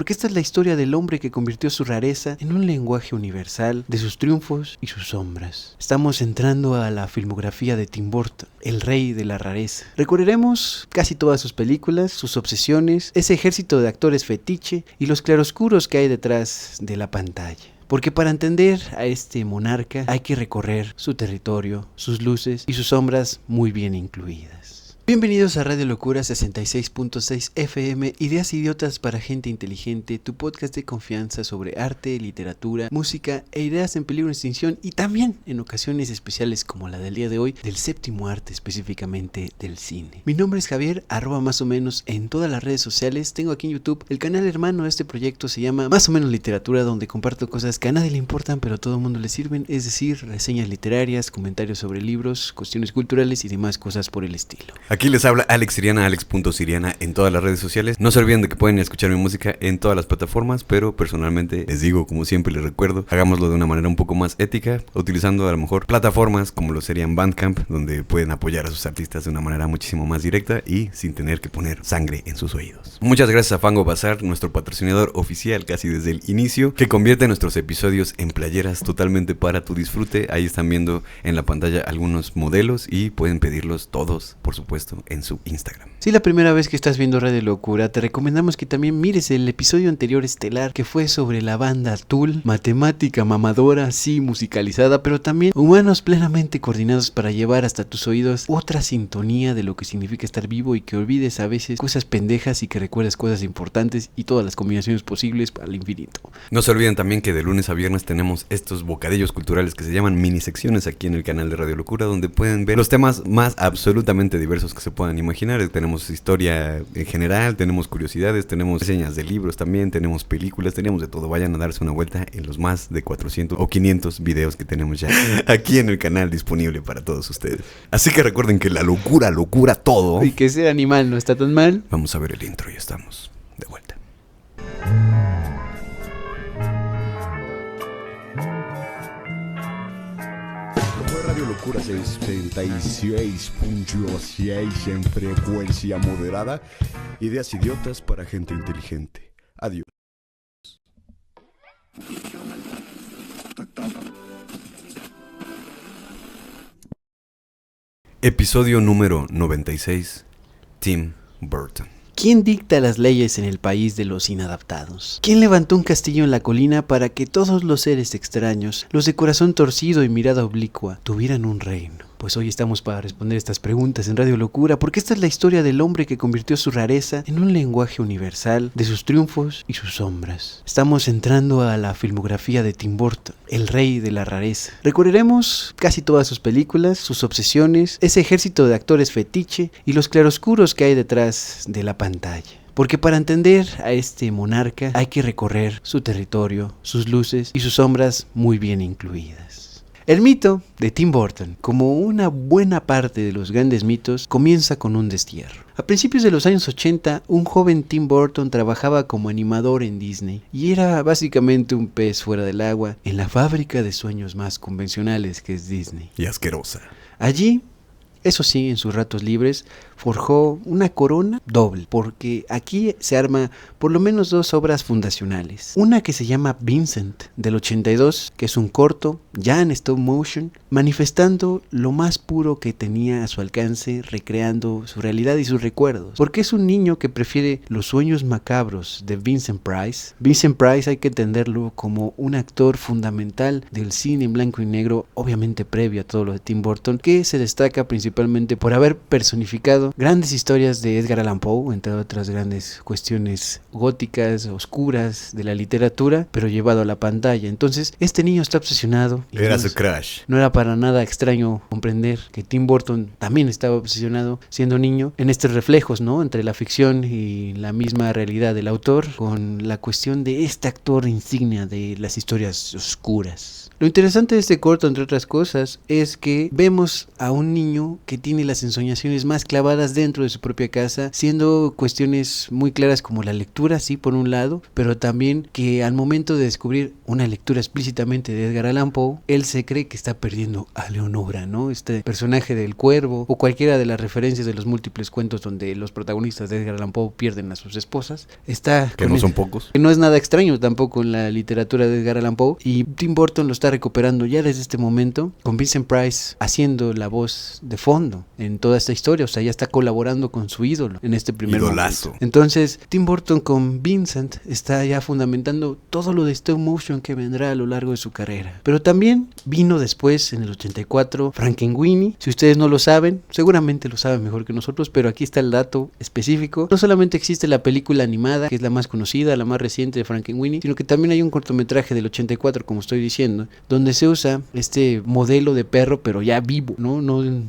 porque esta es la historia del hombre que convirtió su rareza en un lenguaje universal de sus triunfos y sus sombras. Estamos entrando a la filmografía de Tim Burton, el rey de la rareza. Recorreremos casi todas sus películas, sus obsesiones, ese ejército de actores fetiche y los claroscuros que hay detrás de la pantalla. Porque para entender a este monarca hay que recorrer su territorio, sus luces y sus sombras muy bien incluidas. Bienvenidos a Radio Locura 66.6 FM, Ideas Idiotas para Gente Inteligente, tu podcast de confianza sobre arte, literatura, música e ideas en peligro de extinción y también en ocasiones especiales como la del día de hoy, del séptimo arte, específicamente del cine. Mi nombre es Javier, @ más o menos en todas las redes sociales. Tengo aquí en YouTube el canal hermano de este proyecto, se llama Más o menos Literatura, donde comparto cosas que a nadie le importan pero a todo el mundo le sirven, es decir, reseñas literarias, comentarios sobre libros, cuestiones culturales y demás cosas por el estilo. Aquí les habla Alex Siriana, alex.siriana en todas las redes sociales. No se olviden de que pueden escuchar mi música en todas las plataformas, pero personalmente les digo, como siempre les recuerdo, hagámoslo de una manera un poco más ética, utilizando a lo mejor plataformas como lo serían Bandcamp, donde pueden apoyar a sus artistas de una manera muchísimo más directa y sin tener que poner sangre en sus oídos. Muchas gracias a Fango Bazar, nuestro patrocinador oficial casi desde el inicio, que convierte nuestros episodios en playeras totalmente para tu disfrute. Ahí están viendo en la pantalla algunos modelos y pueden pedirlos todos, por supuesto, en su Instagram. Si la primera vez que estás viendo Radio Locura, te recomendamos que también mires el episodio anterior estelar que fue sobre la banda Tool, matemática mamadora, sí musicalizada, pero también humanos plenamente coordinados para llevar hasta tus oídos otra sintonía de lo que significa estar vivo y que olvides a veces cosas pendejas y que recuerdes cosas importantes y todas las combinaciones posibles al infinito. No se olviden también que de lunes a viernes tenemos estos bocadillos culturales que se llaman mini secciones aquí en el canal de Radio Locura, donde pueden ver los temas más absolutamente diversos que se puedan imaginar. Tenemos historia en general, tenemos curiosidades, tenemos reseñas de libros también, tenemos películas, tenemos de todo. Vayan a darse una vuelta en los más de 400 o 500 videos que tenemos ya aquí en el canal disponible para todos ustedes. Así que recuerden que la locura todo. Y que ser animal no está tan mal. Vamos a ver el intro y estamos de vuelta. Radio Locura 66.6 en frecuencia moderada. Ideas idiotas para gente inteligente. Adiós. Episodio número 96. Tim Burton. ¿Quién dicta las leyes en el país de los inadaptados? ¿Quién levantó un castillo en la colina para que todos los seres extraños, los de corazón torcido y mirada oblicua, tuvieran un reino? Pues hoy estamos para responder estas preguntas en Radio Locura, porque esta es la historia del hombre que convirtió su rareza en un lenguaje universal de sus triunfos y sus sombras. Estamos entrando a la filmografía de Tim Burton, el rey de la rareza. Recorreremos casi todas sus películas, sus obsesiones, ese ejército de actores fetiche y los claroscuros que hay detrás de la pantalla. Porque para entender a este monarca hay que recorrer su territorio, sus luces y sus sombras muy bien incluidas. El mito de Tim Burton, como una buena parte de los grandes mitos, comienza con un destierro. A principios de los años 80, un joven Tim Burton trabajaba como animador en Disney y era básicamente un pez fuera del agua en la fábrica de sueños más convencionales que es Disney. Y asquerosa. Allí, eso sí, en sus ratos libres, forjó una corona doble, porque aquí se arma por lo menos dos obras fundacionales. Una que se llama Vincent, del 82, que es un corto, ya en stop motion, manifestando lo más puro que tenía a su alcance, recreando su realidad y sus recuerdos. Porque es un niño que prefiere los sueños macabros de Vincent Price. Vincent Price hay que entenderlo como un actor fundamental del cine en blanco y negro, obviamente previo a todo lo de Tim Burton, que se destaca principalmente por haber personificado grandes historias de Edgar Allan Poe, entre otras grandes cuestiones góticas, oscuras de la literatura, pero llevado a la pantalla. Entonces, este niño está obsesionado. Era su crush. No era para nada extraño comprender que Tim Burton también estaba obsesionado, siendo niño, en estos reflejos, ¿no?, entre la ficción y la misma realidad del autor, con la cuestión de este actor insignia de las historias oscuras. Lo interesante de este corto, entre otras cosas, es que vemos a un niño que tiene las ensoñaciones más clavadas dentro de su propia casa, siendo cuestiones muy claras como la lectura, sí, por un lado, pero también que al momento de descubrir una lectura explícitamente de Edgar Allan Poe, él se cree que está perdiendo a Leonora, ¿no? Este personaje del cuervo o cualquiera de las referencias de los múltiples cuentos donde los protagonistas de Edgar Allan Poe pierden a sus esposas, está que no son pocos. Que no es nada extraño tampoco en la literatura de Edgar Allan Poe, y Tim Burton lo está recuperando ya desde este momento, con Vincent Price haciendo la voz de fondo en toda esta historia. O sea, ya está colaborando con su ídolo en este primer Idolazo. momento. Entonces, Tim Burton con Vincent está ya fundamentando todo lo de stop motion que vendrá a lo largo de su carrera. Pero también vino después, en el 84, Frankenweenie. Si ustedes no lo saben, seguramente lo saben mejor que nosotros, pero aquí está el dato específico. No solamente existe la película animada, que es la más conocida, la más reciente de Frankenweenie, sino que también hay un cortometraje del 84, como estoy diciendo, donde se usa este modelo de perro, pero ya vivo, ¿no?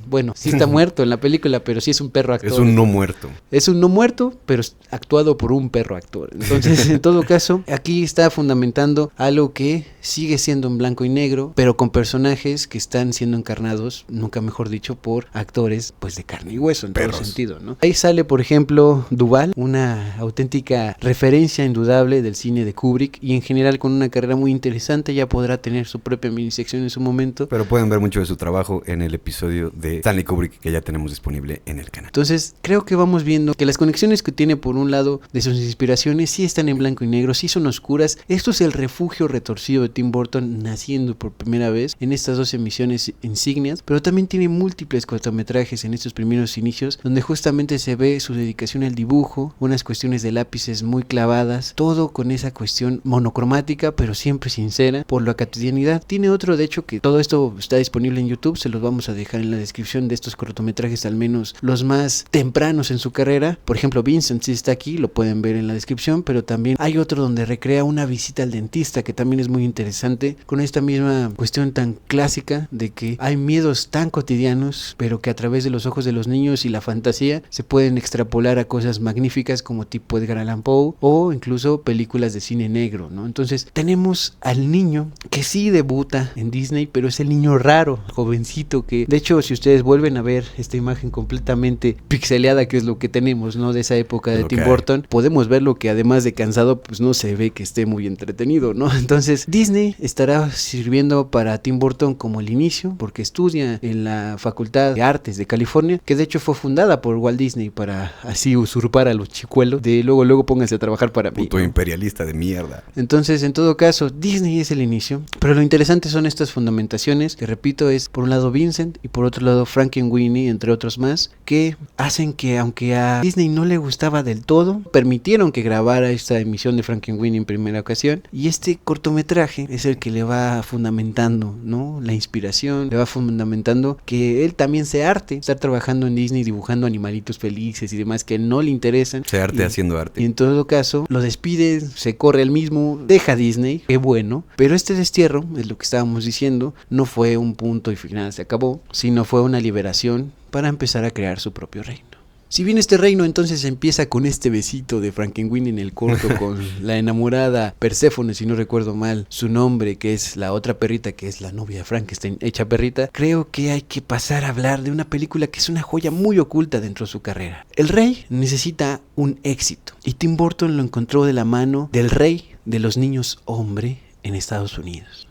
Bueno, sí está muerto en la película, pero sí es un perro actor. Es un no muerto. Es un no muerto, pero actuado por un perro actor. Entonces, en todo caso, aquí está fundamentando algo que sigue siendo en blanco y negro, pero con personajes que están siendo encarnados, nunca mejor dicho, por actores pues de carne y hueso en todo sentido, ¿no? Ahí sale, por ejemplo, Duvall, una auténtica referencia indudable del cine de Kubrick, y en general con una carrera muy interesante. Ya podrá tener su propia minisección en su momento. Pero pueden ver mucho de su trabajo en el episodio de Stanley Kubrick que ya tenemos disponible en el canal. Entonces, creo que vamos viendo que las conexiones que tiene por un lado de sus inspiraciones sí están en blanco y negro, sí son oscuras. Esto es el refugio retorcido de Tim Burton naciendo por primera vez en estas dos emisiones insignias, pero también tiene múltiples cortometrajes en estos primeros inicios donde justamente se ve su dedicación al dibujo, unas cuestiones de lápices muy clavadas, todo con esa cuestión monocromática pero siempre sincera por la cotidianidad. Tiene otro, de hecho, que todo esto está disponible en YouTube, se los vamos a dejar en la descripción de estos cortometrajes, al menos los más tempranos en su carrera. Por ejemplo, Vincent sí está aquí, lo pueden ver en la descripción, pero también hay otro donde recrea una visita al dentista que también es muy interesante, con esta misma cuestión tan clásica de que hay miedos tan cotidianos, pero que a través de los ojos de los niños y la fantasía se pueden extrapolar a cosas magníficas como tipo Edgar Allan Poe o incluso películas de cine negro, ¿no? Entonces tenemos al niño que sí debuta en Disney, pero es el niño raro, jovencito, que de hecho si ustedes vuelven a ver esta imagen completamente pixeleada, que es lo que tenemos, ¿no? De esa época de Tim Burton, podemos ver lo que además de cansado, pues no se ve que esté muy entretenido, ¿no? Entonces Disney estará sirviendo para Tim Burton como el inicio, porque estudia en la Facultad de Artes de California, que de hecho fue fundada por Walt Disney para así usurpar a los chicuelos de luego pónganse a trabajar para mí, puto, ¿no? Imperialista de mierda. Entonces, en todo caso, Disney es el inicio, pero lo interesante son estas fundamentaciones, que repito, es por un lado Vincent y por otro lado Frankenweenie, entre otros más, que hacen que, aunque a Disney no le gustaba del todo, permitieron que grabara esta emisión de Frankenweenie en primera ocasión, y este cortometraje es el que le va fundamentando, ¿no? La inspiración, le va fundamentando que él también se arte, estar trabajando en Disney dibujando animalitos felices y demás que no le interesan. Se arte haciendo arte. Y en todo caso, lo despide, se corre él mismo, deja Disney, qué bueno, pero este destierro, es lo que estábamos diciendo, no fue un punto y final, se acabó, sino fue una liberación para empezar a crear su propio reino. Si bien este reino entonces empieza con este besito de Frankenweenie en el corto con la enamorada Perséfone, si no recuerdo mal su nombre, que es la otra perrita que es la novia de Frankenstein hecha perrita, creo que hay que pasar a hablar de una película que es una joya muy oculta dentro de su carrera. El rey necesita un éxito y Tim Burton lo encontró de la mano del rey de los niños hombre en Estados Unidos.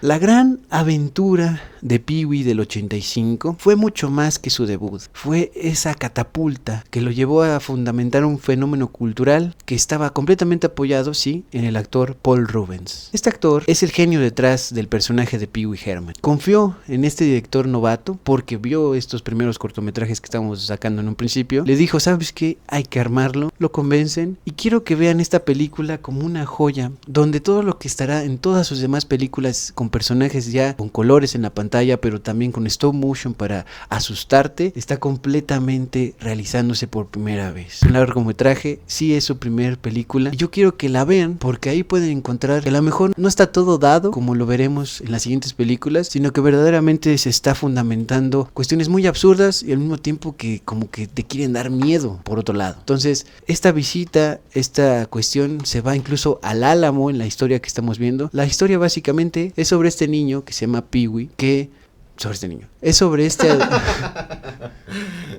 La gran aventura de Pee-wee del 85 fue mucho más que su debut. Fue esa catapulta que lo llevó a fundamentar un fenómeno cultural que estaba completamente apoyado, sí, en el actor Paul Rubens. Este actor es el genio detrás del personaje de Pee-wee Herman. Confió en este director novato porque vio estos primeros cortometrajes que estábamos sacando en un principio. Le dijo, ¿sabes qué? Hay que armarlo. Lo convencen y quiero que vean esta película como una joya donde todo lo que estará en todas sus demás películas con personajes ya con colores en la pantalla, pero también con stop motion para asustarte, está completamente realizándose por primera vez. Un largometraje, sí es su primer película, y yo quiero que la vean porque ahí pueden encontrar que a lo mejor no está todo dado como lo veremos en las siguientes películas, sino que verdaderamente se está fundamentando cuestiones muy absurdas y al mismo tiempo que como que te quieren dar miedo por otro lado. Entonces, esta visita, esta cuestión se va incluso al Álamo en la historia que estamos viendo. La historia básicamente es sobre este niño que se llama Pee-wee, que sobre este niño. Es sobre este...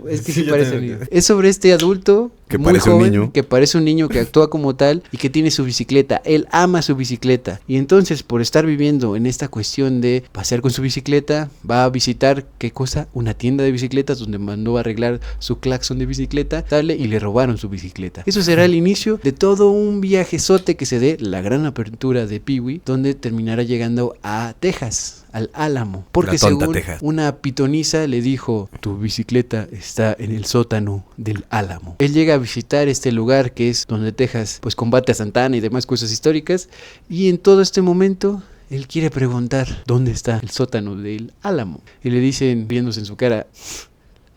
es que sí parece niño. Es sobre este adulto que muy parece joven, un niño. que parece un niño, que actúa como tal y que tiene su bicicleta. Él ama su bicicleta. Y entonces, por estar viviendo en esta cuestión de pasear con su bicicleta, va a visitar, ¿qué cosa? Una tienda de bicicletas donde mandó a arreglar su claxon de bicicleta, sale y le robaron su bicicleta. Eso será el inicio de todo un viajezote que se dé la gran apertura de Pee-wee, donde terminará llegando a Texas, al Álamo, porque según Texas, una pitonisa le dijo: tu bicicleta está en el sótano del Álamo. Él llega a visitar este lugar que es donde Texas pues combate a Santana y demás cosas históricas, y en todo este momento él quiere preguntar dónde está el sótano del Álamo, y le dicen, viéndose en su cara: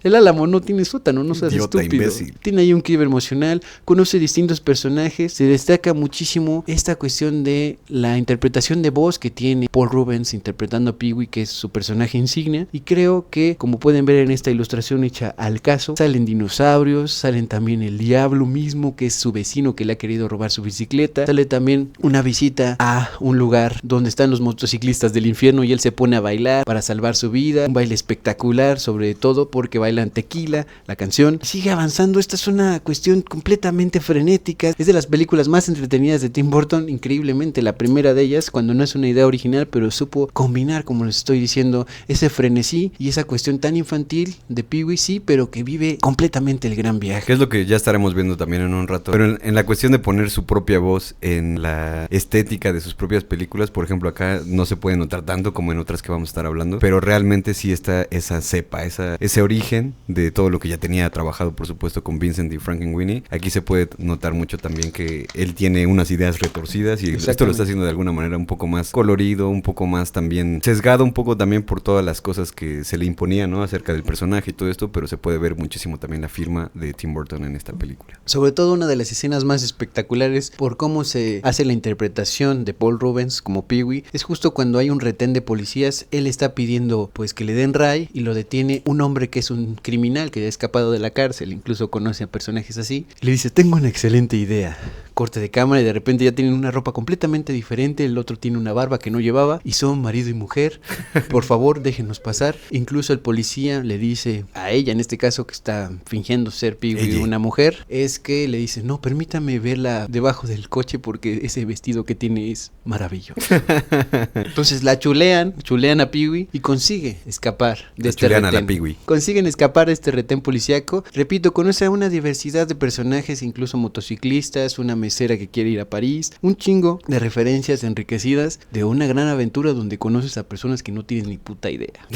el Álamo no tiene sótano, no seas idiota, estúpido. imbécil. Tiene ahí un quiebre emocional, conoce distintos personajes, se destaca muchísimo esta cuestión de la interpretación de voz que tiene Paul Reubens interpretando a Pee-wee, que es su personaje insignia, y creo que, como pueden ver en esta ilustración hecha al caso, salen dinosaurios, salen también el diablo mismo, que es su vecino que le ha querido robar su bicicleta, sale también una visita a un lugar donde están los motociclistas del infierno y él se pone a bailar para salvar su vida, un baile espectacular, sobre todo porque bailan Tequila, la canción sigue avanzando. Esta es una cuestión completamente frenética, es de las películas más entretenidas de Tim Burton, increíblemente la primera de ellas, cuando no es una idea original, pero supo combinar, como les estoy diciendo, ese frenesí y esa cuestión tan infantil de Pee-wee, sí, pero que vive completamente el gran viaje. Que es lo que ya estaremos viendo también en un rato. Pero en la cuestión de poner su propia voz en la estética de sus propias películas, por ejemplo, acá no se puede notar tanto como en otras que vamos a estar hablando, pero realmente sí está esa cepa, ese origen de todo lo que ya tenía trabajado, por supuesto, con Vincent y Frankenweenie. Aquí se puede notar mucho también que él tiene unas ideas retorcidas y esto lo está haciendo de alguna manera un poco más colorido, un poco más también sesgado, un poco también por todas las cosas que se le imponían, ¿no? Acerca del personaje y todo esto, pero se puede ver muchísimo también la firma de Tim Burton en esta película. Sobre todo una de las escenas más espectaculares por cómo se hace la interpretación de Paul Reubens como Pee-wee es justo cuando hay un retén de policías. Él está pidiendo pues que le den ray y lo detiene un hombre que es un criminal que ha escapado de la cárcel, incluso conoce a personajes así. Le dice: tengo una excelente idea. Corte de cámara y de repente ya tienen una ropa completamente diferente, el otro tiene una barba que no llevaba y son marido y mujer. Por favor, déjenos pasar. Incluso el policía le dice a ella, en este caso que está fingiendo ser Pee-wee, una mujer, es que le dice: no, permítame verla debajo del coche porque ese vestido que tiene es maravilloso. Entonces la chulean a Pee-wee y consigue escapar de este retén. Consiguen escapar de este retén policíaco. Repito, conoce a una diversidad de personajes, incluso motociclistas, una mesera que quiere ir a París, un chingo de referencias enriquecidas de una gran aventura donde conoces a personas que no tienes ni puta idea.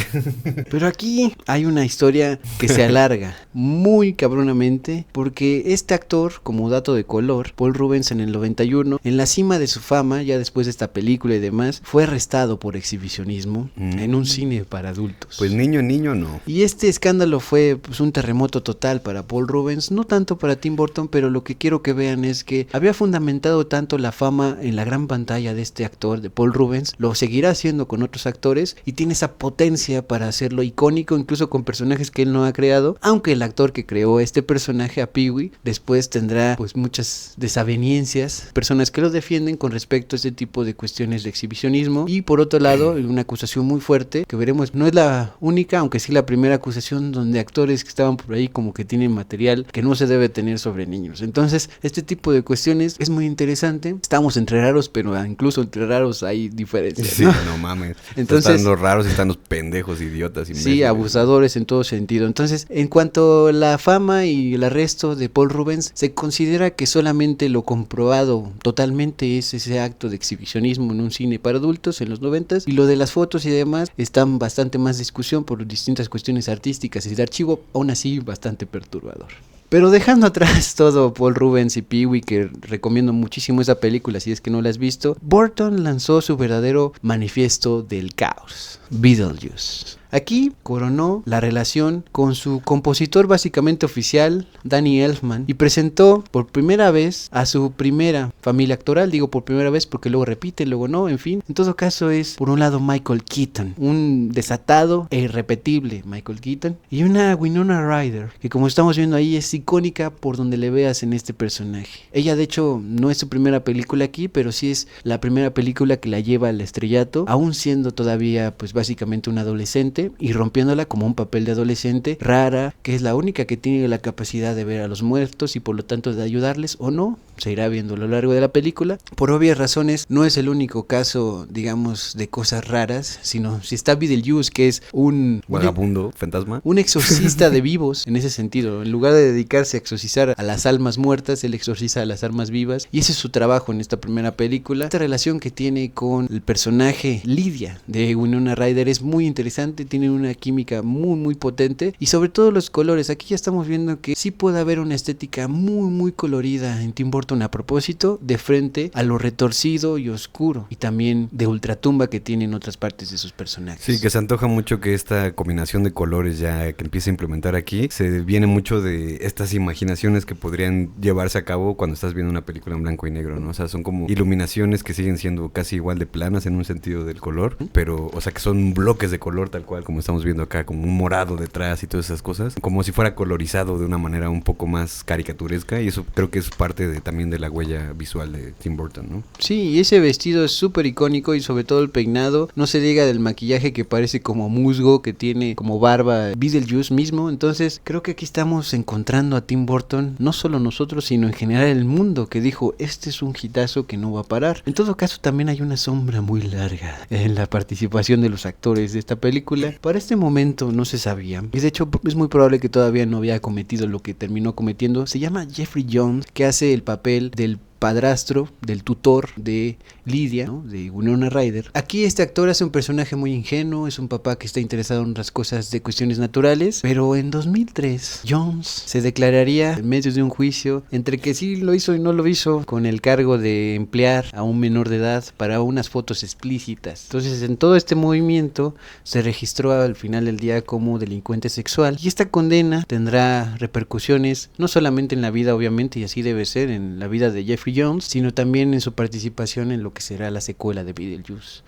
Pero aquí hay una historia que se alarga muy cabronamente porque este actor, como dato de color, Paul Reubens, en el 91, en la cima de su fama, ya después de esta película y demás, fue arrestado por exhibicionismo en un cine para adultos. Pues niño no. Y este escándalo fue pues un terremoto total para Paul Reubens, no tanto para Tim Burton, pero lo que quiero que vean es que había fundamentado tanto la fama en la gran pantalla de este actor, de Paul Reubens, lo seguirá haciendo con otros actores y tiene esa potencia para hacerlo icónico, incluso con personajes que él no ha creado, aunque el actor que creó este personaje, a Pee-wee, después tendrá pues muchas desavenencias, personas que lo defienden con respecto a este tipo de cuestiones de exhibicionismo. Y por otro lado, una acusación muy fuerte que veremos, no es la única, aunque sí la primera acusación donde actores que estaban por ahí como que tienen material que no se debe tener sobre niños. Entonces este tipo de cuestiones es muy interesante. Estamos entre raros, pero incluso entre raros hay diferencias, sí, no mames. Entonces están los raros y están los pendejos, idiotas, sí, abusadores en todo sentido. Entonces, en cuanto a la fama y el arresto de Paul Reubens, se considera que solamente lo comprobado totalmente es ese acto de exhibicionismo en un cine para adultos en los 90s, y lo de las fotos y demás están bastante más discusión por distintas cuestiones artísticas y de archivo, aún así bastante perturbador. Pero dejando atrás todo Paul Reubens y Pee-wee, que recomiendo muchísimo esa película si es que no la has visto, Burton lanzó su verdadero manifiesto del caos, Beetlejuice. Aquí coronó la relación con su compositor básicamente oficial, Danny Elfman, y presentó por primera vez a su primera familia actoral. Digo por primera vez porque luego repite, luego no, en fin. En todo caso es, por un lado, Michael Keaton, un desatado e irrepetible Michael Keaton, y una Winona Ryder, que como estamos viendo ahí es icónica por donde le veas en este personaje. Ella de hecho no es su primera película aquí, pero sí es la primera película que la lleva al estrellato, aún siendo todavía pues básicamente una adolescente. adolescente y rompiéndola como un papel de adolescente rara, que es la única que tiene la capacidad de ver a los muertos y por lo tanto de ayudarles o no. Se irá viendo a lo largo de la película. Por obvias razones, no es el único caso, digamos, de cosas raras, sino si está Beetlejuice, que es un vagabundo, fantasma, un exorcista de vivos, en ese sentido. En lugar de dedicarse a exorcizar a las almas muertas, él exorciza a las almas vivas, y ese es su trabajo en esta primera película. Esta relación que tiene con el personaje Lydia de Winona Ryder es muy interesante, tiene una química muy potente, y sobre todo los colores. Aquí ya estamos viendo que sí puede haber una estética muy colorida en Tim Burton a propósito, de frente a lo retorcido y oscuro, y también de ultratumba que tiene en otras partes de sus personajes. Sí, que se antoja mucho que esta combinación de colores ya que empieza a implementar aquí, se viene mucho de estas imaginaciones que podrían llevarse a cabo cuando estás viendo una película en blanco y negro, ¿no? O sea, son como iluminaciones que siguen siendo casi igual de planas en un sentido del color, pero, o sea, que son bloques de color tal cual como estamos viendo acá, como un morado detrás y todas esas cosas, como si fuera colorizado de una manera un poco más caricaturesca, y eso creo que es parte también de la huella visual de Tim Burton, ¿no? Sí, y ese vestido es súper icónico, y sobre todo el peinado, no se diga del maquillaje que parece como musgo, que tiene como barba Beetlejuice mismo. Entonces creo que aquí estamos encontrando a Tim Burton, no solo nosotros, sino en general el mundo, que dijo, este es un hitazo que no va a parar. En todo caso, también hay una sombra muy larga en la participación de los actores de esta película. Para este momento no se sabía, y de hecho es muy probable que todavía no había cometido lo que terminó cometiendo. Se llama Jeffrey Jones, que hace el papel del padrastro, del tutor de Lydia, ¿no?, de Winona Ryder. Aquí este actor hace un personaje muy ingenuo, es un papá que está interesado en las cosas de cuestiones naturales, pero en 2003 Jones se declararía en medio de un juicio entre que sí lo hizo y no lo hizo, con el cargo de emplear a un menor de edad para unas fotos explícitas. Entonces, en todo este movimiento se registró al final del día como delincuente sexual, y esta condena tendrá repercusiones no solamente en la vida, obviamente, y así debe ser, en la vida de Jeffrey Jones, sino también en su participación en lo que será la secuela de Beetlejuice.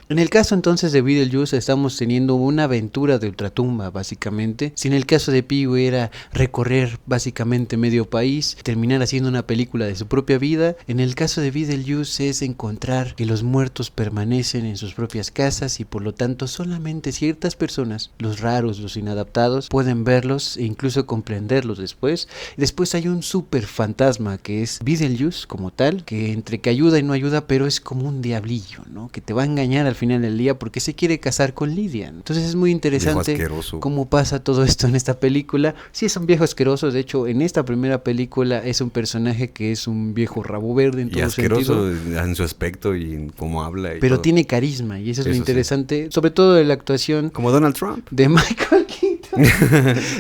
En el caso entonces de Beetlejuice estamos teniendo una aventura de ultratumba básicamente. Si en el caso de Pee-wee era recorrer básicamente medio país, terminar haciendo una película de su propia vida, en el caso de Beetlejuice es encontrar que los muertos permanecen en sus propias casas y por lo tanto solamente ciertas personas, los raros, los inadaptados, pueden verlos e incluso comprenderlos después. Después hay un super fantasma que es Beetlejuice como tal, que entre que ayuda y no ayuda, pero es como un diablillo, ¿no?, que te va a engañar al final del día porque se quiere casar con Lydia. Entonces es muy interesante cómo pasa todo esto en esta película. Sí, es un viejo asqueroso. De hecho, en esta primera película es un personaje que es un viejo rabo verde en todo asqueroso sentido, en su aspecto y en cómo habla y pero todo. Tiene carisma, y eso es lo interesante, sí. Sobre todo de la actuación como Donald Trump de Michael Keaton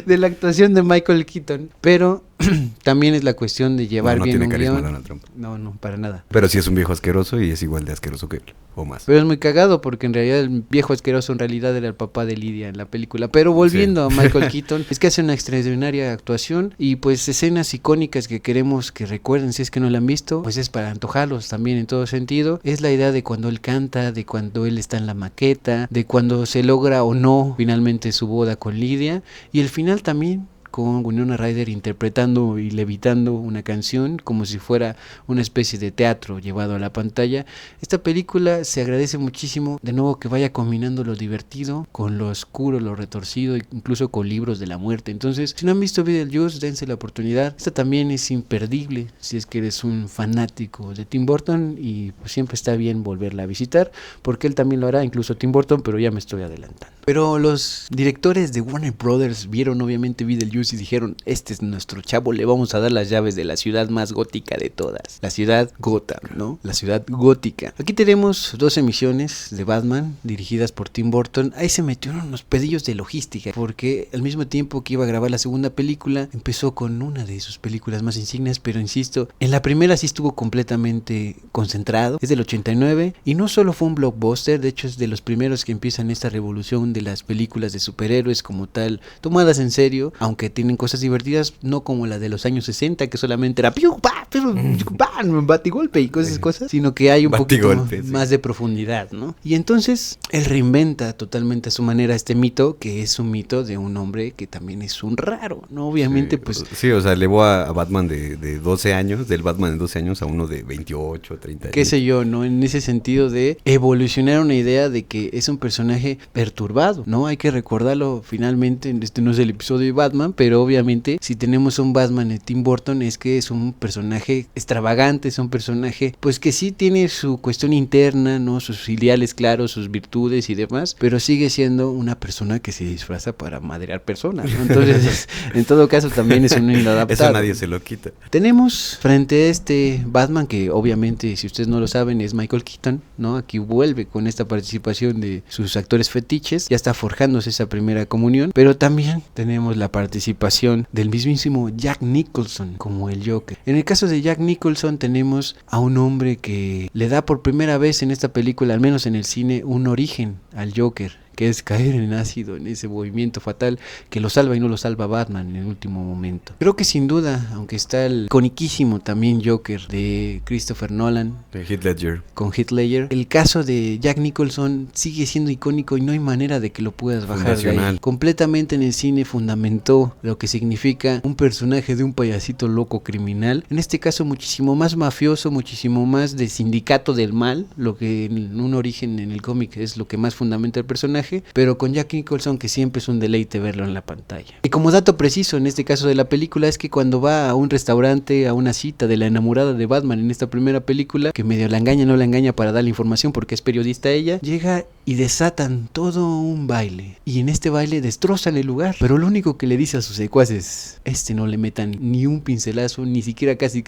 de la actuación de Michael Keaton, pero también es la cuestión de llevar no bien tiene un carisma guión. Donald Trump. No, para nada. Pero sí es un viejo asqueroso y es igual de asqueroso que él, o más. Pero es muy cagado porque en realidad el viejo asqueroso en realidad era el papá de Lydia en la película. Pero volviendo a Michael Keaton, es que hace una extraordinaria actuación, y pues escenas icónicas que queremos que recuerden si es que no la han visto, pues es para antojarlos también en todo sentido. Es la idea de cuando él canta, de cuando él está en la maqueta, de cuando se logra o no finalmente su boda con Lydia, y el final también con Winona Ryder interpretando y levitando una canción como si fuera una especie de teatro llevado a la pantalla. Esta película se agradece muchísimo, de nuevo, que vaya combinando lo divertido con lo oscuro, lo retorcido, incluso con libros de la muerte. Entonces, si no han visto Beetlejuice, dense la oportunidad. Esta también es imperdible si es que eres un fanático de Tim Burton, y pues siempre está bien volverla a visitar, porque él también lo hará, incluso Tim Burton, pero ya me estoy adelantando. Pero los directores de Warner Brothers vieron obviamente Beetlejuice y dijeron, este es nuestro chavo, le vamos a dar las llaves de la ciudad más gótica de todas, la ciudad Gotham, ¿no? La ciudad gótica. Aquí tenemos 2 emisiones de Batman dirigidas por Tim Burton. Ahí se metieron unos pedillos de logística, porque al mismo tiempo que iba a grabar la segunda película, empezó con una de sus películas más insignes, pero insisto, en la primera sí estuvo completamente concentrado. Es del 89 y no solo fue un blockbuster, de hecho es de los primeros que empiezan esta revolución de las películas de superhéroes como tal, tomadas en serio, aunque que tienen cosas divertidas, no como la de los años 60, que solamente era piu, pa, piu, pa, batigolpe y cosas, sino que hay un poquito más de profundidad, ¿no? Y entonces él reinventa totalmente a su manera este mito, que es un mito de un hombre que también es un raro, ¿no? Obviamente, pues... Sí, o sea, elevó a Batman de 12 años, del Batman de 12 años a uno de 28, 30 años. Qué sé yo, ¿no? En ese sentido de evolucionar una idea de que es un personaje perturbado, ¿no? Hay que recordarlo finalmente, este no es el episodio de Batman, pero obviamente si tenemos un Batman de Tim Burton es que es un personaje extravagante, es un personaje pues que sí tiene su cuestión interna, ¿no? Sus ideales claros, sus virtudes y demás, pero sigue siendo una persona que se disfraza para madrear personas, ¿no? Entonces, en todo caso también es un inadaptado. Eso nadie se lo quita. Tenemos frente a este Batman que obviamente, si ustedes no lo saben, es Michael Keaton, ¿no? Aquí vuelve con esta participación de sus actores fetiches, ya está forjándose esa primera comunión, pero también tenemos la participación del mismísimo Jack Nicholson como el Joker. En el caso de Jack Nicholson tenemos a un hombre que le da por primera vez en esta película, al menos en el cine, un origen al Joker, que es caer en ácido, en ese movimiento fatal que lo salva y no lo salva Batman en el último momento. Creo que sin duda, aunque está el iconiquísimo también Joker de Christopher Nolan, De Heath Ledger. con Heath Ledger, el caso de Jack Nicholson sigue siendo icónico y no hay manera de que lo puedas bajar de ahí. Completamente en el cine fundamentó lo que significa un personaje de un payasito loco criminal, en este caso muchísimo más mafioso, muchísimo más de sindicato del mal, lo que en un origen en el cómic es lo que más fundamenta el personaje, pero con Jack Nicholson que siempre es un deleite verlo en la pantalla. Y como dato preciso en este caso de la película es que cuando va a un restaurante, a una cita de la enamorada de Batman en esta primera película, que medio la engaña, no la engaña para darle información porque es periodista ella, llega y desatan todo un baile, y en este baile destrozan el lugar, pero lo único que le dice a sus secuaces, no le metan ni un pincelazo, ni siquiera casi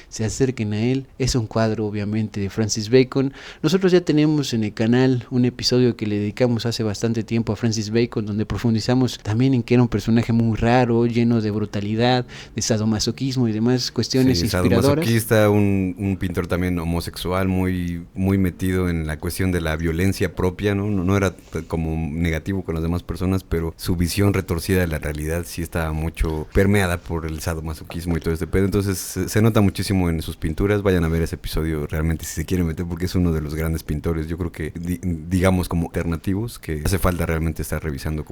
se acerquen a él. Es un cuadro obviamente de Francis Bacon. Nosotros ya tenemos en el canal un episodio que le dedicamos hace bastante tiempo a Francis Bacon, donde profundizamos también en que era un personaje muy raro, lleno de brutalidad, de sadomasoquismo y demás cuestiones inspiradoras. Sadomasoquista, un pintor también homosexual, muy metido en la cuestión de la violencia propia, ¿no? No era como negativo con las demás personas, pero su visión retorcida de la realidad sí estaba mucho permeada por el sadomasoquismo y todo este pedo. Entonces se nota muchísimo en sus pinturas. Vayan a ver ese episodio realmente si se quieren meter, porque es uno de los grandes pintores, yo creo que digamos como alternativos, que hace falta realmente estar revisando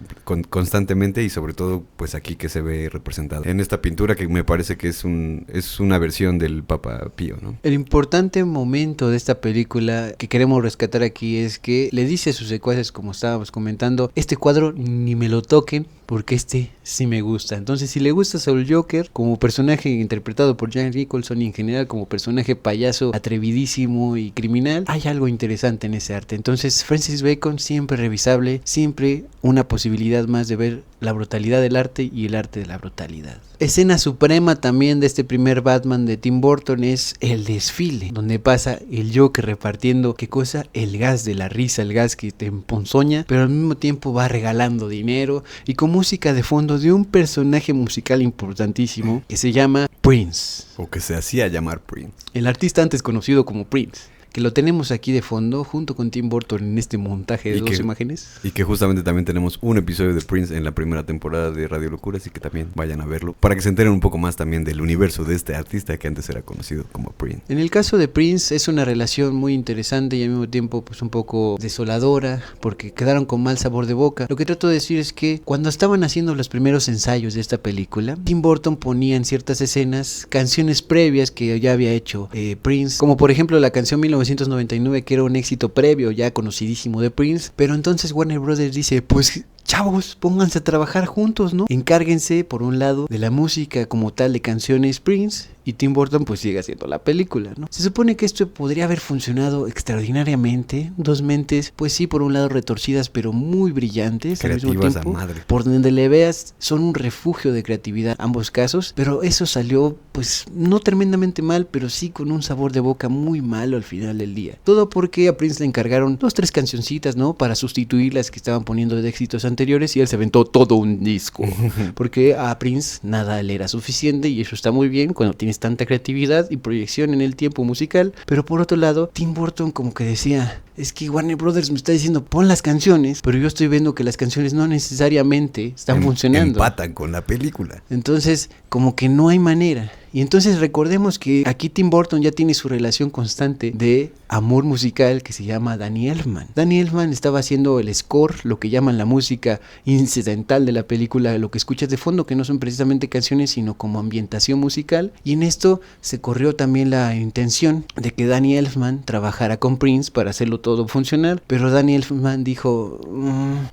constantemente, y sobre todo pues aquí que se ve representado en esta pintura que me parece que es una versión del Papa Pío, ¿no? El importante momento de esta película que queremos rescatar aquí es que le dice a sus secuaces, como estábamos comentando, este cuadro ni me lo toquen porque sí me gusta. Entonces, si le gusta Saul Joker como personaje interpretado por Jack Nicholson y en general como personaje payaso atrevidísimo y criminal, hay algo interesante en ese arte. Entonces, Francis Bacon siempre revisable, siempre una posibilidad más de ver la brutalidad del arte y el arte de la brutalidad. Escena suprema también de este primer Batman de Tim Burton es el desfile, donde pasa el Joker repartiendo, ¿qué cosa? El gas de la risa, el gas que te emponzoña, pero al mismo tiempo va regalando dinero, y con música de fondo de un personaje musical importantísimo que se llama Prince. O que se hacía llamar Prince. El artista antes conocido como Prince, que lo tenemos aquí de fondo junto con Tim Burton en este montaje de dos imágenes. Y que justamente también tenemos un episodio de Prince en la primera temporada de Radio Locura, así que también vayan a verlo para que se enteren un poco más también del universo de este artista que antes era conocido como Prince. En el caso de Prince es una relación muy interesante y al mismo tiempo pues un poco desoladora, porque quedaron con mal sabor de boca. Lo que trato de decir es que cuando estaban haciendo los primeros ensayos de esta película, Tim Burton ponía en ciertas escenas canciones previas que ya había hecho Prince, como por ejemplo la canción 1999, que era un éxito previo ya conocidísimo de Prince, pero entonces Warner Brothers dice, pues chavos, pónganse a trabajar juntos, ¿no? Encárguense, por un lado, de la música como tal de canciones Prince, y Tim Burton pues sigue haciendo la película, ¿no? Se supone que esto podría haber funcionado extraordinariamente, dos mentes, pues sí, por un lado retorcidas, pero muy brillantes, creativas al mismo tiempo, a madre. Por donde le veas, son un refugio de creatividad, ambos casos, pero eso salió, pues, no tremendamente mal, pero sí con un sabor de boca muy malo al final del día. Todo porque a Prince le encargaron 2-3 cancioncitas, ¿no? Para sustituir las que estaban poniendo de éxitos anteriores, anteriores y él se aventó todo un disco. Porque a Prince nada le era suficiente y eso está muy bien cuando tienes tanta creatividad y proyección en el tiempo musical. Pero por otro lado, Tim Burton como que decía, es que Warner Brothers me está diciendo pon las canciones, pero yo estoy viendo que las canciones no necesariamente están funcionando. Empatan con la película. Entonces, como que no hay manera. Y entonces recordemos que aquí Tim Burton ya tiene su relación constante de amor musical que se llama Danny Elfman. Danny Elfman estaba haciendo el score, lo que llaman la música incidental de la película, lo que escuchas de fondo, que no son precisamente canciones, sino como ambientación musical. Y en esto se corrió también la intención de que Danny Elfman trabajara con Prince para hacerlo todo funcionar. Pero Danny Elfman dijo,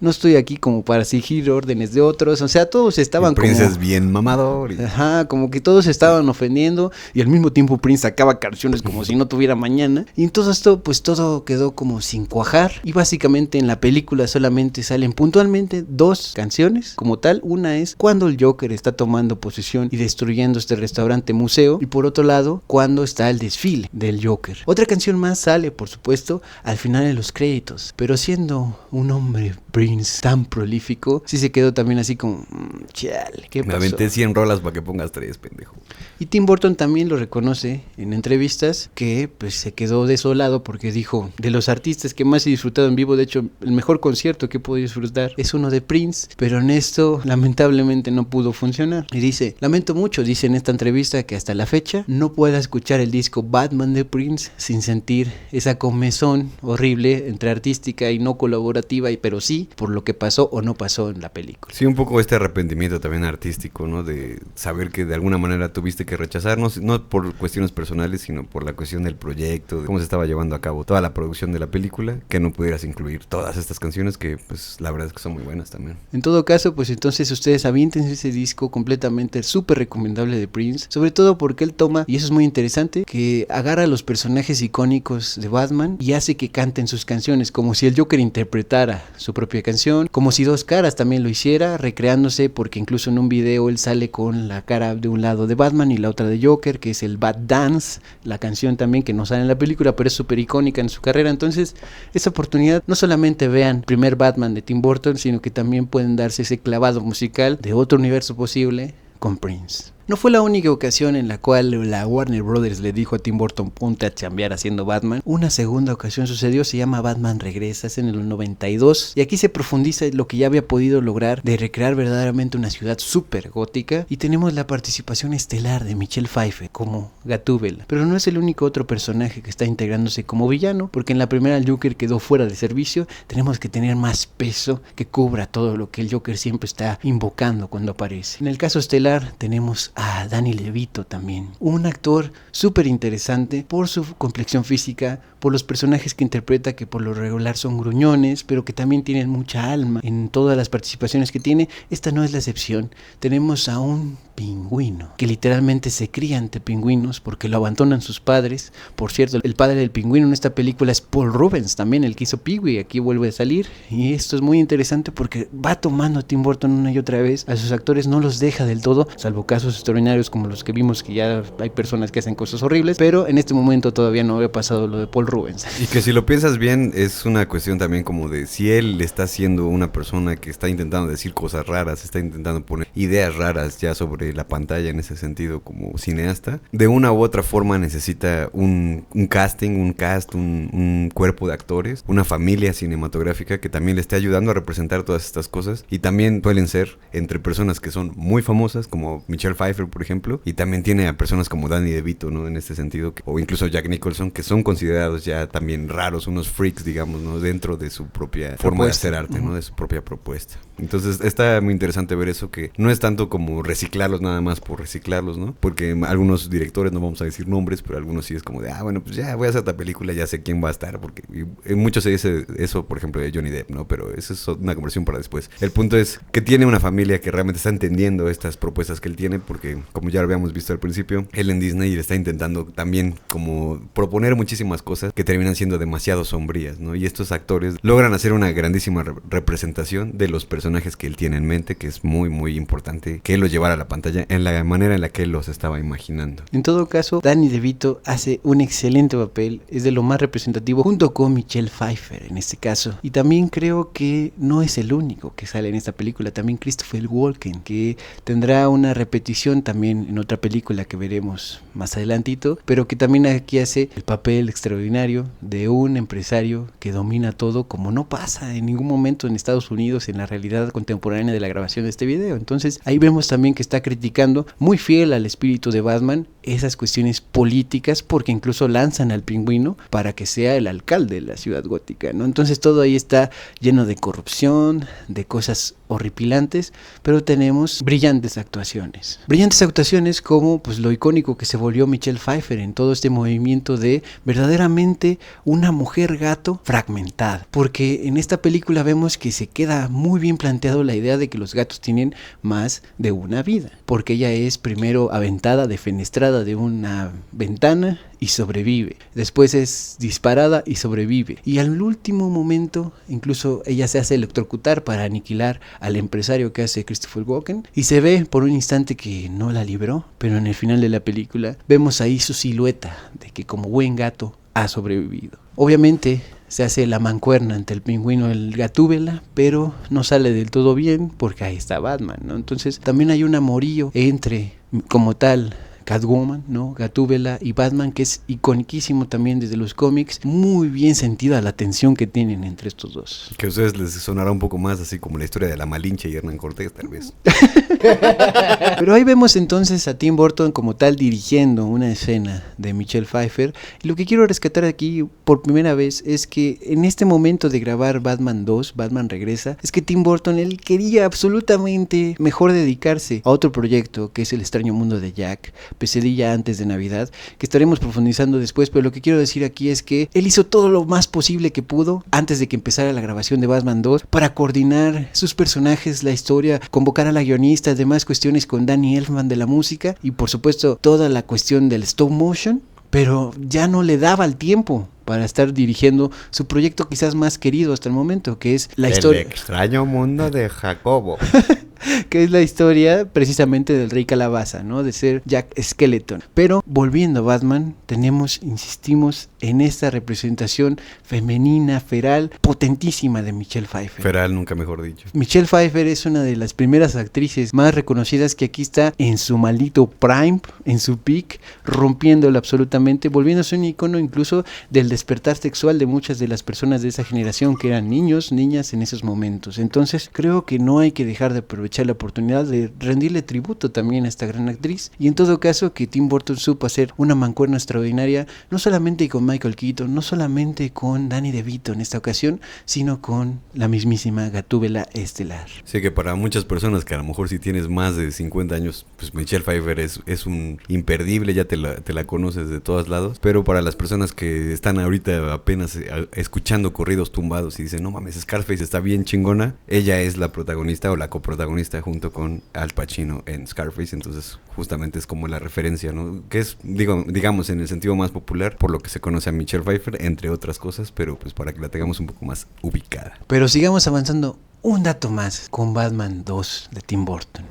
no estoy aquí como para seguir órdenes de otros. O sea, todos estaban el Prince como... es bien mamador. Ajá, como que todos estaban ofendiendo y al mismo tiempo Prince sacaba canciones como si no tuviera mañana. Y en todo esto, pues todo quedó como sin cuajar. Y básicamente en la película solamente salen puntualmente 2 canciones como tal. Una es cuando el Joker está tomando posesión y destruyendo este restaurante museo. Y por otro lado, cuando está el desfile del Joker. Otra canción más sale, por supuesto, al final de los créditos. Pero siendo un hombre Prince tan prolífico, sí se quedó también así como, chale, ¿qué pasó? Me aventé 100 rolas para que pongas 3, pendejo. Y Tim Burton también lo reconoce en entrevistas que pues se quedó desolado porque dijo, de los artistas que más he disfrutado en vivo, de hecho el mejor concierto que he podido disfrutar es uno de Prince, pero en esto lamentablemente no pudo funcionar. Y dice, lamento mucho, dice en esta entrevista, que hasta la fecha no pueda escuchar el disco Batman de Prince sin sentir esa comezón horrible entre artística y no colaborativa, pero sí por lo que pasó o no pasó en la película. Sí, un poco este arrepentimiento también artístico, ¿no? De saber que de alguna manera tuviste que rechazarnos, no por cuestiones personales, sino por la cuestión del proyecto, de cómo se estaba llevando a cabo toda la producción de la película, que no pudieras incluir todas estas canciones que, pues, la verdad es que son muy buenas también. En todo caso, pues entonces ustedes aviéntense ese disco completamente súper recomendable de Prince, sobre todo porque él toma, y eso es muy interesante, que agarra a los personajes icónicos de Batman y hace que canten sus canciones, como si el Joker interpretara su propia canción, como si Dos Caras también lo hiciera, recreándose, porque incluso en un video él sale con la cara de un lado de Batman y la otra de Joker, que es el Bat Dance, la canción también que no sale en la película, pero es súper icónica en su carrera. Entonces, esa oportunidad, no solamente vean primer Batman de Tim Burton, sino que también pueden darse ese clavado musical de otro universo posible con Prince. No fue la única ocasión en la cual la Warner Brothers le dijo a Tim Burton ponte a chambear haciendo Batman. Una segunda ocasión sucedió, se llama Batman Regresa, es en el 92, y aquí se profundiza lo que ya había podido lograr de recrear verdaderamente una ciudad súper gótica, y tenemos la participación estelar de Michelle Pfeiffer como Gatúbela. Pero no es el único otro personaje que está integrándose como villano, porque en la primera el Joker quedó fuera de servicio. Tenemos que tener más peso que cubra todo lo que el Joker siempre está invocando cuando aparece. En el caso estelar tenemos a Danny DeVito también, un actor súper interesante por su complexión física, por los personajes que interpreta, que por lo regular son gruñones, pero que también tienen mucha alma en todas las participaciones que tiene. Esta no es la excepción. Tenemos a un pingüino que literalmente se cría ante pingüinos porque lo abandonan sus padres. Por cierto, el padre del pingüino en esta película es Paul Rubens, también el que hizo Pee-wee, aquí vuelve a salir, y esto es muy interesante porque va tomando a Tim Burton una y otra vez, a sus actores no los deja del todo, salvo casos extraordinarios como los que vimos, que ya hay personas que hacen cosas horribles, pero en este momento todavía no había pasado lo de Paul Rubens. Y que si lo piensas bien, es una cuestión también como de si él está siendo una persona que está intentando decir cosas raras, está intentando poner ideas raras ya sobre la pantalla en ese sentido como cineasta, de una u otra forma necesita un casting, un cuerpo de actores, una familia cinematográfica que también le esté ayudando a representar todas estas cosas, y también suelen ser entre personas que son muy famosas como Michelle Pfeiffer, por ejemplo, y también tiene a personas como Danny DeVito, ¿no? En este sentido, o incluso Jack Nicholson, que son considerados ya también raros, unos freaks, digamos, ¿no? Dentro de su propia forma de hacer arte, ¿no? De su propia propuesta. Entonces está muy interesante ver eso, que no es tanto como reciclarlos nada más por reciclarlos, ¿no? Porque algunos directores, no vamos a decir nombres, pero algunos sí es como de, bueno, pues ya voy a hacer esta película, ya sé quién va a estar, porque mucho se dice eso, por ejemplo, de Johnny Depp, ¿no? Pero eso es una conversación para después. El punto es que tiene una familia que realmente está entendiendo estas propuestas que él tiene, porque como ya lo habíamos visto al principio, él en Disney está intentando también como proponer muchísimas cosas cosas que terminan siendo demasiado sombrías, ¿no? Y estos actores logran hacer una grandísima representación de los personajes que él tiene en mente, que es muy muy importante que él los llevara a la pantalla en la manera en la que él los estaba imaginando. En todo caso, Danny DeVito hace un excelente papel, es de lo más representativo junto con Michelle Pfeiffer en este caso, y también creo que no es el único que sale en esta película, también Christopher Walken, que tendrá una repetición también en otra película que veremos más adelantito, pero que también aquí hace el papel extraordinario de un empresario que domina todo, como no pasa en ningún momento en Estados Unidos en la realidad contemporánea de la grabación de este video. Entonces ahí vemos también que está criticando, muy fiel al espíritu de Batman, esas cuestiones políticas, porque incluso lanzan al Pingüino para que sea el alcalde de la ciudad gótica, ¿no? Entonces todo ahí está lleno de corrupción, de cosas horripilantes, pero tenemos brillantes actuaciones como pues lo icónico que se volvió Michelle Pfeiffer en todo este movimiento de verdaderamente una mujer gato fragmentada, porque en esta película vemos que se queda muy bien planteado la idea de que los gatos tienen más de una vida, porque ella es primero aventada, defenestrada de una ventana y sobrevive, después es disparada y sobrevive, y al último momento incluso ella se hace electrocutar para aniquilar al empresario que hace Christopher Walken, y se ve por un instante que no la libró, pero en el final de la película vemos ahí su silueta de que como buen gato ha sobrevivido. Obviamente se hace la mancuerna ante el Pingüino, el Gatúbela, pero no sale del todo bien porque ahí está Batman, ¿no? Entonces también hay un amorío entre, como tal, Catwoman, ¿no? Gatúbela y Batman, que es iconiquísimo también desde los cómics, muy bien sentida la tensión que tienen entre estos dos. Que a ustedes les sonará un poco más así como la historia de la Malinche y Hernán Cortés, tal vez. Pero ahí vemos entonces a Tim Burton como tal dirigiendo una escena de Michelle Pfeiffer, y lo que quiero rescatar aquí por primera vez es que en este momento de grabar Batman 2, Batman Regresa, es que Tim Burton, él quería absolutamente mejor dedicarse a otro proyecto que es El extraño mundo de Jack, Pesadilla antes de Navidad, que estaremos profundizando después, pero lo que quiero decir aquí es que él hizo todo lo más posible que pudo antes de que empezara la grabación de Batman 2 para coordinar sus personajes, la historia, convocar a la guionista, además cuestiones con Danny Elfman de la música y por supuesto toda la cuestión del stop motion, pero ya no le daba el tiempo para estar dirigiendo su proyecto quizás más querido hasta el momento, que es la historia... El extraño mundo de Jacobo. Que es la historia precisamente del Rey Calabaza, ¿no? De ser Jack Skeleton. Pero volviendo a Batman, insistimos en esta representación femenina, feral, potentísima de Michelle Pfeiffer. Feral, nunca mejor dicho. Michelle Pfeiffer es una de las primeras actrices más reconocidas que aquí está en su maldito prime, en su peak, rompiéndolo absolutamente, volviéndose un icono incluso del despertar sexual de muchas de las personas de esa generación que eran niños, niñas en esos momentos. Entonces creo que no hay que dejar de aprovechar la oportunidad de rendirle tributo también a esta gran actriz, y en todo caso que Tim Burton supo hacer una mancuerna extraordinaria, no solamente con Michael Keaton, no solamente con Danny DeVito en esta ocasión, sino con la mismísima Gatúbela estelar. Sí, que para muchas personas que a lo mejor si tienes más de 50 años, pues Michelle Pfeiffer es un imperdible, ya te la conoces de todos lados, pero para las personas que están ahorita apenas escuchando corridos tumbados y dicen, no mames, Scarface está bien chingona, ella es la protagonista o la coprotagonista junto con Al Pacino en Scarface, entonces justamente es como la referencia, ¿no? Que es, digamos en el sentido más popular, por lo que se conoce a Michelle Pfeiffer, entre otras cosas, pero pues para que la tengamos un poco más ubicada. Pero sigamos avanzando un dato más con Batman 2 de Tim Burton.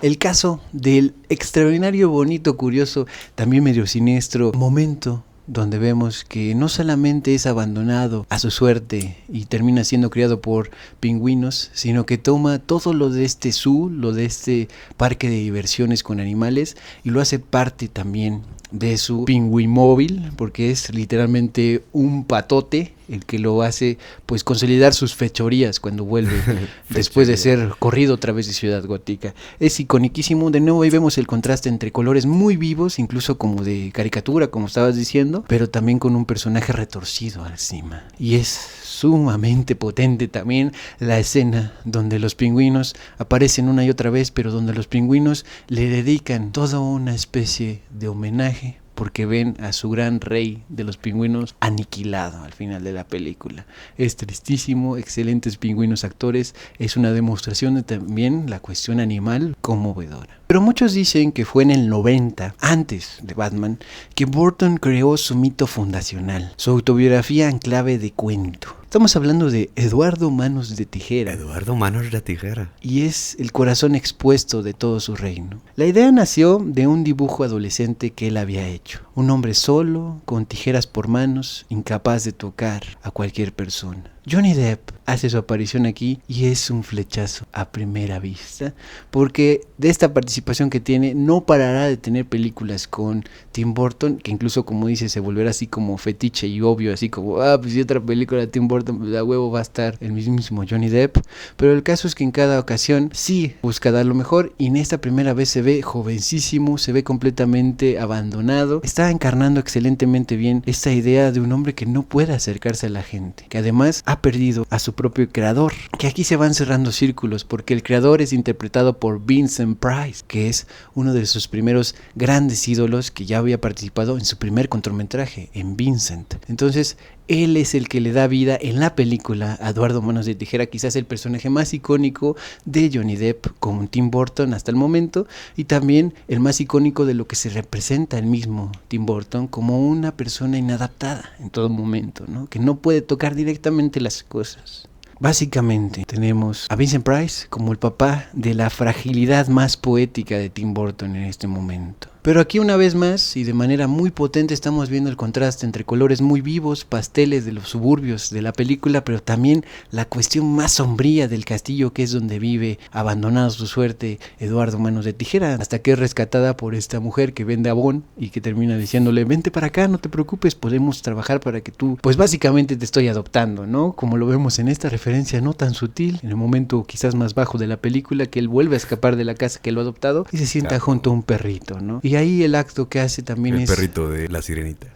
El caso del extraordinario, bonito, curioso, también medio siniestro momento donde vemos que no solamente es abandonado a su suerte y termina siendo criado por pingüinos, sino que toma todo lo de este zoo, lo de este parque de diversiones con animales, y lo hace parte también de su pingüimóvil, porque es literalmente un patote el que lo hace pues consolidar sus fechorías cuando vuelve después de ser corrido a través de Ciudad Gótica. Es iconiquísimo. De nuevo ahí vemos el contraste entre colores muy vivos, incluso como de caricatura, como estabas diciendo, pero también con un personaje retorcido encima. Y es sumamente potente también la escena donde los pingüinos aparecen una y otra vez, pero donde los pingüinos le dedican toda una especie de homenaje porque ven a su gran rey de los pingüinos aniquilado al final de la película. Es tristísimo, excelentes pingüinos actores, es una demostración de también la cuestión animal conmovedora. Pero muchos dicen que fue en el 90, antes de Batman, que Burton creó su mito fundacional, su autobiografía en clave de cuento. Estamos hablando de Eduardo Manos de Tijera. Eduardo Manos de Tijera. Y es el corazón expuesto de todo su reino. La idea nació de un dibujo adolescente que él había hecho. Un hombre solo, con tijeras por manos, incapaz de tocar a cualquier persona. Johnny Depp hace su aparición aquí y es un flechazo a primera vista, porque de esta participación que tiene no parará de tener películas con Tim Burton, que incluso, como dice, se volverá así como fetiche y obvio, así como, pues si otra película de Tim Burton, pues a huevo va a estar el mismísimo Johnny Depp. Pero el caso es que en cada ocasión sí busca dar lo mejor, y en esta primera vez se ve jovencísimo, se ve completamente abandonado, está encarnando excelentemente bien esta idea de un hombre que no puede acercarse a la gente, que además ha perdido a su propio creador, que aquí se van cerrando círculos, porque el creador es interpretado por Vincent Price, que es uno de sus primeros grandes ídolos, que ya había participado en su primer cortometraje, en Vincent. Entonces él es el que le da vida en la película a Eduardo Manos de Tijera, quizás el personaje más icónico de Johnny Depp con Tim Burton hasta el momento, y también el más icónico de lo que se representa el mismo Tim Burton como una persona inadaptada en todo momento, ¿no? Que no puede tocar directamente las cosas. Básicamente tenemos a Vincent Price como el papá de la fragilidad más poética de Tim Burton en este momento. Pero aquí una vez más y de manera muy potente estamos viendo el contraste entre colores muy vivos, pasteles de los suburbios de la película, pero también la cuestión más sombría del castillo, que es donde vive abandonado a su suerte Eduardo Manos de Tijera, hasta que es rescatada por esta mujer que vende abón y que termina diciéndole: vente para acá, no te preocupes, podemos trabajar para que tú, pues básicamente te estoy adoptando, ¿no? Como lo vemos en esta referencia no tan sutil, en el momento quizás más bajo de la película, que él vuelve a escapar de la casa que lo ha adoptado y se sienta junto a un perrito, ¿no? Y ahí el acto que hace también el perrito de la sirenita.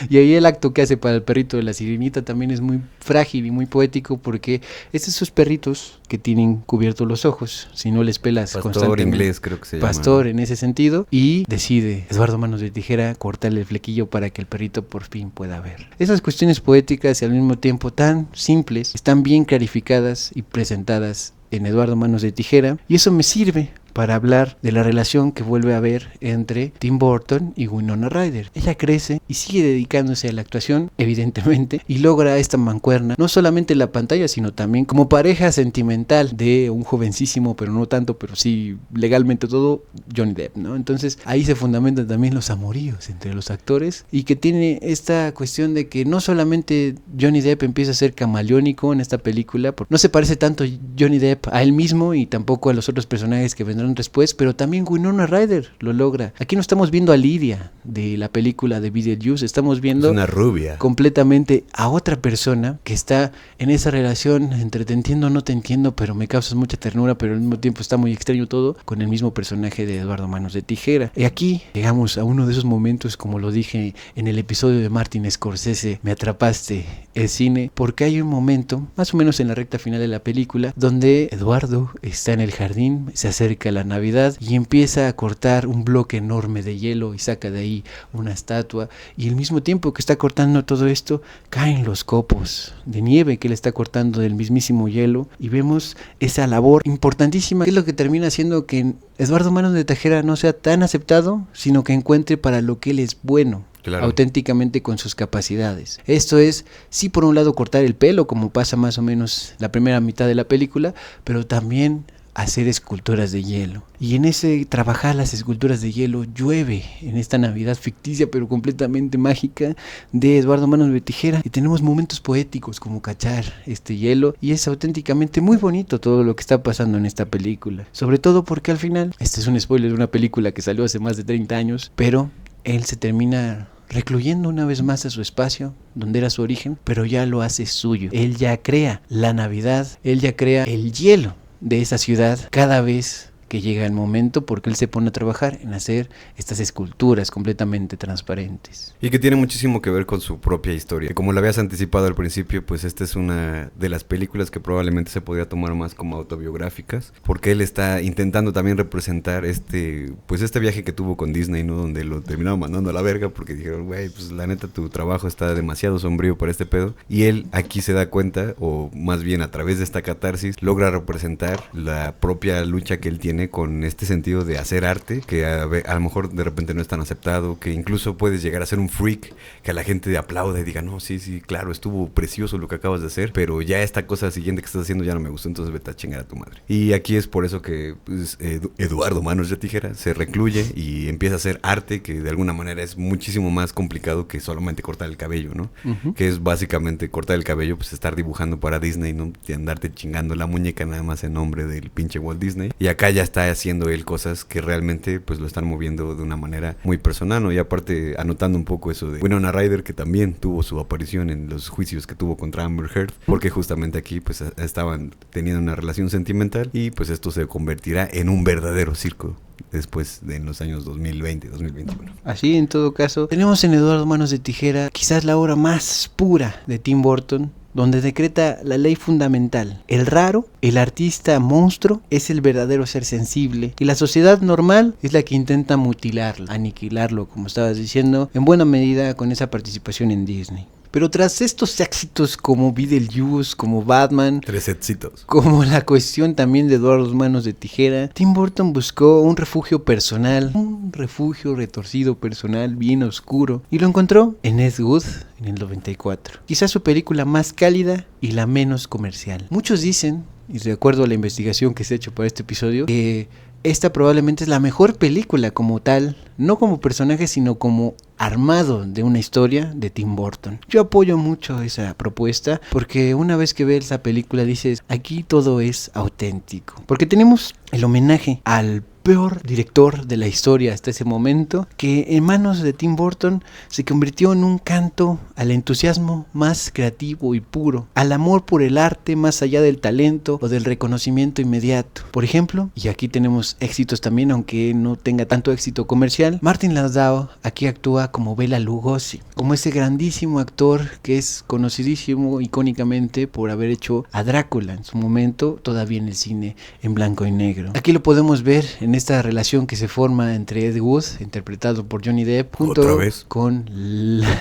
Y ahí el acto que hace para el perrito de la sirenita también es muy frágil y muy poético, porque es esos perritos que tienen cubiertos los ojos, si no les pelas Pastor constantemente. inglés, creo que se llama. Pastor en ese sentido, y decide Eduardo Manos de Tijera cortarle el flequillo para que el perrito por fin pueda ver. Esas cuestiones poéticas y al mismo tiempo tan simples están bien clarificadas y presentadas en Eduardo Manos de Tijera, y eso me sirve para hablar de la relación que vuelve a haber entre Tim Burton y Winona Ryder. Ella crece y sigue dedicándose a la actuación, evidentemente, y logra esta mancuerna, no solamente en la pantalla, sino también como pareja sentimental de un jovencísimo, pero no tanto, pero sí legalmente todo, Johnny Depp, ¿no? Entonces ahí se fundamentan también los amoríos entre los actores, y que tiene esta cuestión de que no solamente Johnny Depp empieza a ser camaleónico en esta película, porque no se parece tanto Johnny Depp a él mismo y tampoco a los otros personajes que vendrán después, pero también Winona Ryder lo logra. Aquí no estamos viendo a Lydia de la película de Beetlejuice, estamos viendo es una rubia completamente a otra persona que está en esa relación entre te entiendo, no te entiendo, pero me causas mucha ternura, pero al mismo tiempo está muy extraño todo, con el mismo personaje de Eduardo Manos de Tijera. Y aquí llegamos a uno de esos momentos, como lo dije en el episodio de Martin Scorsese, me atrapaste el cine, porque hay un momento, más o menos en la recta final de la película, donde Eduardo está en el jardín, se acerca la Navidad y empieza a cortar un bloque enorme de hielo y saca de ahí una estatua, y al mismo tiempo que está cortando todo esto caen los copos de nieve que le está cortando del mismísimo hielo, y vemos esa labor importantísima que es lo que termina haciendo que Eduardo Manos de Tijera no sea tan aceptado, sino que encuentre para lo que él es bueno. Claro. Auténticamente con sus capacidades. Esto es, sí, por un lado cortar el pelo, como pasa más o menos la primera mitad de la película, pero también hacer esculturas de hielo. Y en ese trabajar las esculturas de hielo llueve en esta Navidad ficticia pero completamente mágica de Eduardo Manos de Tijera, y tenemos momentos poéticos como cachar este hielo, y es auténticamente muy bonito todo lo que está pasando en esta película, sobre todo porque al final, este es un spoiler de una película que salió hace más de 30 años, pero él se termina recluyendo una vez más a su espacio donde era su origen, pero ya lo hace suyo. Él ya crea la Navidad, él ya crea el hielo de esa ciudad cada vez que llega el momento porque él se pone a trabajar en hacer estas esculturas completamente transparentes. Y que tiene muchísimo que ver con su propia historia. Como lo habías anticipado al principio, pues esta es una de las películas que probablemente se podría tomar más como autobiográficas, porque él está intentando también representar este viaje que tuvo con Disney, ¿no? Donde lo terminaron mandando a la verga porque dijeron, güey, pues la neta tu trabajo está demasiado sombrío para este pedo. Y él aquí se da cuenta, o más bien a través de esta catarsis, logra representar la propia lucha que él tiene con este sentido de hacer arte, que a lo mejor de repente no es tan aceptado, que incluso puedes llegar a ser un freak, que a la gente aplaude y diga, no, sí, claro, estuvo precioso lo que acabas de hacer, pero ya esta cosa siguiente que estás haciendo ya no me gustó, entonces vete a chingar a tu madre. Y aquí es por eso que pues, Eduardo Manos de Tijera se recluye y empieza a hacer arte, que de alguna manera es muchísimo más complicado que solamente cortar el cabello, ¿no? Que es básicamente cortar el cabello, pues estar dibujando para Disney, ¿no? Y andarte chingando la muñeca nada más en nombre del pinche Walt Disney. Y acá ya está haciendo él cosas que realmente pues lo están moviendo de una manera muy personal, ¿no? Y aparte anotando un poco eso de Winona Ryder, que también tuvo su aparición en los juicios que tuvo contra Amber Heard, porque justamente aquí pues estaban teniendo una relación sentimental y pues esto se convertirá en un verdadero circo después de en los años 2020, 2021. Así, en todo caso, tenemos en Eduardo Manos de Tijera quizás la obra más pura de Tim Burton, donde decreta la ley fundamental. El raro, el artista monstruo, es el verdadero ser sensible, y la sociedad normal es la que intenta mutilarlo, aniquilarlo, como estabas diciendo, en buena medida con esa participación en Disney. Pero tras estos éxitos como Beetlejuice, como Batman, 3 éxitos, como la cuestión también de Eduardo Manos de Tijera, Tim Burton buscó un refugio personal, un refugio retorcido personal bien oscuro, y lo encontró en Ed Wood en el 94. Quizás su película más cálida y la menos comercial. Muchos dicen, y de acuerdo a la investigación que se ha hecho para este episodio, que esta probablemente es la mejor película como tal, no como personaje, sino como armado de una historia de Tim Burton. Yo apoyo mucho esa propuesta porque una vez que ves la película dices, aquí todo es auténtico. Porque tenemos el homenaje al peor director de la historia hasta ese momento, que en manos de Tim Burton se convirtió en un canto al entusiasmo más creativo y puro, al amor por el arte más allá del talento o del reconocimiento inmediato. Por ejemplo, y aquí tenemos éxitos también, aunque no tenga tanto éxito comercial, Martin Landau aquí actúa como Bela Lugosi, como ese grandísimo actor que es conocidísimo icónicamente por haber hecho a Drácula en su momento, todavía en el cine en blanco y negro. Aquí lo podemos ver en esta relación que se forma entre Ed Wood, interpretado por Johnny Depp, junto con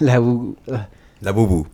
la Bubu.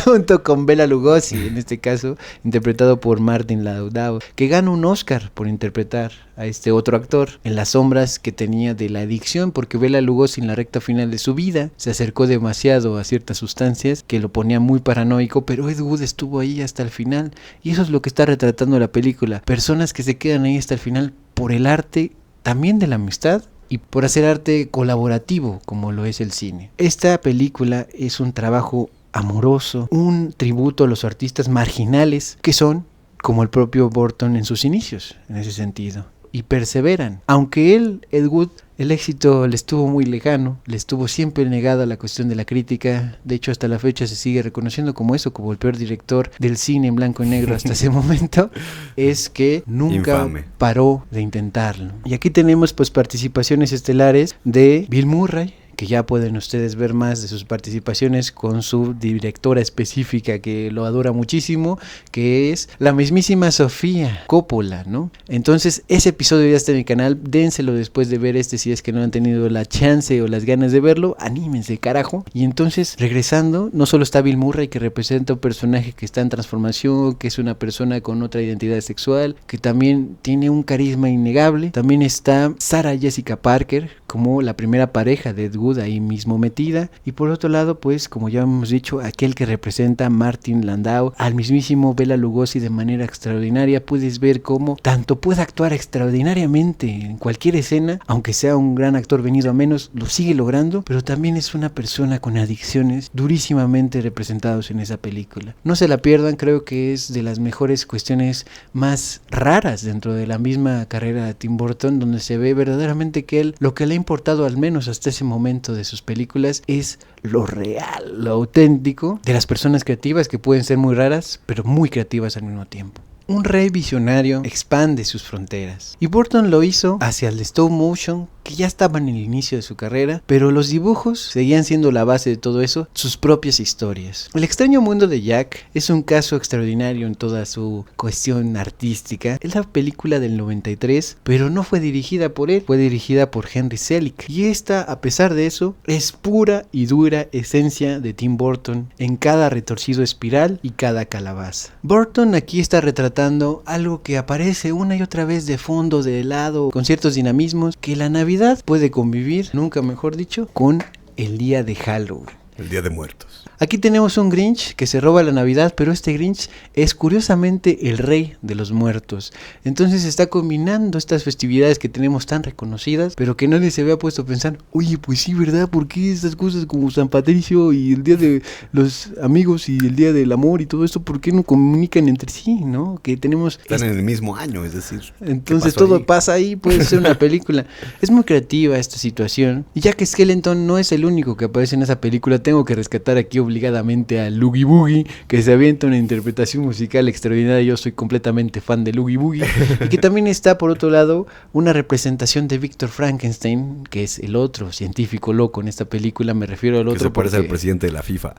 junto con Bela Lugosi, en este caso interpretado por Martin Landau, que gana un Oscar por interpretar a este otro actor en las sombras que tenía de la adicción, porque Bela Lugosi en la recta final de su vida se acercó demasiado a ciertas sustancias que lo ponía muy paranoico, pero Ed Wood estuvo ahí hasta el final, y eso es lo que está retratando la película, personas que se quedan ahí hasta el final por el arte, también de la amistad, y por hacer arte colaborativo como lo es el cine. Esta película es un trabajo amoroso, un tributo a los artistas marginales que son como el propio Burton en sus inicios, en ese sentido, y perseveran. Aunque él, Ed Wood, el éxito le estuvo muy lejano, le estuvo siempre negada la cuestión de la crítica, de hecho hasta la fecha se sigue reconociendo como eso, como el peor director del cine en blanco y negro hasta ese momento, es que nunca paró de intentarlo. Y aquí tenemos pues participaciones estelares de Bill Murray, que ya pueden ustedes ver más de sus participaciones con su directora específica que lo adora muchísimo, que es la mismísima Sofía Coppola, ¿no? Entonces ese episodio ya está en mi canal, dénselo después de ver este si es que no han tenido la chance o las ganas de verlo, anímense carajo. Y entonces regresando, no solo está Bill Murray, que representa un personaje que está en transformación, que es una persona con otra identidad sexual, que también tiene un carisma innegable, también está Sarah Jessica Parker como la primera pareja de Ed Wood ahí mismo metida, y por otro lado pues como ya hemos dicho, aquel que representa a Martin Landau, al mismísimo Bela Lugosi de manera extraordinaria. Puedes ver cómo tanto puede actuar extraordinariamente en cualquier escena, aunque sea un gran actor venido a menos, lo sigue logrando, pero también es una persona con adicciones durísimamente representados en esa película. No se la pierdan, creo que es de las mejores cuestiones más raras dentro de la misma carrera de Tim Burton, donde se ve verdaderamente que él, lo que le ha importado al menos hasta ese momento de sus películas, es lo real, lo auténtico de las personas creativas, que pueden ser muy raras pero muy creativas al mismo tiempo. un rey visionario expande sus fronteras. Y Burton lo hizo hacia el stop motion, que ya estaba en el inicio de su carrera, pero los dibujos seguían siendo la base de todo eso, sus propias historias. El extraño mundo de Jack es un caso extraordinario en toda su cuestión artística. Es la película del 93, pero no fue dirigida por él, fue dirigida por Henry Selick. Y esta, a pesar de eso, es pura y dura esencia de Tim Burton en cada retorcido espiral y cada calabaza. Burton aquí está retratando algo que aparece una y otra vez de fondo, de lado, con ciertos dinamismos, que la Navidad puede convivir, nunca mejor dicho, con el día de Halloween. El Día de Muertos. Aquí tenemos un Grinch que se roba la Navidad, pero este Grinch es curiosamente el rey de los muertos. Entonces está combinando estas festividades que tenemos tan reconocidas, pero que nadie se había puesto a pensar, oye, pues sí, ¿verdad? ¿Por qué estas cosas como San Patricio y el Día de los Amigos y el Día del Amor y todo esto, por qué no comunican entre sí, ¿no? Que tenemos... Están en el mismo año, es decir... Entonces todo pasa ahí, puede ser una película. Es muy creativa esta situación. Y ya que Skeleton no es el único que aparece en esa película, tengo que rescatar aquí obligadamente a Oogie Boogie, que se avienta una interpretación musical extraordinaria. Yo soy completamente fan de Oogie Boogie. Y que también está, por otro lado, una representación de Víctor Frankenstein, que es el otro científico loco en esta película. Me refiero al otro que se parece al presidente de la FIFA.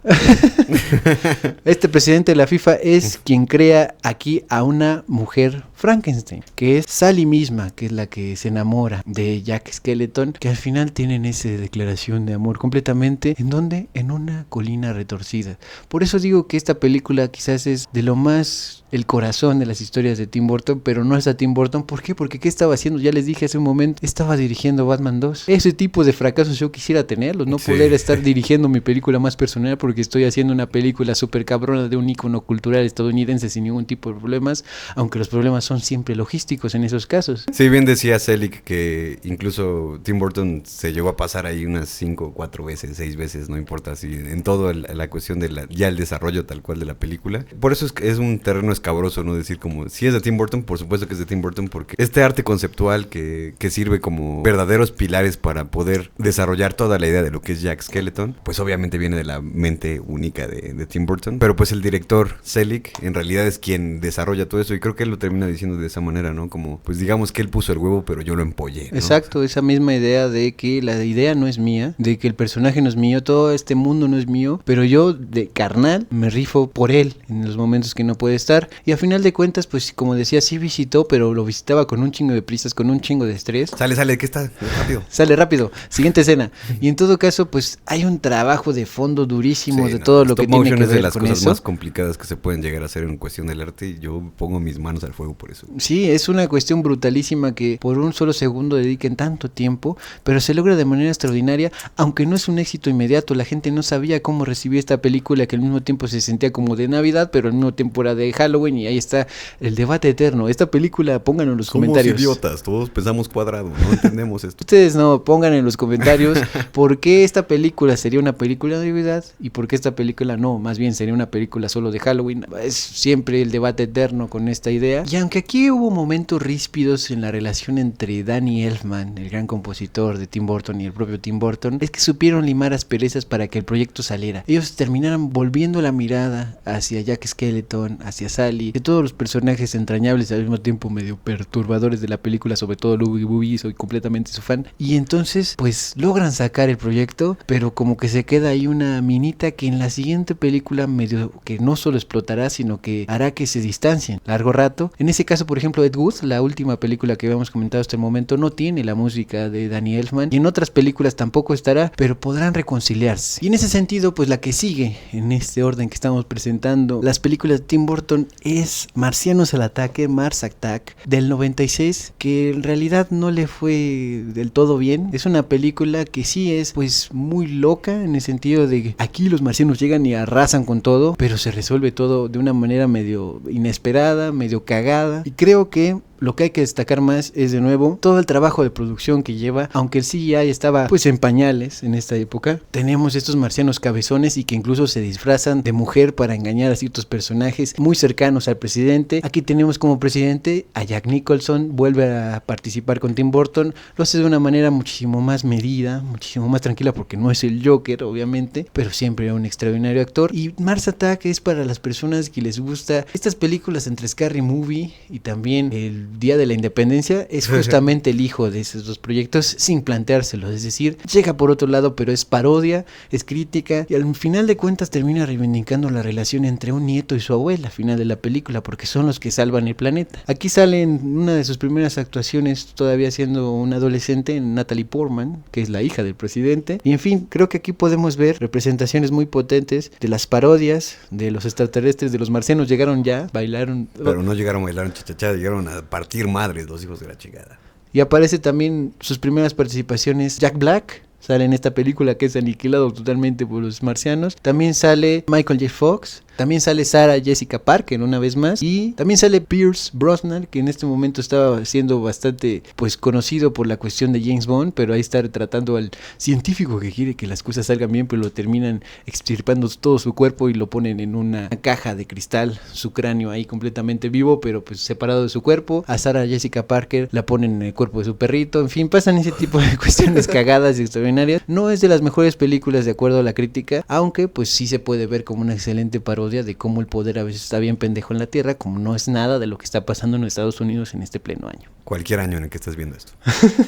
Este presidente de la FIFA es quien crea aquí a una mujer Frankenstein, que es Sally misma, que es la que se enamora de Jack Skeleton, que al final tienen esa declaración de amor completamente, ¿en dónde? En una colina retorcida. Por eso digo que esta película quizás es de lo más el corazón de las historias de Tim Burton, pero no es a Tim Burton. ¿Por qué? Porque ¿qué estaba haciendo? Ya les dije hace un momento, estaba dirigiendo Batman 2. Ese tipo de fracasos yo quisiera tenerlos, no poder estar dirigiendo mi película más personal porque estoy haciendo una película súper cabrona de un ícono cultural estadounidense sin ningún tipo de problemas, aunque los problemas son siempre logísticos en esos casos. Sí, bien decía Selick que incluso Tim Burton se llegó a pasar ahí unas 5, 4 veces, 6 veces, no importa, si en todo la cuestión de ya el desarrollo tal cual de la película. Por eso es un terreno escabroso, ¿no? Decir como, si es de Tim Burton, por supuesto que es de Tim Burton, porque este arte conceptual que sirve como verdaderos pilares para poder desarrollar toda la idea de lo que es Jack Skeleton, pues obviamente viene de la mente única de Tim Burton, pero pues el director Selick en realidad es quien desarrolla todo eso, y creo que él lo termina diciendo de esa manera, ¿no? Como, pues digamos que él puso el huevo, pero yo lo empollé, ¿no? Exacto, esa misma idea de que la idea no es mía, de que el personaje no es mío, todo este mundo no es mío, pero yo de carnal me rifo por él en los momentos que no puede estar. Y a final de cuentas, pues como decía, sí visitó, pero lo visitaba con un chingo de prisas, con un chingo de estrés. Sale, ¿qué está? Rápido. Sale rápido, siguiente escena. Y en todo caso, pues hay un trabajo de fondo durísimo de todo lo que tiene que ver con eso. Es de las cosas más complicadas que se pueden llegar a hacer en cuestión del arte, y yo pongo mis manos al fuego por eso. Sí, es una cuestión brutalísima que por un solo segundo dediquen tanto tiempo, pero se logra de manera extraordinaria, aunque no es un éxito inmediato. La gente no sabía cómo recibir esta película, que al mismo tiempo se sentía como de Navidad, pero al mismo tiempo era de Halloween, y ahí está el debate eterno. Esta película, pónganlo en los comentarios. Somos idiotas, todos pensamos cuadrado, no entendemos esto. Ustedes no, pongan en los comentarios por qué esta película sería una película de Navidad y por qué esta película no, más bien sería una película solo de Halloween. Es siempre el debate eterno con esta idea. Y aunque aquí hubo momentos ríspidos en la relación entre Danny Elfman, el gran compositor de Tim Burton, y el propio Tim Burton, es que supieron limar asperezas para que el proyecto saliera. Ellos terminaron volviendo la mirada hacia Jack Skeleton, hacia Sally, de todos los personajes entrañables al mismo tiempo medio perturbadores de la película, sobre todo Oogie Boogie, soy completamente su fan. Y entonces pues logran sacar el proyecto, pero como que se queda ahí una minita que en la siguiente película medio que no solo explotará, sino que hará que se distancien largo rato. En ese caso, por ejemplo, Ed Wood, la última película que habíamos comentado hasta el momento, no tiene la música de Danny Elfman, y en otras películas tampoco estará, pero podrán reconciliarse. Y en ese sentido, pues la que sigue en este orden que estamos presentando las películas de Tim Burton es Marcianos al ataque, Mars Attack, del 96, que en realidad no le fue del todo bien. Es una película que sí es pues muy loca, en el sentido de que aquí los marcianos llegan y arrasan con todo, pero se resuelve todo de una manera medio inesperada, medio cagada, y creo que lo que hay que destacar más es de nuevo todo el trabajo de producción que lleva, aunque el CGI estaba pues en pañales en esta época. Tenemos estos marcianos cabezones y que incluso se disfrazan de mujer para engañar a ciertos personajes muy cercanos al presidente. Aquí tenemos como presidente a Jack Nicholson, vuelve a participar con Tim Burton, lo hace de una manera muchísimo más medida, muchísimo más tranquila porque no es el Joker obviamente, pero siempre un extraordinario actor. Y Mars Attack es para las personas que les gusta estas películas entre Scary Movie y también el Día de la Independencia, es justamente el hijo de esos dos proyectos sin planteárselo, es decir, llega por otro lado pero es parodia, es crítica y al final de cuentas termina reivindicando la relación entre un nieto y su abuela al final de la película porque son los que salvan el planeta. Aquí sale en una de sus primeras actuaciones todavía siendo una adolescente, Natalie Portman, que es la hija del presidente, y en fin, creo que aquí podemos ver representaciones muy potentes de las parodias, de los extraterrestres, de los marcianos. Llegaron ya, bailaron, pero no llegaron a bailar en chachachá, llegaron a partir madres los hijos de la chingada. Y aparece también sus primeras participaciones Jack Black, sale en esta película que es aniquilado totalmente por los marcianos. También sale Michael J. Fox. También sale Sarah Jessica Parker una vez más. Y también sale Pierce Brosnan, que en este momento estaba siendo bastante pues conocido por la cuestión de James Bond, pero ahí está retratando al científico que quiere que las cosas salgan bien, pero lo terminan extirpando todo su cuerpo y lo ponen en una caja de cristal, su cráneo ahí completamente vivo, pero pues separado de su cuerpo. A Sarah Jessica Parker la ponen en el cuerpo de su perrito. En fin, pasan ese tipo de cuestiones cagadas y extraordinarias. No es de las mejores películas de acuerdo a la crítica, aunque pues sí se puede ver como una excelente parodia de cómo el poder a veces está bien pendejo en la Tierra, como no es nada de lo que está pasando en Estados Unidos en este pleno año. Cualquier año en el que estés viendo esto.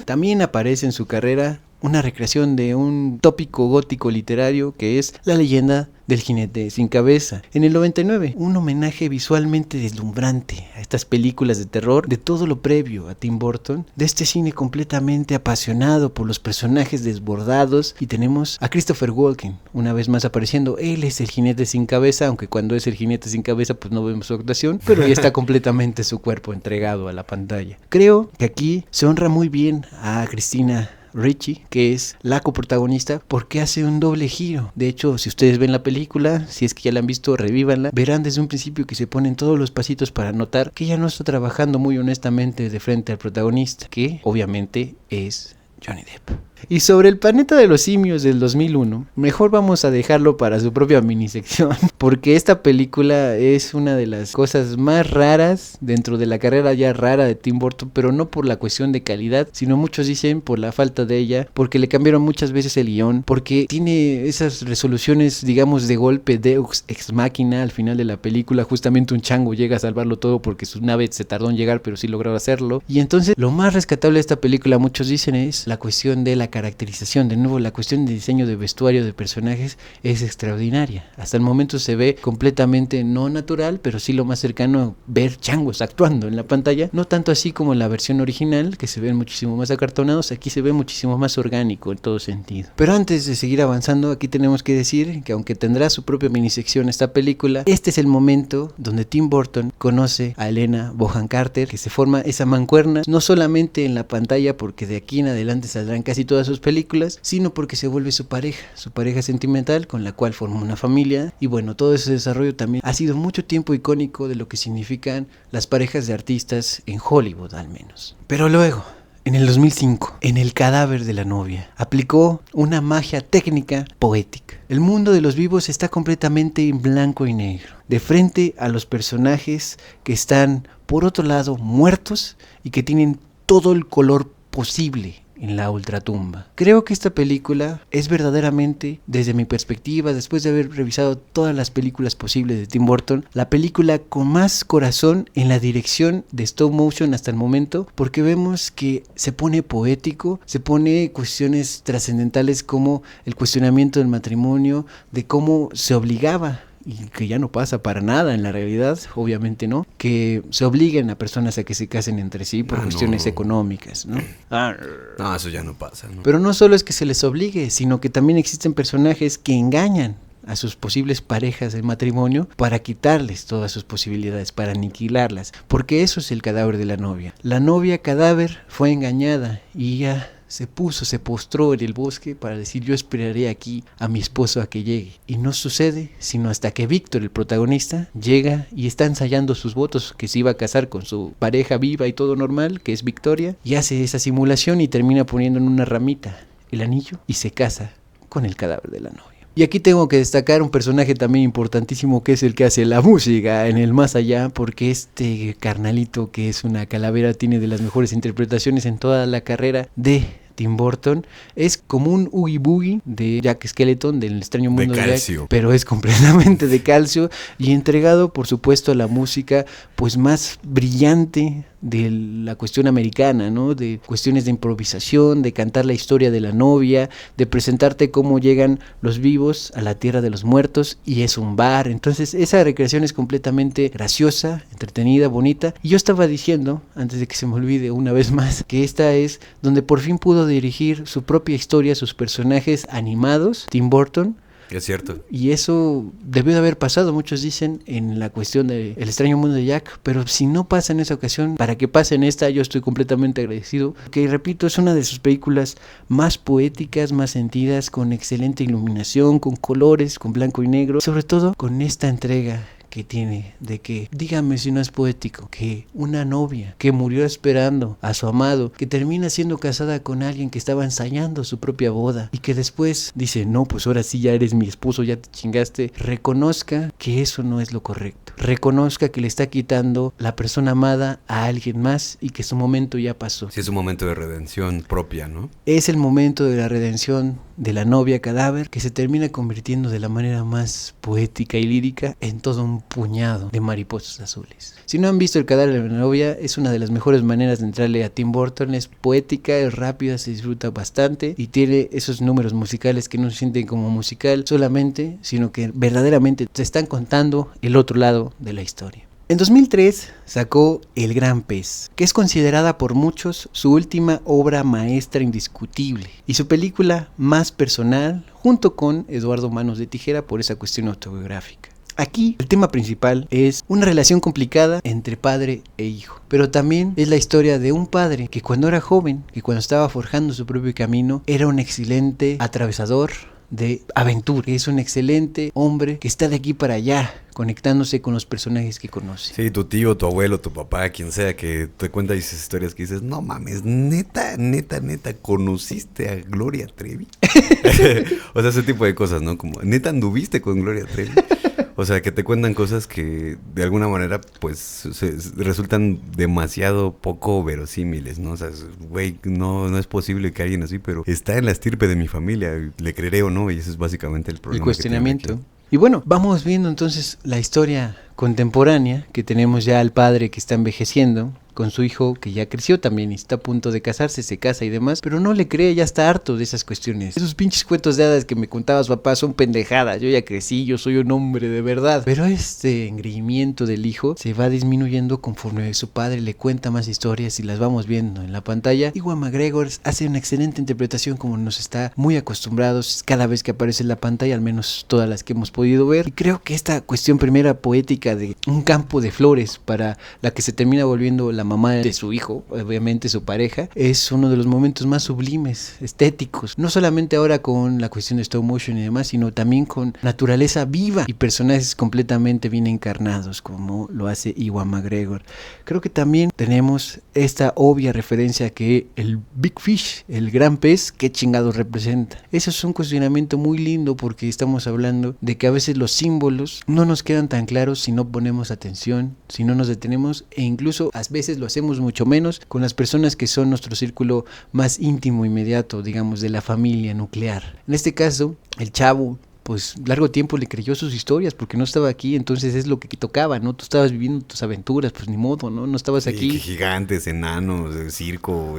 También aparece en su carrera una recreación de un tópico gótico literario que es La leyenda del jinete sin cabeza. En el 99, un homenaje visualmente deslumbrante a estas películas de terror, de todo lo previo a Tim Burton, de este cine completamente apasionado por los personajes desbordados, y tenemos a Christopher Walken una vez más apareciendo. Él es el jinete sin cabeza, aunque cuando es el jinete sin cabeza pues no vemos su actuación, pero ya está completamente su cuerpo entregado a la pantalla. Creo que aquí se honra muy bien a Christina Ricci, que es la coprotagonista, porque hace un doble giro. De hecho, si ustedes ven la película, si es que ya la han visto, revívanla, verán desde un principio que se ponen todos los pasitos para notar que ella no está trabajando muy honestamente de frente al protagonista, que obviamente es Johnny Depp. Y sobre el planeta de los simios del 2001, mejor vamos a dejarlo para su propia minisección, porque esta película es una de las cosas más raras dentro de la carrera ya rara de Tim Burton, pero no por la cuestión de calidad, sino muchos dicen por la falta de ella, porque le cambiaron muchas veces el guión, porque tiene esas resoluciones, digamos, de golpe Deus ex machina al final de la película. Justamente un chango llega a salvarlo todo porque su nave se tardó en llegar, pero sí logró hacerlo. Y entonces lo más rescatable de esta película, muchos dicen, es la cuestión de la caracterización. De nuevo, la cuestión de diseño de vestuario de personajes es extraordinaria. Hasta el momento se ve completamente no natural, pero sí lo más cercano a ver changos actuando en la pantalla. No tanto así como en la versión original, que se ven muchísimo más acartonados. Aquí se ve muchísimo más orgánico en todo sentido. Pero antes de seguir avanzando, aquí tenemos que decir que aunque tendrá su propia minisección esta película, este es el momento donde Tim Burton conoce a Helena Bonham Carter, que se forma esa mancuerna, no solamente en la pantalla, porque de aquí en adelante saldrán casi todas sus películas, sino porque se vuelve su pareja sentimental, con la cual forma una familia. Y bueno, todo ese desarrollo también ha sido mucho tiempo icónico de lo que significan las parejas de artistas en Hollywood, al menos. Pero luego, en el 2005, en El cadáver de la novia, aplicó una magia técnica poética. El mundo de los vivos está completamente en blanco y negro, de frente a los personajes que están, por otro lado, muertos y que tienen todo el color posible en la ultratumba. Creo que esta película es verdaderamente, desde mi perspectiva, después de haber revisado todas las películas posibles de Tim Burton, la película con más corazón en la dirección de stop motion hasta el momento, porque vemos que se pone poético, se pone cuestiones trascendentales como el cuestionamiento del matrimonio, de cómo se obligaba, y que ya no pasa para nada en la realidad, obviamente no, que se obliguen a personas a que se casen entre sí por cuestiones económicas, ¿no? No, eso ya no pasa, ¿no? Pero no solo es que se les obligue, sino que también existen personajes que engañan a sus posibles parejas de matrimonio para quitarles todas sus posibilidades, para aniquilarlas, porque eso es el cadáver de la novia. La novia cadáver fue engañada y ella se postró en el bosque para decir: yo esperaré aquí a mi esposo a que llegue. Y no sucede sino hasta que Víctor, el protagonista, llega y está ensayando sus votos, que se iba a casar con su pareja viva y todo normal, que es Victoria, y hace esa simulación y termina poniendo en una ramita el anillo y se casa con el cadáver de la novia. Y aquí tengo que destacar un personaje también importantísimo, que es el que hace la música en el más allá, porque este carnalito, que es una calavera, tiene de las mejores interpretaciones en toda la carrera de Tim Burton. Es como un Oogie Boogie de Jack Skellington, del extraño mundo de Jack, pero es completamente de calcio y entregado, por supuesto, a la música pues más brillante de la cuestión americana, ¿no? De cuestiones de improvisación, de cantar la historia de la novia, de presentarte cómo llegan los vivos a la tierra de los muertos y es un bar. Entonces esa recreación es completamente graciosa, entretenida, bonita. Y yo estaba diciendo, antes de que se me olvide una vez más, que esta es donde por fin pudo dirigir su propia historia, sus personajes animados, Tim Burton. Es cierto. Y eso debió de haber pasado, muchos dicen, en la cuestión de El extraño mundo de Jack, pero si no pasa en esa ocasión, para que pase en esta, yo estoy completamente agradecido, que repito, es una de sus películas más poéticas, más sentidas, con excelente iluminación, con colores, con blanco y negro, sobre todo con esta entrega que tiene de que, dígame si no es poético, que una novia que murió esperando a su amado, que termina siendo casada con alguien que estaba ensayando su propia boda y que después dice: no, pues ahora sí ya eres mi esposo, ya te chingaste, reconozca que eso no es lo correcto, reconozca que le está quitando la persona amada a alguien más y que su momento ya pasó. Sí, es un momento de redención propia, ¿no? Es el momento de la redención de la novia cadáver, que se termina convirtiendo de la manera más poética y lírica en todo un puñado de mariposas azules. Si no han visto El cadáver de la novia, es una de las mejores maneras de entrarle a Tim Burton. Es poética, es rápida, se disfruta bastante y tiene esos números musicales que no se sienten como musical solamente, sino que verdaderamente te están contando el otro lado de la historia. En 2003 sacó El Gran Pez, que es considerada por muchos su última obra maestra indiscutible y su película más personal, junto con Eduardo Manos de Tijera por esa cuestión autobiográfica. Aquí el tema principal es una relación complicada entre padre e hijo, pero también es la historia de un padre que cuando era joven, que cuando estaba forjando su propio camino, era un excelente atravesador de aventura, es un excelente hombre que está de aquí para allá, conectándose con los personajes que conoce. Sí, tu tío, tu abuelo, tu papá, quien sea que te cuenta esas historias que dices: no mames, neta, conociste a Gloria Trevi. O sea, ese tipo de cosas, ¿no? Como, neta, anduviste con Gloria Trevi. O sea, que te cuentan cosas que de alguna manera pues resultan demasiado poco verosímiles, ¿no? O sea, güey, no es posible que alguien así, pero está en la estirpe de mi familia, le creeré o no, y ese es básicamente el problema. El cuestionamiento. Y bueno, vamos viendo entonces la historia contemporánea, que tenemos ya al padre que está envejeciendo, con su hijo que ya creció también y está a punto de casarse, se casa y demás, pero no le cree, ya está harto de esas cuestiones. Esos pinches cuentos de hadas que me contabas, papá, son pendejadas, yo ya crecí, yo soy un hombre de verdad. Pero este engreimiento del hijo se va disminuyendo conforme su padre le cuenta más historias y las vamos viendo en la pantalla. Ewan McGregor hace una excelente interpretación como nos está muy acostumbrados cada vez que aparece en la pantalla, al menos todas las que hemos podido ver. Y creo que esta cuestión primera poética de un campo de flores para la que se termina volviendo la mamá de su hijo, obviamente su pareja, es uno de los momentos más sublimes, estéticos, no solamente ahora con la cuestión de stop motion y demás, sino también con naturaleza viva y personajes completamente bien encarnados, como lo hace Ewan McGregor. Creo que también tenemos esta obvia referencia que el Big Fish, el gran pez, ¿qué chingados representa? Eso es un cuestionamiento muy lindo, porque estamos hablando de que a veces los símbolos no nos quedan tan claros si no ponemos atención, si no nos detenemos, e incluso a veces lo hacemos mucho menos con las personas que son nuestro círculo más íntimo, inmediato, digamos, de la familia nuclear. En este caso, el chavo, pues largo tiempo le creyó sus historias porque no estaba aquí, entonces es lo que tocaba, ¿no? Tú estabas viviendo tus aventuras, pues ni modo, ¿no? No estabas aquí. Gigantes, enanos, circo,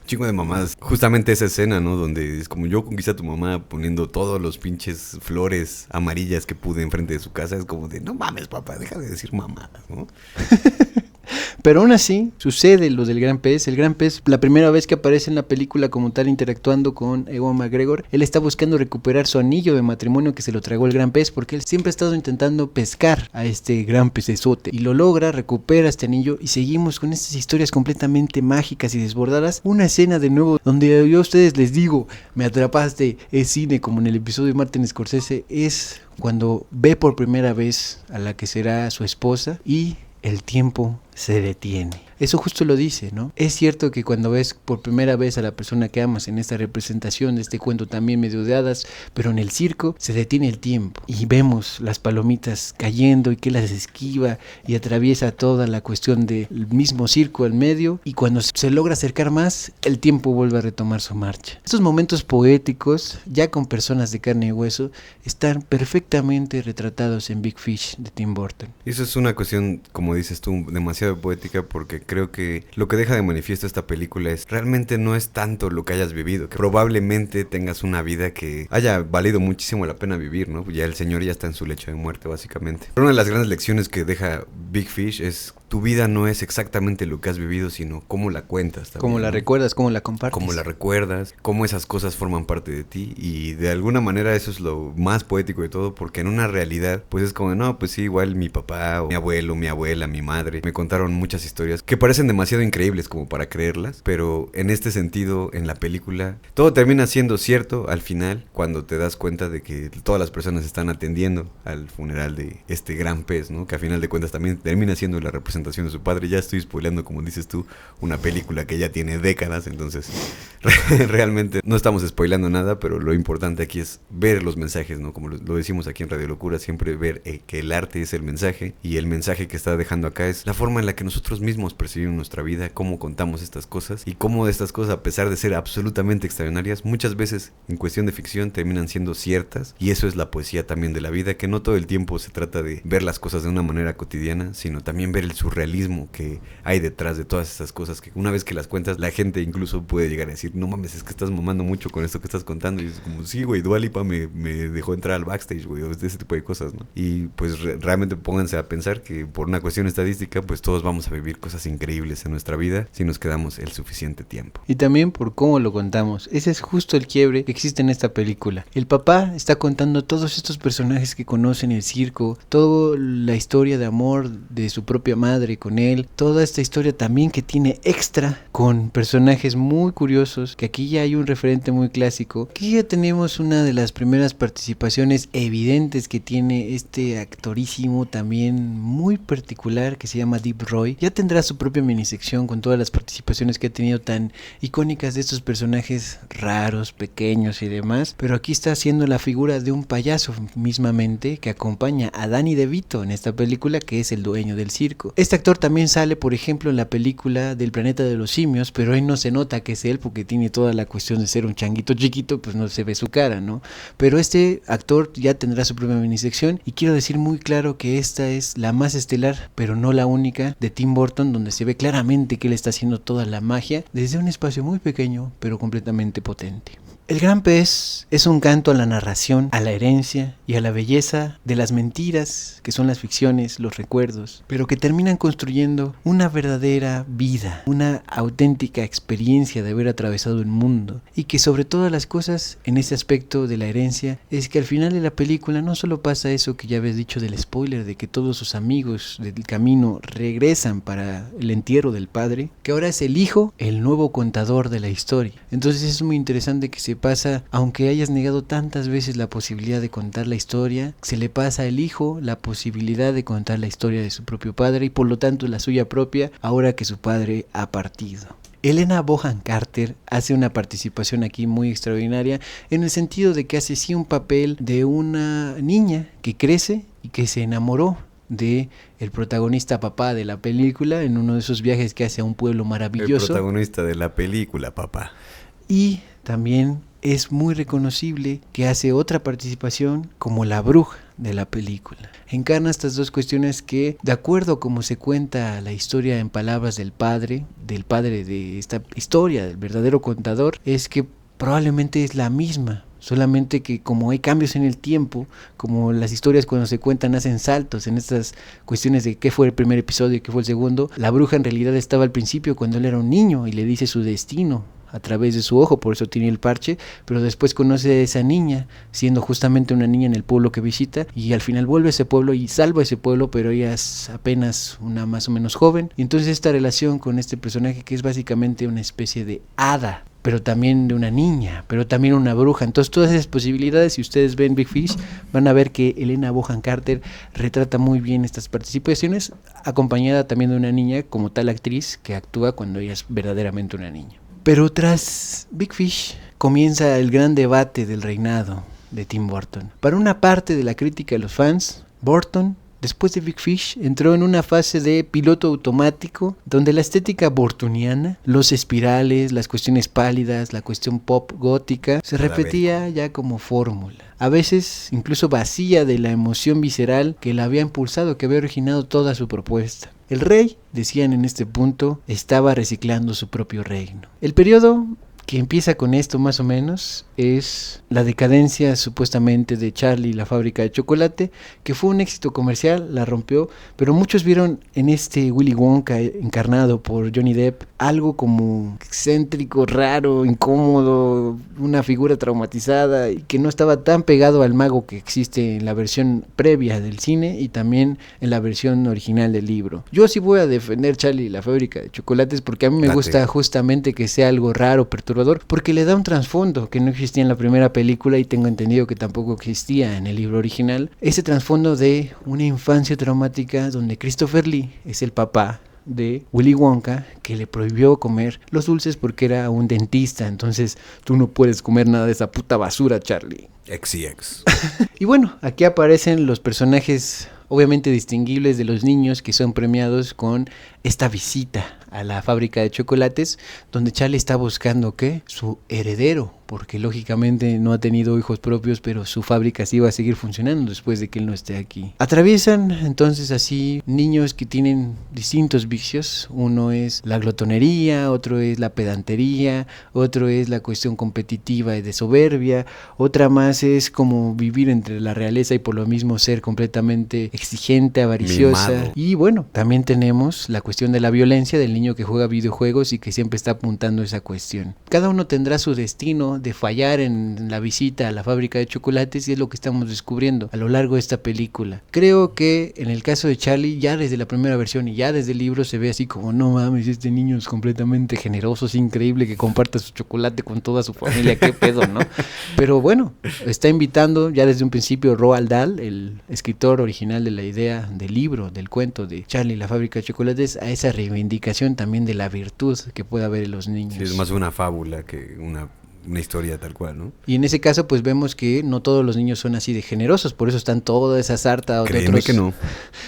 chingo de mamadas. Justamente esa escena, ¿no? Donde es como: yo conquisté a tu mamá poniendo todos los pinches flores amarillas que pude enfrente de su casa. Es como de: no mames, papá, deja de decir mamadas, ¿no? Pero aún así, sucede lo del Gran Pez. El Gran Pez, la primera vez que aparece en la película como tal interactuando con Ewan McGregor, él está buscando recuperar su anillo de matrimonio que se lo tragó el Gran Pez, porque él siempre ha estado intentando pescar a este gran pecesote. Y lo logra, recupera este anillo y seguimos con estas historias completamente mágicas y desbordadas. Una escena de nuevo donde yo a ustedes les digo, me atrapaste, es cine, como en el episodio de Martin Scorsese, es cuando ve por primera vez a la que será su esposa y el tiempo se detiene. Eso justo lo dice, ¿no? Es cierto que cuando ves por primera vez a la persona que amas en esta representación de este cuento también medio de hadas, pero en el circo se detiene el tiempo y vemos las palomitas cayendo y que las esquiva y atraviesa toda la cuestión del mismo circo al medio, y cuando se logra acercar más, el tiempo vuelve a retomar su marcha. Estos momentos poéticos, ya con personas de carne y hueso, están perfectamente retratados en Big Fish de Tim Burton. Eso es una cuestión, como dices tú, demasiado poética, porque creo que lo que deja de manifiesto esta película es realmente no es tanto lo que hayas vivido, que probablemente tengas una vida que haya valido muchísimo la pena vivir, ¿no? Ya el señor ya está en su lecho de muerte, básicamente. Pero una de las grandes lecciones que deja Big Fish es: tu vida no es exactamente lo que has vivido, sino cómo la cuentas también, cómo la recuerdas, cómo la compartes. Cómo la recuerdas, cómo esas cosas forman parte de ti, y de alguna manera eso es lo más poético de todo, porque en una realidad, pues es como, no, pues sí, igual mi papá, o mi abuelo, mi abuela, mi madre, me contaron muchas historias que parecen demasiado increíbles como para creerlas, pero en este sentido, en la película, todo termina siendo cierto al final, cuando te das cuenta de que todas las personas están atendiendo al funeral de este gran pez, ¿no? Que a final de cuentas también termina siendo la representación de su padre. Ya estoy spoileando, como dices tú, una película que ya tiene décadas, entonces realmente no estamos spoileando nada, pero lo importante aquí es ver los mensajes, ¿no? Como lo decimos aquí en Radio Locura, siempre ver que el arte es el mensaje, y el mensaje que está dejando acá es la forma en la que nosotros mismos percibimos nuestra vida, cómo contamos estas cosas, y cómo estas cosas, a pesar de ser absolutamente extraordinarias, muchas veces en cuestión de ficción terminan siendo ciertas, y eso es la poesía también de la vida, que no todo el tiempo se trata de ver las cosas de una manera cotidiana, sino también ver el surrealismo que hay detrás de todas esas cosas, que una vez que las cuentas, la gente incluso puede llegar a decir, no mames, es que estás mamando mucho con esto que estás contando, y es como, sí, güey, Dua Lipa me dejó entrar al backstage, güey, o ese tipo de cosas, ¿no? Y pues realmente pónganse a pensar que por una cuestión estadística, pues todos vamos a vivir cosas increíbles en nuestra vida si nos quedamos el suficiente tiempo. Y también por cómo lo contamos. Ese es justo el quiebre que existe en esta película. El papá está contando todos estos personajes que conocen el circo, toda la historia de amor de su propia madre con él, toda esta historia también que tiene extra con personajes muy curiosos, que aquí ya hay un referente muy clásico. Aquí ya tenemos una de las primeras participaciones evidentes que tiene este actorísimo también muy particular que se llama Deep Roy. Ya tendrá su propia minisección con todas las participaciones que ha tenido tan icónicas de estos personajes raros, pequeños y demás, pero aquí está haciendo la figura de un payaso mismamente que acompaña a Danny DeVito en esta película, que es el dueño del circo. Este actor también sale, por ejemplo, en la película del Planeta de los Simios, pero ahí no se nota que es él porque tiene toda la cuestión de ser un changuito chiquito, pues no se ve su cara, ¿no? Pero este actor ya tendrá su propia minisección, y quiero decir muy claro que esta es la más estelar, pero no la única, de Tim Burton, donde se ve claramente que él está haciendo toda la magia desde un espacio muy pequeño, pero completamente potente. El Gran Pez es un canto a la narración, a la herencia y a la belleza de las mentiras, que son las ficciones, los recuerdos, pero que terminan construyendo una verdadera vida, una auténtica experiencia de haber atravesado el mundo, y que sobre todas las cosas, en ese aspecto de la herencia, es que al final de la película no solo pasa eso que ya habéis dicho del spoiler, de que todos sus amigos del camino regresan para el entierro del padre, que ahora es el hijo, el nuevo contador de la historia. Entonces es muy interesante que se pasa, aunque hayas negado tantas veces la posibilidad de contar la historia, se le pasa al hijo la posibilidad de contar la historia de su propio padre, y por lo tanto la suya propia, ahora que su padre ha partido. Helena Bonham Carter hace una participación aquí muy extraordinaria, en el sentido de que hace sí un papel de una niña que crece y que se enamoró de el protagonista papá de la película en uno de esos viajes que hace a un pueblo maravilloso. El protagonista de la película, papá. Y también es muy reconocible que hace otra participación como la bruja de la película. Encarna estas dos cuestiones que, de acuerdo a cómo se cuenta la historia en palabras del padre de esta historia, del verdadero contador, es que probablemente es la misma solamente que como hay cambios en el tiempo, como las historias cuando se cuentan hacen saltos en estas cuestiones de qué fue el primer episodio y qué fue el segundo, la bruja en realidad estaba al principio cuando él era un niño y le dice su destino a través de su ojo, por eso tiene el parche, pero después conoce a esa niña, siendo justamente una niña en el pueblo que visita, y al final vuelve a ese pueblo y salva a ese pueblo, pero ella es apenas una más o menos joven, y entonces esta relación con este personaje que es básicamente una especie de hada, pero también de una niña, pero también una bruja. Entonces todas esas posibilidades, si ustedes ven Big Fish, van a ver que Helena Bonham Carter retrata muy bien estas participaciones, acompañada también de una niña como tal actriz que actúa cuando ella es verdaderamente una niña. Pero tras Big Fish comienza el gran debate del reinado de Tim Burton. Para una parte de la crítica de los fans, Burton, después de Big Fish, entró en una fase de piloto automático donde la estética burtoniana, los espirales, las cuestiones pálidas, la cuestión pop gótica, se repetía ya como fórmula. A veces incluso vacía de la emoción visceral que la había impulsado, que había originado toda su propuesta. El rey, decían en este punto, estaba reciclando su propio reino. El periodo que empieza con esto más o menos es la decadencia supuestamente de Charlie y la fábrica de chocolate, que fue un éxito comercial, la rompió, pero muchos vieron en este Willy Wonka encarnado por Johnny Depp algo como excéntrico, raro, incómodo, una figura traumatizada y que no estaba tan pegado al mago que existe en la versión previa del cine y también en la versión original del libro. Yo sí voy a defender Charlie y la fábrica de chocolates porque a mí me gusta justamente que sea algo raro, perturbador, porque le da un trasfondo que no existía en la primera película y tengo entendido que tampoco existía en el libro original. Ese trasfondo de una infancia traumática donde Christopher Lee es el papá de Willy Wonka, que le prohibió comer los dulces porque era un dentista. Entonces tú no puedes comer nada de esa puta basura, Charlie. XX. Y bueno, aquí aparecen los personajes obviamente distinguibles de los niños que son premiados con esta visita a la fábrica de chocolates, donde Charlie está buscando ¿qué? Su heredero, porque lógicamente no ha tenido hijos propios, pero su fábrica sí va a seguir funcionando después de que él no esté aquí. Atraviesan entonces así niños que tienen distintos vicios. Uno es la glotonería, otro es la pedantería, otro es la cuestión competitiva y de soberbia, otra más es como vivir entre la realeza y por lo mismo ser completamente exigente, avariciosa. Mimado. Y bueno, también tenemos la cuestión de la violencia del niño que juega videojuegos y que siempre está apuntando a esa cuestión. Cada uno tendrá su destino de fallar en la visita a la fábrica de chocolates y es lo que estamos descubriendo a lo largo de esta película. Creo que en el caso de Charlie, ya desde la primera versión y ya desde el libro se ve así como, no mames, este niño es completamente generoso, es increíble que comparta su chocolate con toda su familia, qué pedo, ¿no? Pero bueno, está invitando ya desde un principio Roald Dahl, el escritor original de la idea del libro, del cuento de Charlie y la fábrica de chocolates, a esa reivindicación también de la virtud que pueda haber en los niños. Sí, es más una fábula que una historia tal cual, ¿no? Y en ese caso pues vemos que no todos los niños son así de generosos, por eso están toda esa sarta que no.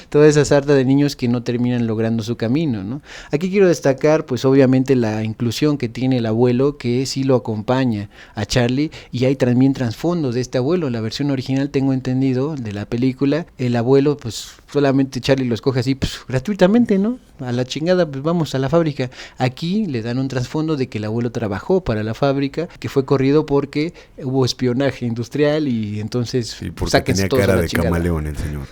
Toda esa sarta de niños que no terminan logrando su camino, ¿no? Aquí quiero destacar pues obviamente la inclusión que tiene el abuelo, que sí lo acompaña a Charlie, y hay también trasfondos de este abuelo. La versión original, tengo entendido, de la película, el abuelo pues solamente Charlie lo escoge así pues gratuitamente, ¿no? A la chingada, pues vamos a la fábrica. Aquí le dan un trasfondo de que el abuelo trabajó para la fábrica, que fue corrido porque hubo espionaje industrial y entonces sí, porque tenía cara de camaleón el señor.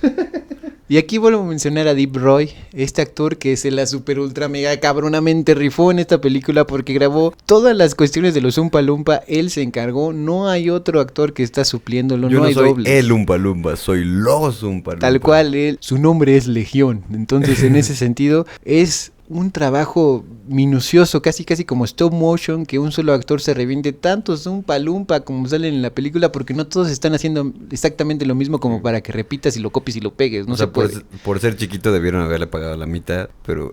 Y aquí vuelvo a mencionar a Deep Roy, este actor que se la super ultra mega cabronamente rifó en esta película porque grabó todas las cuestiones de los Oompa Loompa, él se encargó, no hay otro actor que está supliéndolo, Yo no hay soy dobles. el Oompa Loompa, soy los Oompa Loompa. Tal cual, su nombre es Legión, entonces en ese sentido es un trabajo minucioso, casi como stop motion, que un solo actor se reviente tantos Oompa Loompa como salen en la película, porque no todos están haciendo exactamente lo mismo como para que repitas y lo copies y lo pegues, no, o sea, se puede. Por ser chiquito debieron haberle pagado la mitad, pero...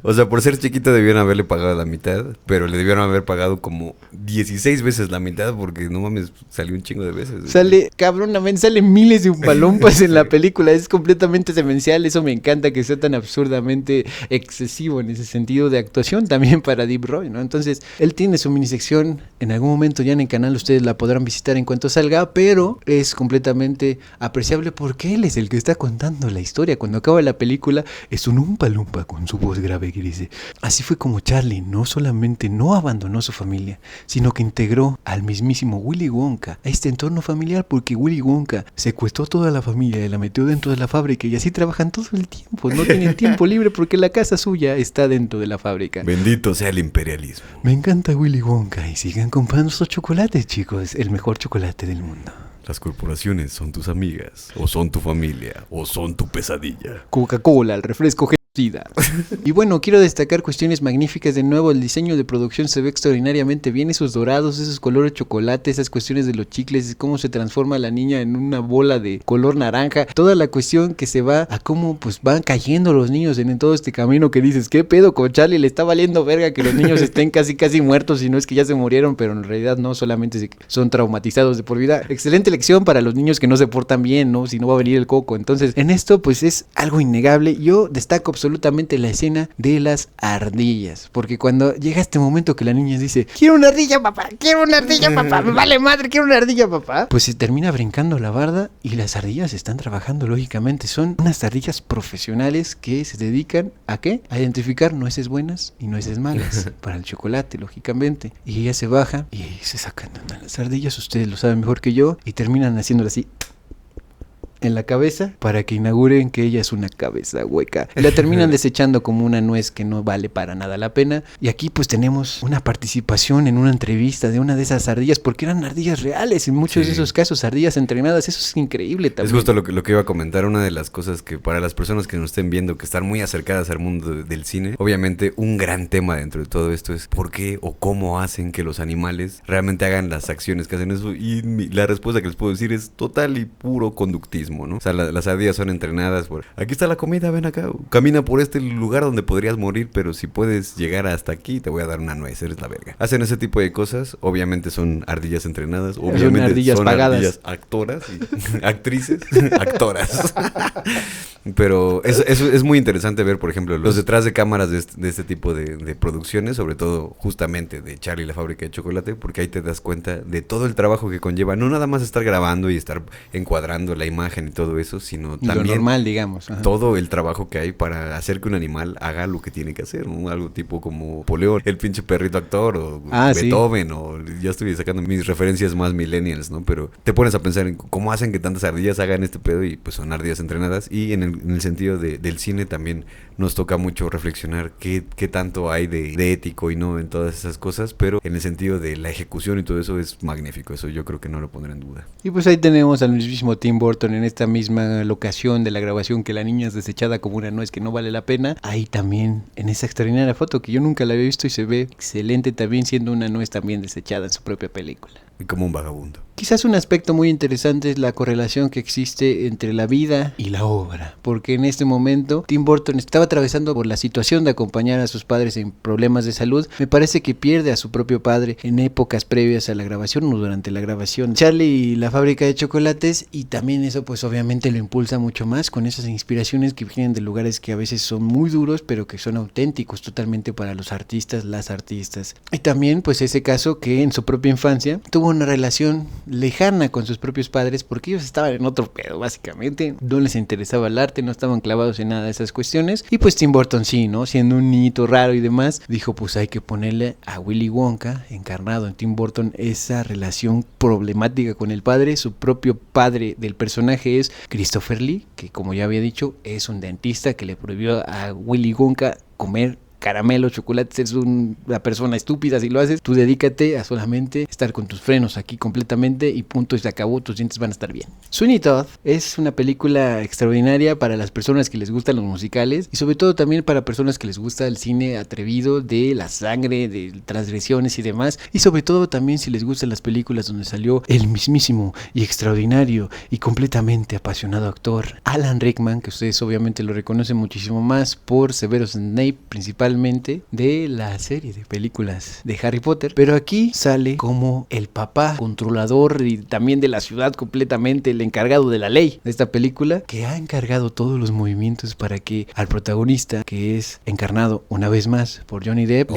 O sea, por ser chiquito debieron haberle pagado la mitad, pero le debieron haber pagado como 16 veces la mitad porque no mames, salió un chingo de veces. Sale, cabronamente, salen miles de Oompa Loompas en la película, es completamente demencial, eso me encanta que sea tan absurdamente excesivo en ese sentido de actuación también para Deep Roy, ¿no? Entonces, él tiene su minisección, en algún momento ya en el canal ustedes la podrán visitar en cuanto salga, pero es completamente apreciable porque él es el que está contando la historia. Cuando acaba la película, es un Oompa Loompa con su voz grave que dice, así fue como Charlie no solamente no abandonó su familia, sino que integró al mismísimo Willy Wonka a este entorno familiar, porque Willy Wonka secuestró toda la familia y la metió dentro de la fábrica y así trabajan todo el tiempo, no tienen tiempo libre porque la casa suya está dentro de la fábrica. Bendito sea el imperialismo. Me encanta Willy Wonka y sigan comprando esos chocolates, chicos, el mejor chocolate del mundo. Las corporaciones son tus amigas, o son tu familia, o son tu pesadilla. Coca-Cola, el refresco genocida. Y bueno, quiero destacar cuestiones magníficas. De nuevo, el diseño de producción se ve extraordinariamente bien. Esos dorados, esos colores chocolate, esas cuestiones de los chicles, cómo se transforma la niña en una bola de color naranja. Toda la cuestión que se va a cómo pues van cayendo los niños en todo este camino que dices, ¿qué pedo con Charlie? Le está valiendo verga que los niños estén casi muertos, y no es que ya se murieron, pero en realidad no, solamente son traumatizados de por vida. Excelente lección para los niños que no se portan bien, ¿no? Si no va a venir el coco. Entonces, en esto pues es algo innegable. Yo destaco absolutamente la escena de las ardillas, porque cuando llega este momento que la niña dice, quiero una ardilla, papá, me vale madre, quiero una ardilla, papá, pues se termina brincando la barda y las ardillas están trabajando lógicamente. Son unas ardillas profesionales que se dedican ¿a qué? A identificar nueces buenas y nueces malas para el chocolate, lógicamente. Y ella se baja y se sacan las ardillas, ustedes lo saben mejor que yo, y terminan haciéndolo así en la cabeza para que inauguren que ella es una cabeza hueca. Y la terminan desechando como una nuez que no vale para nada la pena. Y aquí pues tenemos una participación en una entrevista de una de esas ardillas, porque eran ardillas reales en muchos de esos casos, ardillas entrenadas. Eso es increíble también. Es justo lo que iba a comentar. Una de las cosas que para las personas que nos estén viendo, que están muy acercadas al mundo del cine, obviamente un gran tema dentro de todo esto es por qué o cómo hacen que los animales realmente hagan las acciones que hacen eso. Y la respuesta que les puedo decir es total y puro conductismo, ¿no? O sea, las ardillas son entrenadas por, aquí está la comida, ven acá, camina por este lugar donde podrías morir, pero si puedes llegar hasta aquí, te voy a dar una nuez, eres la verga. Hacen ese tipo de cosas. Obviamente son ardillas entrenadas, obviamente son ardillas actoras y actrices, actoras. Pero eso es muy interesante ver, por ejemplo, los detrás de cámaras de este tipo de producciones, sobre todo justamente de Charlie y la fábrica de chocolate, porque ahí te das cuenta de todo el trabajo que conlleva, no nada más estar grabando y estar encuadrando la imagen y todo eso, sino también lo normal, digamos. Ajá. Todo el trabajo que hay para hacer que un animal haga lo que tiene que hacer, ¿no? Algo tipo como Napoleón, el pinche perrito actor, o Beethoven, sí. O ya estoy sacando mis referencias más millennials, ¿no? Pero te pones a pensar en cómo hacen que tantas ardillas hagan este pedo, y pues son ardillas entrenadas. Y en el sentido del cine también nos toca mucho reflexionar qué tanto hay de ético y no en todas esas cosas, pero en el sentido de la ejecución y todo eso es magnífico. Eso yo creo que no lo pondré en duda. Y pues ahí tenemos al mismísimo Tim Burton en esta misma locación de la grabación, que la niña es desechada como una nuez que no vale la pena. Ahí también, en esa extraordinaria foto que yo nunca la había visto y se ve excelente también, siendo una nuez también desechada en su propia película. Y como un vagabundo. Quizás un aspecto muy interesante es la correlación que existe entre la vida y la obra, porque en este momento Tim Burton estaba atravesando por la situación de acompañar a sus padres en problemas de salud. Me parece que pierde a su propio padre en épocas previas a la grabación o durante la grabación Charlie y la fábrica de chocolates, y también eso pues obviamente lo impulsa mucho más con esas inspiraciones que vienen de lugares que a veces son muy duros, pero que son auténticos totalmente para los artistas, las artistas. Y también pues ese caso que en su propia infancia tuvo una relación lejana con sus propios padres, porque ellos estaban en otro pedo, básicamente no les interesaba el arte, no estaban clavados en nada de esas cuestiones. Y pues Tim Burton sí, ¿no? Siendo un niñito raro y demás, dijo pues hay que ponerle a Willy Wonka, encarnado en Tim Burton, esa relación problemática con el padre. Su propio padre del personaje es Christopher Lee, que como ya había dicho es un dentista que le prohibió a Willy Wonka comer caramelos, chocolates. Es una persona estúpida si lo haces. Tú dedícate a solamente estar con tus frenos aquí completamente y punto, y se acabó, tus dientes van a estar bien. Sweeney Todd es una película extraordinaria para las personas que les gustan los musicales, y sobre todo también para personas que les gusta el cine atrevido de la sangre, de transgresiones y demás, y sobre todo también si les gustan las películas donde salió el mismísimo y extraordinario y completamente apasionado actor Alan Rickman, que ustedes obviamente lo reconocen muchísimo más por Severus Snape, principalmente de la serie de películas de Harry Potter, pero aquí sale como el papá controlador y también de la ciudad completamente, el encargado de la ley de esta película, que ha encargado todos los movimientos para que al protagonista, que es encarnado una vez más por Johnny Depp,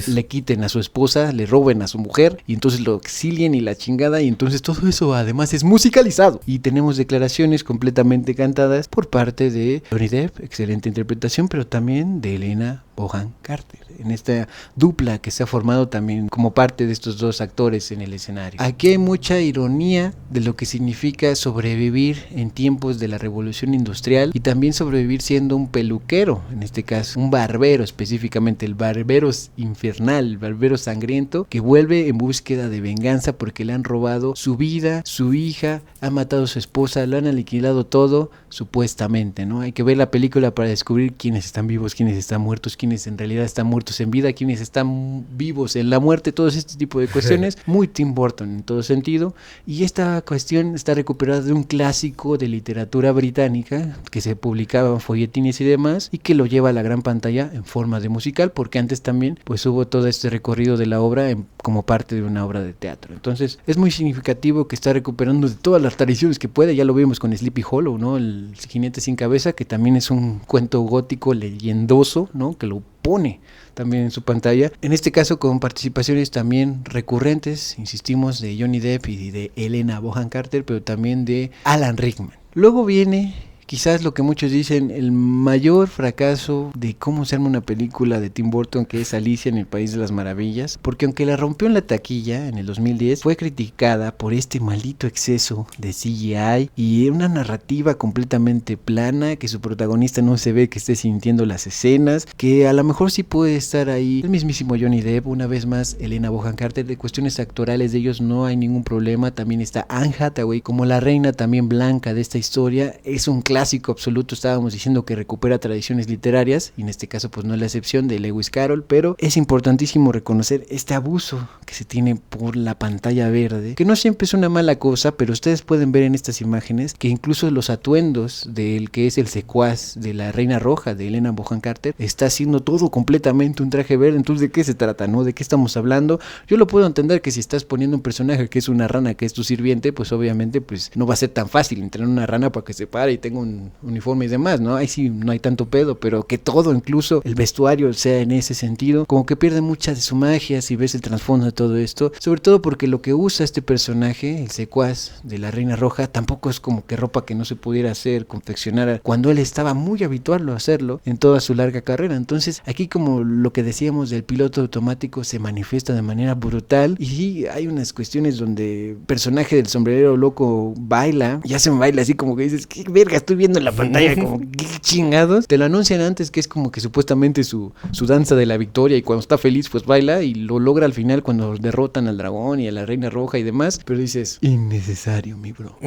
le quiten a su esposa, le roben a su mujer y entonces lo exilien y la chingada, y entonces todo eso además es musicalizado y tenemos declaraciones completamente cantadas por parte de Johnny Depp, excelente interpretación, pero también de Helena Bonham Bonham Carter, en esta dupla que se ha formado también como parte de estos dos actores en el escenario. Aquí hay mucha ironía de lo que significa sobrevivir en tiempos de la revolución industrial y también sobrevivir siendo un peluquero, en este caso un barbero, específicamente el barbero infernal, el barbero sangriento, que vuelve en búsqueda de venganza porque le han robado su vida, su hija, ha matado a su esposa, lo han aniquilado todo, supuestamente, ¿no? Hay que ver la película para descubrir quiénes están vivos, quiénes están muertos, quiénes en realidad están muertos en vida, quiénes están vivos en la muerte, todo este tipo de cuestiones, muy Tim Burton en todo sentido, y esta cuestión está recuperada de un clásico de literatura británica que se publicaba en folletines y demás, y que lo lleva a la gran pantalla en forma de musical, porque antes también pues hubo todo este recorrido de la obra como parte de una obra de teatro. Entonces es muy significativo que está recuperando de todas las tradiciones que puede. Ya lo vimos con Sleepy Hollow, ¿no? El jinete sin cabeza, que también es un cuento gótico leyendoso, ¿no? Que lo pone también en su pantalla, en este caso con participaciones también recurrentes, insistimos, de Johnny Depp y de Helena Bonham Carter, pero también de Alan Rickman. Luego viene quizás lo que muchos dicen, el mayor fracaso de cómo se arma una película de Tim Burton, que es Alicia en el País de las Maravillas, porque aunque la rompió en la taquilla en el 2010, fue criticada por este maldito exceso de CGI y una narrativa completamente plana, que su protagonista no se ve que esté sintiendo las escenas, que a lo mejor sí puede estar ahí el mismísimo Johnny Depp, una vez más Helena Bonham Carter. De cuestiones actorales de ellos no hay ningún problema. También está Anne Hathaway como la reina también blanca de esta historia, es un clásico absoluto. Estábamos diciendo que recupera tradiciones literarias, y en este caso pues no es la excepción de Lewis Carroll, pero es importantísimo reconocer este abuso que se tiene por la pantalla verde, que no siempre es una mala cosa, pero ustedes pueden ver en estas imágenes que incluso los atuendos del que es el secuaz de la Reina Roja de Helena Bonham Carter está haciendo todo completamente un traje verde. Entonces, ¿de qué se trata, no? ¿De qué estamos hablando? Yo lo puedo entender que si estás poniendo un personaje que es una rana, que es tu sirviente, pues obviamente pues no va a ser tan fácil entrenar una rana para que se pare y tenga un uniforme y demás, ¿no? Ahí sí no hay tanto pedo, pero que todo, incluso el vestuario, sea en ese sentido, como que pierde mucha de su magia si ves el trasfondo de todo esto, sobre todo porque lo que usa este personaje, el secuaz de la Reina Roja, tampoco es como que ropa que no se pudiera hacer, confeccionar, cuando él estaba muy habituado a hacerlo en toda su larga carrera. Entonces aquí, como lo que decíamos del piloto automático, se manifiesta de manera brutal, y sí, hay unas cuestiones donde el personaje del sombrerero loco baila, y hace un baile así como que dices, qué verga estoy viendo en la pantalla, como qué chingados. Te lo anuncian antes que es como que supuestamente su danza de la victoria, y cuando está feliz pues baila, y lo logra al final cuando derrotan al dragón y a la Reina Roja y demás, pero dices, innecesario, mi bro.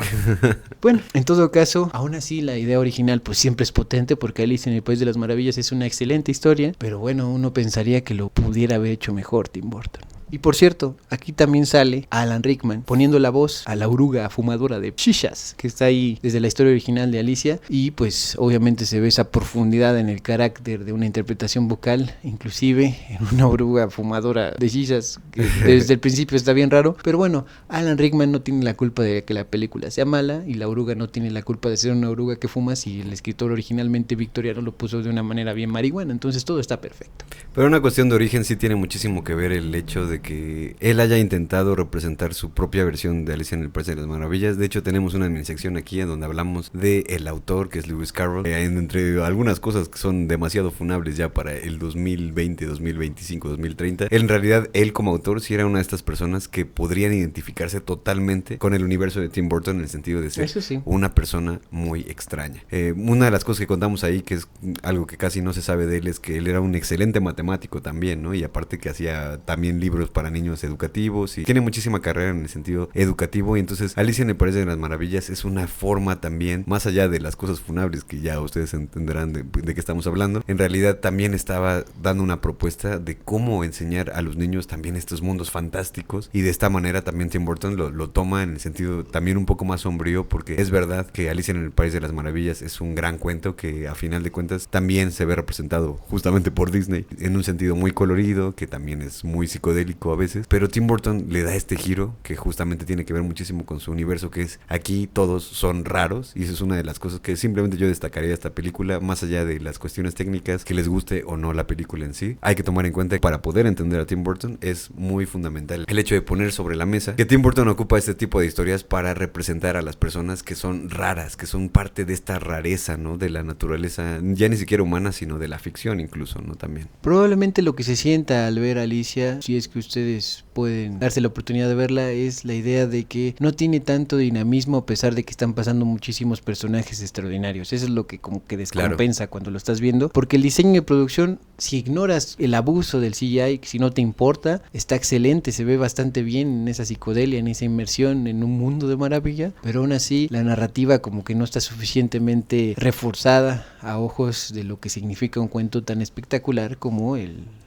Bueno, en todo caso, aún así la idea original pues siempre es potente, porque Alicia en el País de las Maravillas es una excelente historia, pero bueno, uno pensaría que lo pudiera haber hecho mejor Tim Burton. Y por cierto, aquí también sale Alan Rickman poniendo la voz a la oruga fumadora de shishas, que está ahí desde la historia original de Alicia, y pues obviamente se ve esa profundidad en el carácter de una interpretación vocal, inclusive en una oruga fumadora de shishas, que desde el principio está bien raro. Pero bueno, Alan Rickman no tiene la culpa de que la película sea mala, y la oruga no tiene la culpa de ser una oruga que fuma, si el escritor originalmente victoriano lo puso de una manera bien marihuana. Entonces todo está perfecto. Pero una cuestión de origen sí tiene muchísimo que ver el hecho de que él haya intentado representar su propia versión de Alicia en el País de las Maravillas. De hecho, tenemos una minisección aquí en donde hablamos de el autor, que es Lewis Carroll, entre algunas cosas que son demasiado funables ya para el 2020, 2025, 2030. En realidad, él como autor sí era una de estas personas que podrían identificarse totalmente con el universo de Tim Burton, en el sentido de ser una persona muy extraña. Una de las cosas que contamos ahí, que es algo que casi no se sabe de él, es que él era un excelente matemático también, ¿no? Y aparte que hacía también libros para niños educativos, y tiene muchísima carrera en el sentido educativo. Y entonces Alicia en el País de las Maravillas es una forma también, más allá de las cosas funables que ya ustedes entenderán de qué estamos hablando, en realidad también estaba dando una propuesta de cómo enseñar a los niños también estos mundos fantásticos, y de esta manera también Tim Burton lo toma en el sentido también un poco más sombrío, porque es verdad que Alicia en el País de las Maravillas es un gran cuento que a final de cuentas también se ve representado justamente por Disney en un sentido muy colorido, que también es muy psicodélico, lógico a veces, pero Tim Burton le da este giro que justamente tiene que ver muchísimo con su universo, que es aquí todos son raros, y eso es una de las cosas que simplemente yo destacaría de esta película, más allá de las cuestiones técnicas, que les guste o no la película en sí. Hay que tomar en cuenta que para poder entender a Tim Burton es muy fundamental el hecho de poner sobre la mesa que Tim Burton ocupa este tipo de historias para representar a las personas que son raras, que son parte de esta rareza, ¿no? De la naturaleza, ya ni siquiera humana, sino de la ficción incluso, ¿no? También. Probablemente lo que se sienta al ver a Alicia, si es que ustedes pueden darse la oportunidad de verla, es la idea de que no tiene tanto dinamismo a pesar de que están pasando muchísimos personajes extraordinarios. Eso es lo que como que descompensa cuando lo estás viendo, porque el diseño de producción, si ignoras el abuso del CGI, si no te importa, está excelente, se ve bastante bien en esa psicodelia, en esa inmersión en un mundo de maravilla, pero aún así la narrativa como que no está suficientemente reforzada a ojos de lo que significa un cuento tan espectacular como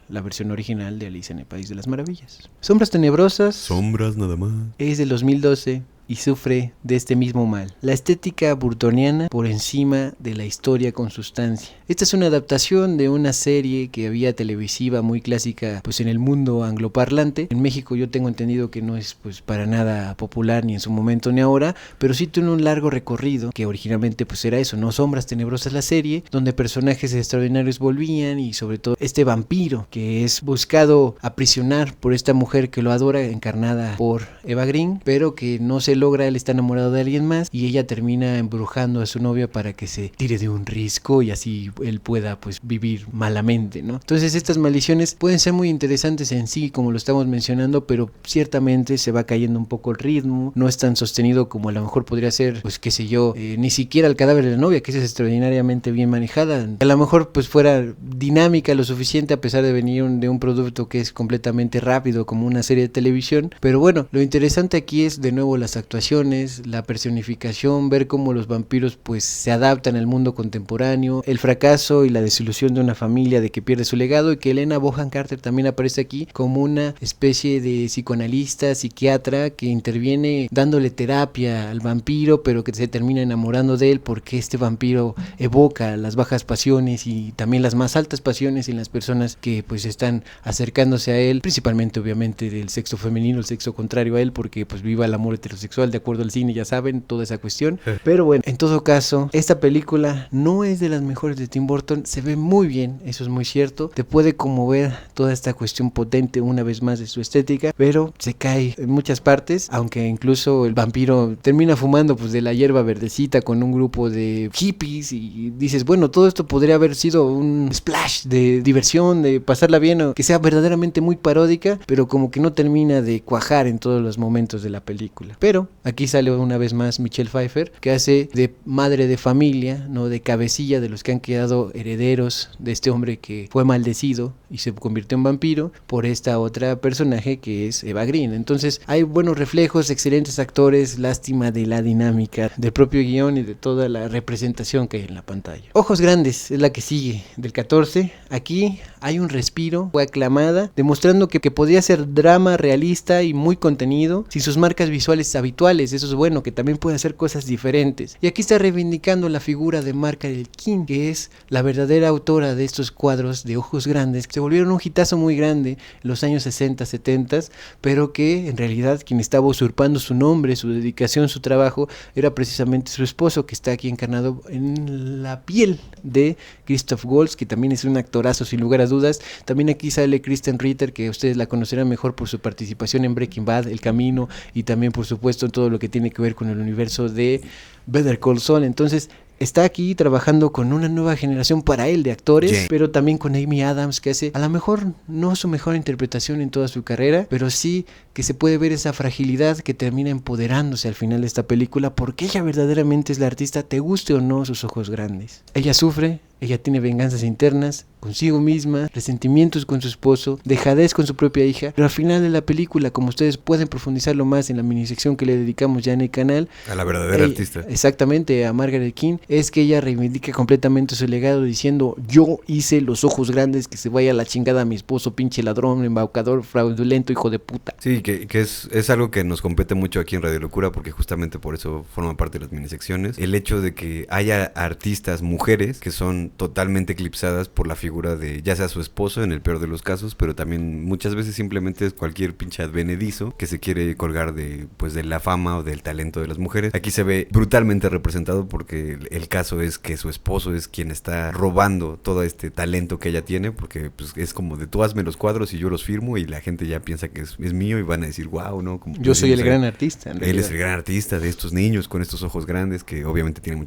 la versión original de Alicia en el País de las Maravillas. Sombras Tenebrosas. Sombras nada más. Es del 2012. Y sufre de este mismo mal, la estética burtoniana por encima de la historia con sustancia. Esta es una adaptación de una serie que había televisiva muy clásica pues en el mundo angloparlante. En México yo tengo entendido que no es pues para nada popular ni en su momento ni ahora, pero sí tiene un largo recorrido que originalmente pues era eso, ¿no? Sombras Tenebrosas la serie, donde personajes extraordinarios volvían y sobre todo este vampiro que es buscado aprisionar por esta mujer que lo adora, encarnada por Eva Green, pero que no se logra, él está enamorado de alguien más y ella termina embrujando a su novia para que se tire de un risco y así él pueda pues vivir malamente, ¿no? Entonces estas maldiciones pueden ser muy interesantes en sí, como lo estamos mencionando, pero ciertamente se va cayendo un poco el ritmo, no es tan sostenido como a lo mejor podría ser, pues qué sé yo, ni siquiera el cadáver de la novia, que es extraordinariamente bien manejada, a lo mejor pues fuera dinámica lo suficiente a pesar de venir de un producto que es completamente rápido como una serie de televisión, pero bueno, lo interesante aquí es de nuevo las actuaciones, la personificación, ver cómo los vampiros pues se adaptan al mundo contemporáneo, el fracaso y la desilusión de una familia de que pierde su legado, y que Helena Bonham Carter también aparece aquí como una especie de psicoanalista, psiquiatra que interviene dándole terapia al vampiro, pero que se termina enamorando de él porque este vampiro evoca las bajas pasiones y también las más altas pasiones en las personas que pues están acercándose a él, principalmente obviamente del sexo femenino, el sexo contrario a él, porque pues viva el amor heterosexual de acuerdo al cine, ya saben, toda esa cuestión. Pero bueno, en todo caso, esta película no es de las mejores de Tim Burton, se ve muy bien, eso es muy cierto, te puede conmover toda esta cuestión potente una vez más de su estética, pero se cae en muchas partes, aunque incluso el vampiro termina fumando pues de la hierba verdecita con un grupo de hippies y dices, bueno, todo esto podría haber sido un splash de diversión, de pasarla bien, o que sea verdaderamente muy paródica, pero como que no termina de cuajar en todos los momentos de la película. Pero aquí sale una vez más Michelle Pfeiffer, que hace de madre de familia, no de cabecilla de los que han quedado herederos de este hombre que fue maldecido y se convirtió en vampiro por esta otra personaje que es Eva Green. Entonces hay buenos reflejos, excelentes actores, lástima de la dinámica del propio guión y de toda la representación que hay en la pantalla. Ojos Grandes es la que sigue, del 14. Aquí hay un respiro, fue aclamada, demostrando que podía ser drama realista y muy contenido, sin sus marcas visuales habituales. Eso es bueno, que también puede hacer cosas diferentes. Y aquí está reivindicando la figura de Margaret King, que es la verdadera autora de estos cuadros de Ojos Grandes, que se volvieron un hitazo muy grande en los años 60, 70, pero que en realidad quien estaba usurpando su nombre, su dedicación, su trabajo, era precisamente su esposo, que está aquí encarnado en la piel de Christoph Waltz, que también es un actorazo sin lugar a dudas. También aquí sale Kristen Ritter, que ustedes la conocerán mejor por su participación en Breaking Bad, El Camino, y también por supuesto en todo lo que tiene que ver con el universo de Better Call Saul. Entonces está aquí trabajando con una nueva generación para él de actores, pero también con Amy Adams, que hace a lo mejor no su mejor interpretación en toda su carrera, pero sí que se puede ver esa fragilidad que termina empoderándose al final de esta película, porque ella verdaderamente es la artista, te guste o no sus Ojos Grandes. Ella sufre, ella tiene venganzas internas consigo misma, resentimientos con su esposo, dejadez con su propia hija, pero al final de la película, como ustedes pueden profundizarlo más en la minisección que le dedicamos ya en el canal, a la verdadera artista, exactamente, a Margaret King, es que ella reivindica completamente su legado diciendo: yo hice los Ojos Grandes, que se vaya a la chingada mi esposo, pinche ladrón, embaucador, fraudulento, hijo de puta. Sí, que es algo que nos compete mucho aquí en Radio Locura, porque justamente por eso forma parte de las minisecciones, el hecho de que haya artistas mujeres que son totalmente eclipsadas por la figura de ya sea su esposo en el peor de los casos, pero también muchas veces simplemente es cualquier pinche advenedizo que se quiere colgar de pues de la fama o del talento de las mujeres. Aquí se ve brutalmente representado porque el caso es que su esposo es quien está robando todo este talento que ella tiene, porque pues es como de tú hazme los cuadros y yo los firmo y la gente ya piensa que es mío y van a decir wow, ¿no? Como yo soy el gran artista. Él es el gran artista de estos niños con estos ojos grandes que obviamente tienen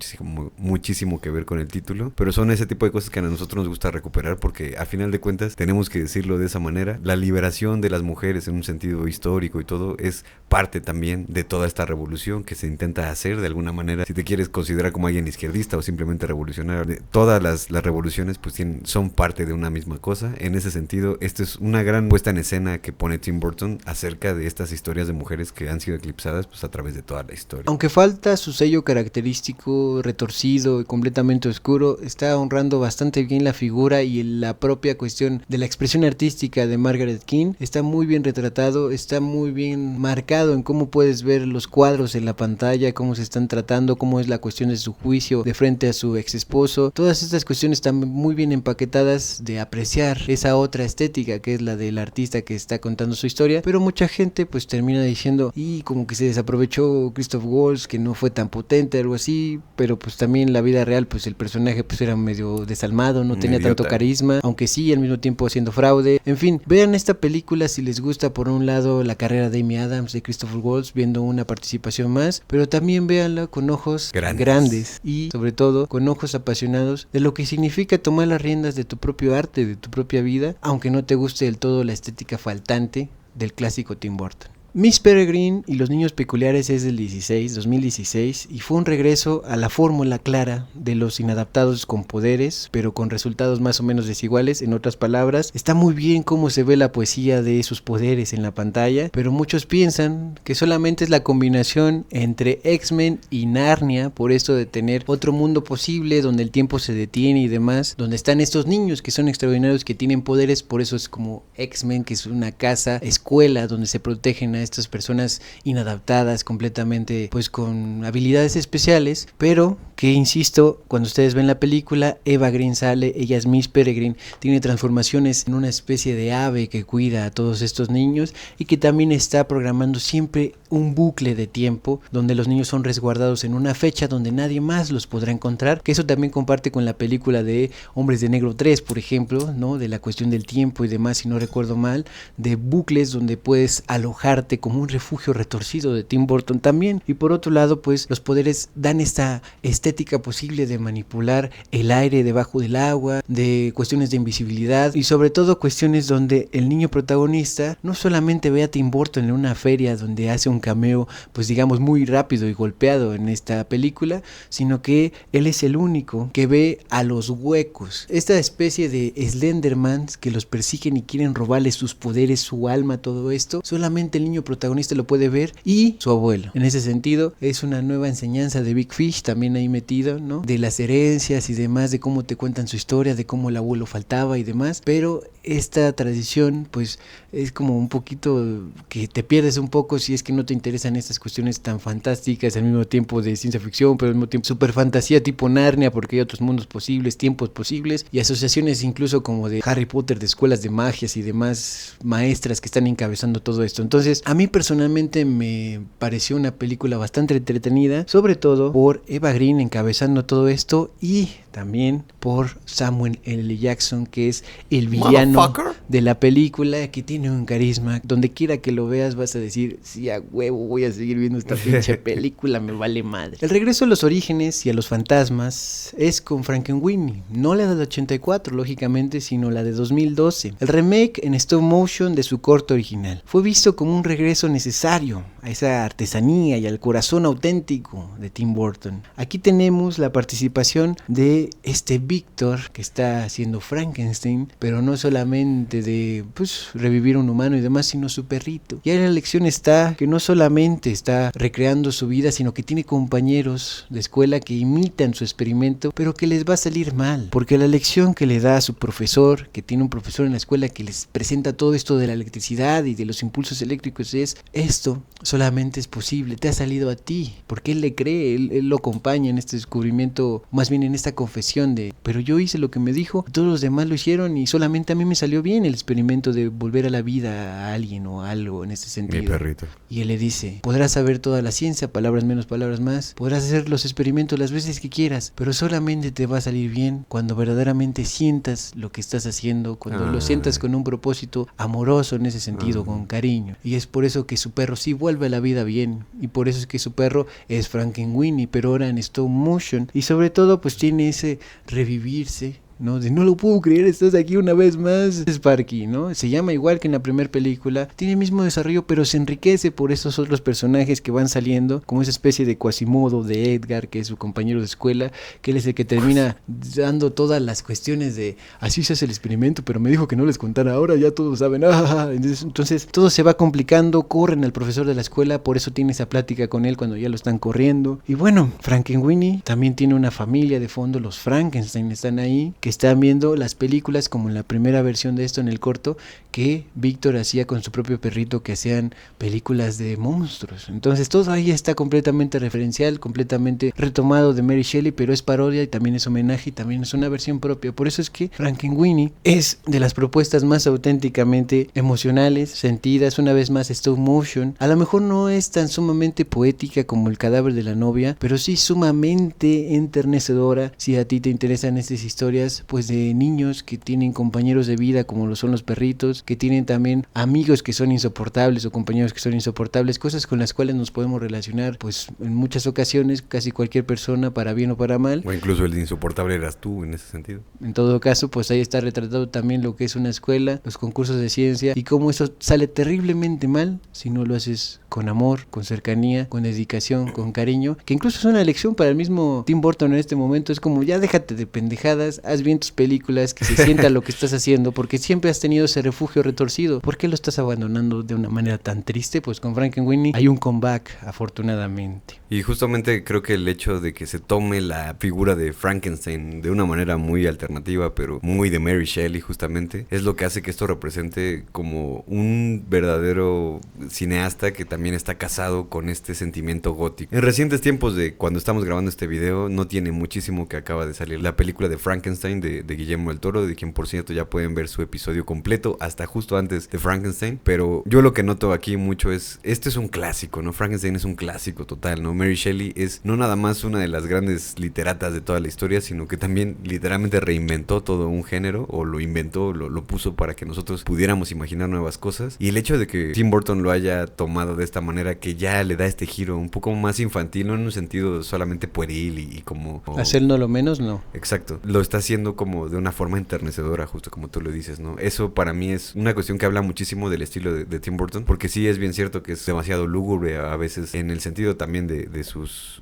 muchísimo que ver con el título, pero son ese tipo de cosas que a nosotros nos gusta recuperar porque a final de cuentas tenemos que decirlo de esa manera, la liberación de las mujeres en un sentido histórico y todo es parte también de toda esta revolución que se intenta hacer de alguna manera. Si te quieres considerar como alguien izquierdista o simplemente revolucionario, todas las revoluciones pues son parte de una misma cosa. En ese sentido, esta es una gran puesta en escena que pone Tim Burton acerca de estas historias de mujeres que han sido eclipsadas pues a través de toda la historia. Aunque falta su sello característico, retorcido y completamente oscuro, está honrando bastante bien la figura y la propia cuestión de la expresión artística de Margaret King. Está muy bien retratado, está muy bien marcado en cómo puedes ver los cuadros en la pantalla, cómo se están tratando, cómo es la cuestión de su juicio de frente a su ex esposo. Todas estas cuestiones están muy bien empaquetadas de apreciar esa otra estética que es la del artista que está contando su historia, pero mucha gente pues termina diciendo y como que se desaprovechó Christoph Waltz, que no fue tan potente, algo así, pero pues también la vida real pues el personaje pues era medio desalmado, no tenía tanto carisma, aunque sí al mismo tiempo haciendo fraude. En fin, vean esta película si les gusta por un lado la carrera de Amy Adams, de Christopher Waltz, viendo una participación más, pero también véanla con ojos grandes y sobre todo con ojos apasionados de lo que significa tomar las riendas de tu propio arte, de tu propia vida, aunque no te guste del todo la estética faltante del clásico Tim Burton. Miss Peregrine y los niños peculiares es del 2016, y fue un regreso a la fórmula clara de los inadaptados con poderes, pero con resultados más o menos desiguales. En otras palabras, está muy bien cómo se ve la poesía de esos poderes en la pantalla, pero muchos piensan que solamente es la combinación entre X-Men y Narnia, por eso de tener otro mundo posible donde el tiempo se detiene y demás, donde están estos niños que son extraordinarios, que tienen poderes, por eso es como X-Men, que es una casa, escuela, donde se protegen a estas personas inadaptadas completamente pues con habilidades especiales, pero que insisto, cuando ustedes ven la película, Eva Green sale, ella es Miss Peregrine, tiene transformaciones en una especie de ave que cuida a todos estos niños y que también está programando siempre un bucle de tiempo donde los niños son resguardados en una fecha donde nadie más los podrá encontrar, que eso también comparte con la película de Hombres de Negro 3, por ejemplo, ¿no? De la cuestión del tiempo y demás, si no recuerdo mal, de bucles donde puedes alojarte como un refugio retorcido de Tim Burton también. Y por otro lado, pues los poderes dan esta estética posible de manipular el aire debajo del agua, de cuestiones de invisibilidad y sobre todo cuestiones donde el niño protagonista no solamente ve a Tim Burton en una feria donde hace un cameo pues digamos muy rápido y golpeado en esta película, sino que él es el único que ve a los huecos, esta especie de Slendermans que los persiguen y quieren robarles sus poderes, su alma, todo esto, solamente el niño protagonista lo puede ver y su abuelo. En ese sentido es una nueva enseñanza de Big Fish también ahí metido, ¿no? De las herencias y demás, de cómo te cuentan su historia, de cómo el abuelo faltaba y demás, pero esta tradición pues es como un poquito que te pierdes un poco si es que no te interesan estas cuestiones tan fantásticas, al mismo tiempo de ciencia ficción, pero al mismo tiempo super fantasía tipo Narnia, porque hay otros mundos posibles, tiempos posibles y asociaciones incluso como de Harry Potter, de escuelas de magias y demás maestras que están encabezando todo esto. Entonces a mí personalmente me pareció una película bastante entretenida, sobre todo por Eva Green encabezando todo esto y también por Samuel L. Jackson, que es el villano de la película, que tiene un carisma. Donde quiera que lo veas vas a decir, sí, a huevo, voy a seguir viendo esta pinche película, me vale madre. El regreso a los orígenes y a los fantasmas es con Frankenweenie, no la del 84, lógicamente, sino la de 2012. El remake en stop motion de su corto original. Fue visto como un regreso necesario a esa artesanía y al corazón auténtico de Tim Burton. Aquí tenemos la participación de este Víctor que está haciendo Frankenstein, pero no solamente de pues revivir un humano y demás, sino su perrito. Y ahí la lección está que no solamente está recreando su vida, sino que tiene compañeros de escuela que imitan su experimento, pero que les va a salir mal, porque la lección que le da a su profesor, que tiene un profesor en la escuela que les presenta todo esto de la electricidad y de los impulsos eléctricos, es esto solamente es posible, te ha salido a ti, porque él le cree, él lo acompaña en este descubrimiento, más bien en esta confesión de, pero yo hice lo que me dijo, todos los demás lo hicieron y solamente a mí me salió bien el experimento de volver a la vida a alguien o a algo en ese sentido. Mi perrito. Y él le dice, podrás saber toda la ciencia, palabras menos, palabras más, podrás hacer los experimentos las veces que quieras, pero solamente te va a salir bien cuando verdaderamente sientas lo que estás haciendo, cuando lo sientas con un propósito amoroso en ese sentido, con cariño. Y es por eso que su perro sí vuelve a la vida bien, y por eso es que su perro es Frankenweenie, pero ahora en stop motion, y sobre todo pues tiene ese revivirse, ¿no? De no lo puedo creer, estás aquí una vez más, Sparky, ¿no? Se llama igual que en la primera película, tiene el mismo desarrollo, pero se enriquece por esos otros personajes que van saliendo, como esa especie de Quasimodo de Edgar, que es su compañero de escuela, que él es el que termina dando todas las cuestiones de, así se hace el experimento, pero me dijo que no les contara, ahora ya todos saben, entonces todo se va complicando, corren al profesor de la escuela, por eso tiene esa plática con él cuando ya lo están corriendo, y bueno, Frankenweenie también tiene una familia de fondo, los Frankenstein están ahí, que están viendo las películas como en la primera versión de esto en el corto que Víctor hacía con su propio perrito, que hacían películas de monstruos. Entonces todo ahí está completamente referencial, completamente retomado de Mary Shelley, pero es parodia y también es homenaje y también es una versión propia. Por eso es que Frankenweenie es de las propuestas más auténticamente emocionales, sentidas, una vez más stop motion. A lo mejor no es tan sumamente poética como El cadáver de la novia, pero sí sumamente enternecedora si a ti te interesan estas historias pues de niños que tienen compañeros de vida como lo son los perritos, que tienen también amigos que son insoportables o compañeros que son insoportables, cosas con las cuales nos podemos relacionar pues en muchas ocasiones, casi cualquier persona, para bien o para mal. O incluso el insoportable eras tú en ese sentido. En todo caso, pues ahí está retratado también lo que es una escuela, los concursos de ciencia y cómo eso sale terriblemente mal si no lo haces con amor, con cercanía, con dedicación, con cariño, que incluso es una lección para el mismo Tim Burton en este momento. Es como, ya déjate de pendejadas, haz bien tus películas, que se sienta lo que estás haciendo, porque siempre has tenido ese refugio retorcido. ¿Por qué lo estás abandonando de una manera tan triste? Pues con Frankenweenie hay un comeback, afortunadamente. Y justamente creo que el hecho de que se tome la figura de Frankenstein de una manera muy alternativa, pero muy de Mary Shelley justamente, es lo que hace que esto represente como un verdadero cineasta que también está casado con este sentimiento gótico. En recientes tiempos de cuando estamos grabando este video, no tiene muchísimo que acaba de salir la película de Frankenstein de Guillermo del Toro, de quien por cierto ya pueden ver su episodio completo hasta justo antes de Frankenstein, pero yo lo que noto aquí mucho es, este es un clásico, ¿no? Frankenstein es un clásico total, ¿no? Mary Shelley es no nada más una de las grandes literatas de toda la historia, sino que también literalmente reinventó todo un género, o lo inventó, lo puso para que nosotros pudiéramos imaginar nuevas cosas, y el hecho de que Tim Burton lo haya tomado de esta manera, que ya le da este giro un poco más infantil, no en un sentido solamente pueril y como... Hacerlo lo menos, no. Exacto, lo está haciendo como de una forma enternecedora, justo como tú lo dices, ¿no? Eso para mí es una cuestión que habla muchísimo del estilo de Tim Burton, porque sí es bien cierto que es demasiado lúgubre a veces, en el sentido también de sus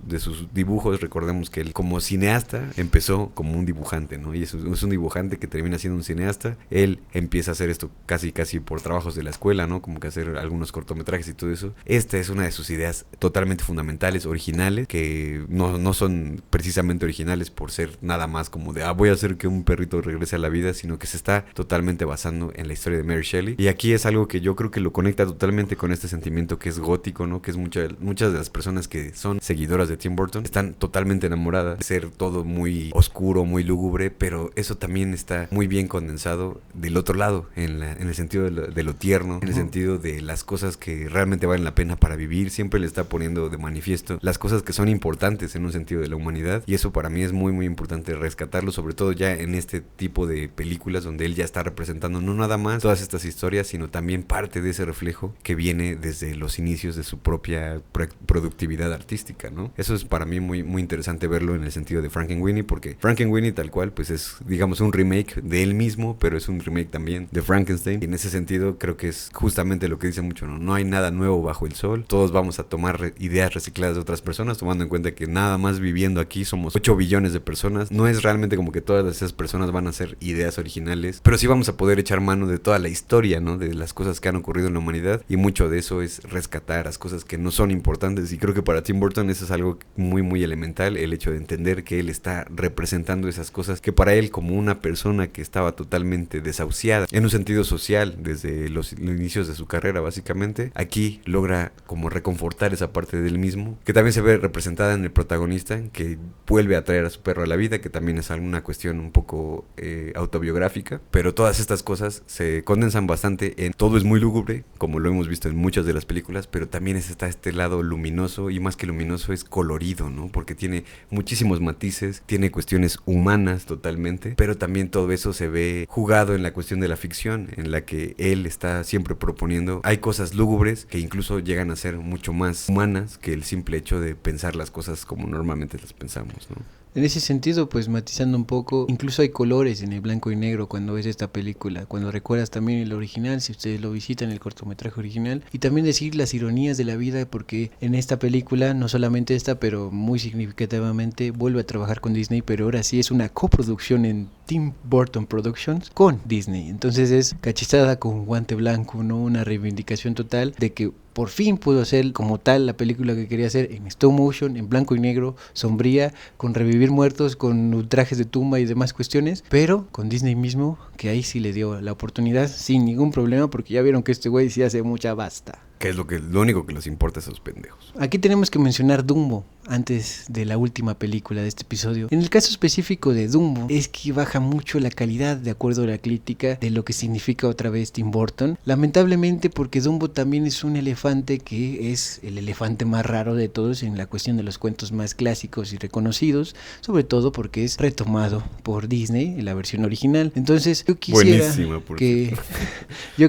dibujos. Recordemos que él como cineasta empezó como un dibujante, ¿no? Y es un dibujante que termina siendo un cineasta. Él empieza a hacer esto casi por trabajos de la escuela, ¿no? Como que hacer algunos cortometrajes y todo eso. Esta es una de sus ideas totalmente fundamentales, originales, que no son precisamente originales por ser nada más como de, voy a hacer que un perrito regrese a la vida, sino que se está totalmente basando en la historia de Mary Shelley. Y aquí es algo que yo creo que lo conecta totalmente con este sentimiento que es gótico, ¿no? Que es muchas de las personas que son seguidoras de Tim Burton están totalmente enamoradas de ser todo muy oscuro, muy lúgubre, pero eso también está muy bien condensado del otro lado, en el sentido de lo tierno, en el sentido de las cosas que realmente valen la pena para vivir. Siempre le está poniendo de manifiesto las cosas que son importantes en un sentido de la humanidad, y eso para mí es muy muy importante rescatarlo, sobre todo ya en este tipo de películas donde él ya está representando no nada más todas estas historias, sino también parte de ese reflejo que viene desde los inicios de su propia productividad artística, ¿no? Eso es para mí muy muy interesante verlo en el sentido de Frankenweenie, porque Frankenweenie tal cual pues es, digamos, un remake de él mismo, pero es un remake también de Frankenstein, y en ese sentido creo que es justamente lo que dice mucho, ¿no? No hay nada nuevo bajo el sol, todos vamos a tomar ideas recicladas de otras personas, tomando en cuenta que nada más viviendo aquí somos 8 billones de personas. No es realmente como que todas todas esas personas van a hacer ideas originales, pero sí vamos a poder echar mano de toda la historia, ¿no? De las cosas que han ocurrido en la humanidad, y mucho de eso es rescatar las cosas que no son importantes, y creo que para Tim Burton eso es algo muy muy elemental, el hecho de entender que él está representando esas cosas que para él, como una persona que estaba totalmente desahuciada en un sentido social desde los inicios de su carrera básicamente, aquí logra como reconfortar esa parte del mismo, que también se ve representada en el protagonista, que vuelve a traer a su perro a la vida, que también es alguna cuestión un poco autobiográfica, pero todas estas cosas se condensan bastante en todo es muy lúgubre, como lo hemos visto en muchas de las películas, pero también está este lado luminoso, y más que luminoso es colorido, ¿no? Porque tiene muchísimos matices, tiene cuestiones humanas totalmente, pero también todo eso se ve jugado en la cuestión de la ficción, en la que él está siempre proponiendo, hay cosas lúgubres que incluso llegan a ser mucho más humanas que el simple hecho de pensar las cosas como normalmente las pensamos, ¿no? En ese sentido, pues matizando un poco, incluso hay colores en el blanco y negro cuando ves esta película, cuando recuerdas también el original, si ustedes lo visitan, el cortometraje original, y también decir las ironías de la vida, porque en esta película, no solamente esta, pero muy significativamente, vuelve a trabajar con Disney, pero ahora sí es una coproducción en Tim Burton Productions con Disney, entonces es cachizada con guante blanco, ¿no? Una reivindicación total de que por fin pudo hacer como tal la película que quería hacer en stop motion, en blanco y negro, sombría, con revivir muertos, con ultrajes de tumba y demás cuestiones, pero con Disney mismo, que ahí sí le dio la oportunidad sin ningún problema, porque ya vieron que este güey sí hace mucha basta. Que es lo único que les importa a esos pendejos. Aquí tenemos que mencionar Dumbo antes de la última película de este episodio. En el caso específico de Dumbo, es que baja mucho la calidad de acuerdo a la crítica de lo que significa otra vez Tim Burton. Lamentablemente, porque Dumbo también es un elefante que es el elefante más raro de todos en la cuestión de los cuentos más clásicos y reconocidos, sobre todo porque es retomado por Disney en la versión original. Entonces, yo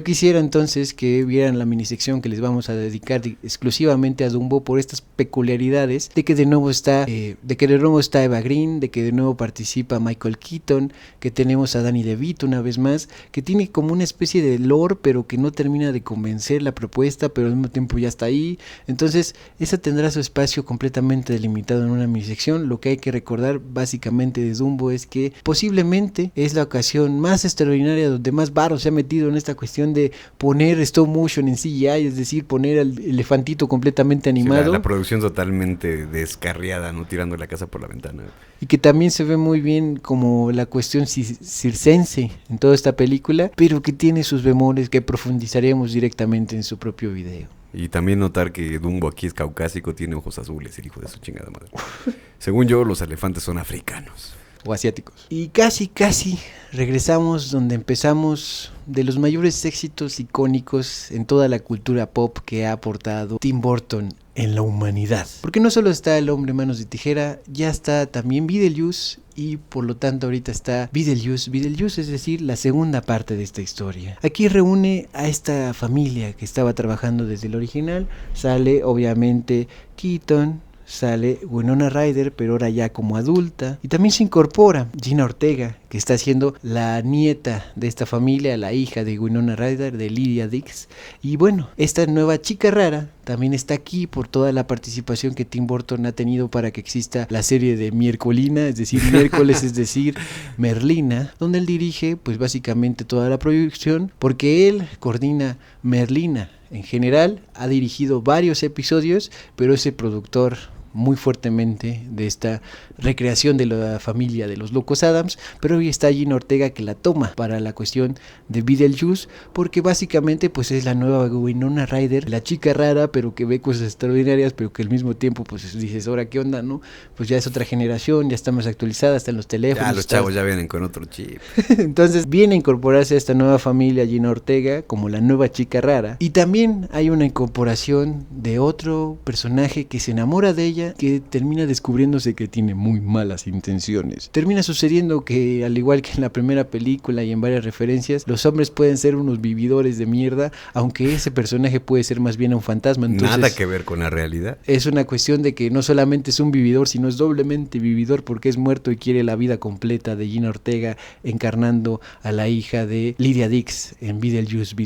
quisiera entonces que vieran la minisección que les vamos a dedicar exclusivamente a Dumbo por estas peculiaridades de que de nuevo está Eva Green, de que de nuevo participa Michael Keaton, que tenemos a Danny DeVito una vez más, que tiene como una especie de lore pero que no termina de convencer la propuesta, pero al mismo tiempo ya está ahí. Entonces esa tendrá su espacio completamente delimitado en una minisección. Lo que hay que recordar básicamente de Dumbo es que posiblemente es la ocasión más extraordinaria donde más varo se ha metido en esta cuestión de poner stop motion en CGI, es decir, poner al elefantito completamente animado. Sí, la producción totalmente descarriada, no tirando la casa por la ventana. Y que también se ve muy bien como la cuestión circense en toda esta película, pero que tiene sus bemoles que profundizaremos directamente en su propio video. Y también notar que Dumbo aquí es caucásico, tiene ojos azules, el hijo de su chingada madre. Según yo, los elefantes son africanos. O asiáticos. Y casi regresamos donde empezamos, de los mayores éxitos icónicos en toda la cultura pop que ha aportado Tim Burton en la humanidad. Porque no solo está El hombre manos de tijera, ya está también Beetlejuice, y por lo tanto ahorita está Beetlejuice, es decir, la segunda parte de esta historia. Aquí reúne a esta familia que estaba trabajando desde el original. Sale obviamente Keaton, sale Winona Ryder, pero ahora ya como adulta, y también se incorpora Gina Ortega, que está siendo la nieta de esta familia, la hija de Winona Ryder, de Lydia Dix. Y bueno, esta nueva chica rara también está aquí por toda la participación que Tim Burton ha tenido para que exista la serie de Miercolina, es decir, miércoles, es decir, Merlina, donde él dirige pues básicamente toda la producción, porque él coordina Merlina. En general ha dirigido varios episodios, pero es el productor muy fuertemente de esta recreación de la familia de los locos Adams, pero hoy está Gina Ortega que la toma para la cuestión de Beetlejuice, porque básicamente pues es la nueva Winona Ryder, la chica rara pero que ve cosas extraordinarias, pero que al mismo tiempo pues dices, ahora qué onda, ¿no? Pues ya es otra generación, ya está más actualizada, está en los teléfonos. Ya los chavos ya vienen con otro chip. Entonces viene a incorporarse a esta nueva familia Gina Ortega como la nueva chica rara, y también hay una incorporación de otro personaje que se enamora de ella, que termina descubriéndose que tiene muy malas intenciones. Termina sucediendo que, al igual que en la primera película y en varias referencias, los hombres pueden ser unos vividores de mierda, aunque ese personaje puede ser más bien un fantasma. Entonces, nada que ver con la realidad. Es una cuestión de que no solamente es un vividor, sino es doblemente vividor porque es muerto y quiere la vida completa de Gina Ortega, encarnando a la hija de Lydia Dix en Beetlejuice.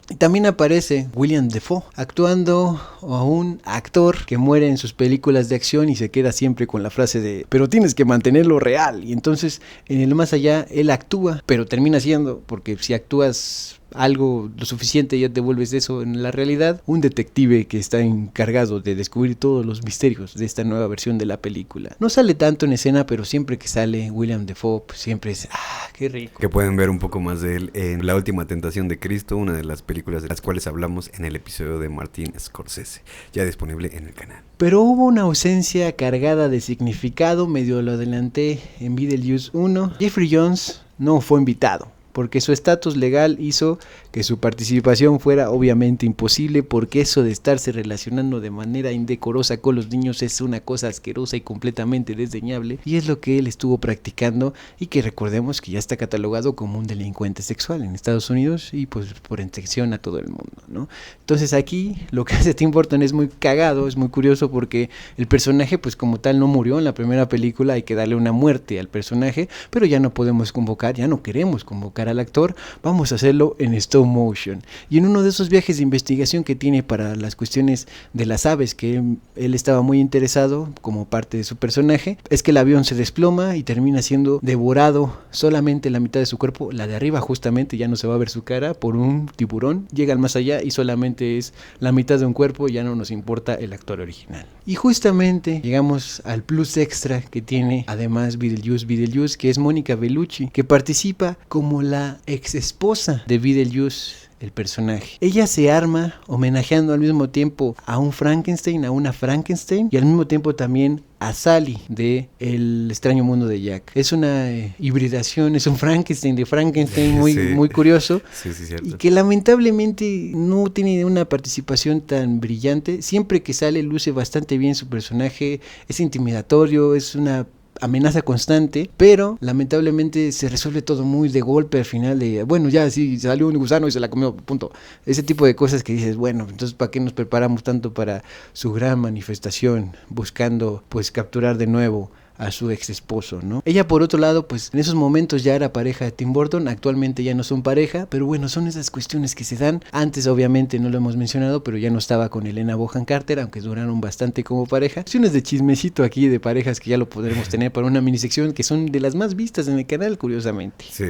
Y también aparece William Dafoe, actuando a un actor que muere en sus películas películas de acción y se queda siempre con la frase de pero tienes que mantenerlo real. Y entonces en el más allá él actúa, pero termina siendo, porque si actúas algo lo suficiente ya te vuelves eso en la realidad, un detective que está encargado de descubrir todos los misterios de esta nueva versión de la película. No sale tanto en escena, pero siempre que sale William Dafoe pues siempre es qué rico. Que pueden ver un poco más de él en La Última Tentación de Cristo, una de las películas de las cuales hablamos en el episodio de Martin Scorsese, ya disponible en el canal. Pero hubo una ausencia cargada de significado, medio lo adelanté en Beetlejuice 1. Jeffrey Jones no fue invitado, porque su estatus legal hizo que su participación fuera obviamente imposible, porque eso de estarse relacionando de manera indecorosa con los niños es una cosa asquerosa y completamente desdeñable, y es lo que él estuvo practicando, y que recordemos que ya está catalogado como un delincuente sexual en Estados Unidos y pues por extensión a todo el mundo, ¿no? Entonces aquí lo que hace Tim Burton es muy cagado, es muy curioso, porque el personaje pues como tal no murió en la primera película, hay que darle una muerte al personaje, pero ya no podemos convocar, ya no queremos convocar al actor, vamos a hacerlo en stop motion. Y en uno de esos viajes de investigación que tiene para las cuestiones de las aves, que él estaba muy interesado como parte de su personaje, es que el avión se desploma y termina siendo devorado solamente la mitad de su cuerpo, la de arriba justamente, ya no se va a ver su cara, por un tiburón. Llega al más allá y solamente es la mitad de un cuerpo, ya no nos importa el actor original. Y justamente llegamos al plus extra que tiene además Beetlejuice, que es Mónica Bellucci, que participa como la ex esposa de Beetlejuice, el personaje. Ella se arma homenajeando al mismo tiempo a un Frankenstein, a una Frankenstein, y al mismo tiempo también a Sally de El extraño mundo de Jack. Es una hibridación, es un Frankenstein de Frankenstein muy, sí, muy curioso, sí, cierto. Y que lamentablemente no tiene una participación tan brillante. Siempre que sale luce bastante bien su personaje, es intimidatorio, es una amenaza constante, pero lamentablemente se resuelve todo muy de golpe al final de, bueno, ya sí, salió un gusano y se la comió, punto. Ese tipo de cosas que dices, bueno, entonces ¿para qué nos preparamos tanto para su gran manifestación, buscando pues capturar de nuevo a su ex esposo, ¿no? Ella por otro lado, pues en esos momentos ya era pareja de Tim Burton, actualmente ya no son pareja, pero bueno, son esas cuestiones que se dan. Antes obviamente no lo hemos mencionado, pero ya no estaba con Helena Bonham Carter, aunque duraron bastante como pareja. Cuestiones de chismecito aquí de parejas que ya lo podremos tener para una minisección que son de las más vistas en el canal, curiosamente. Sí,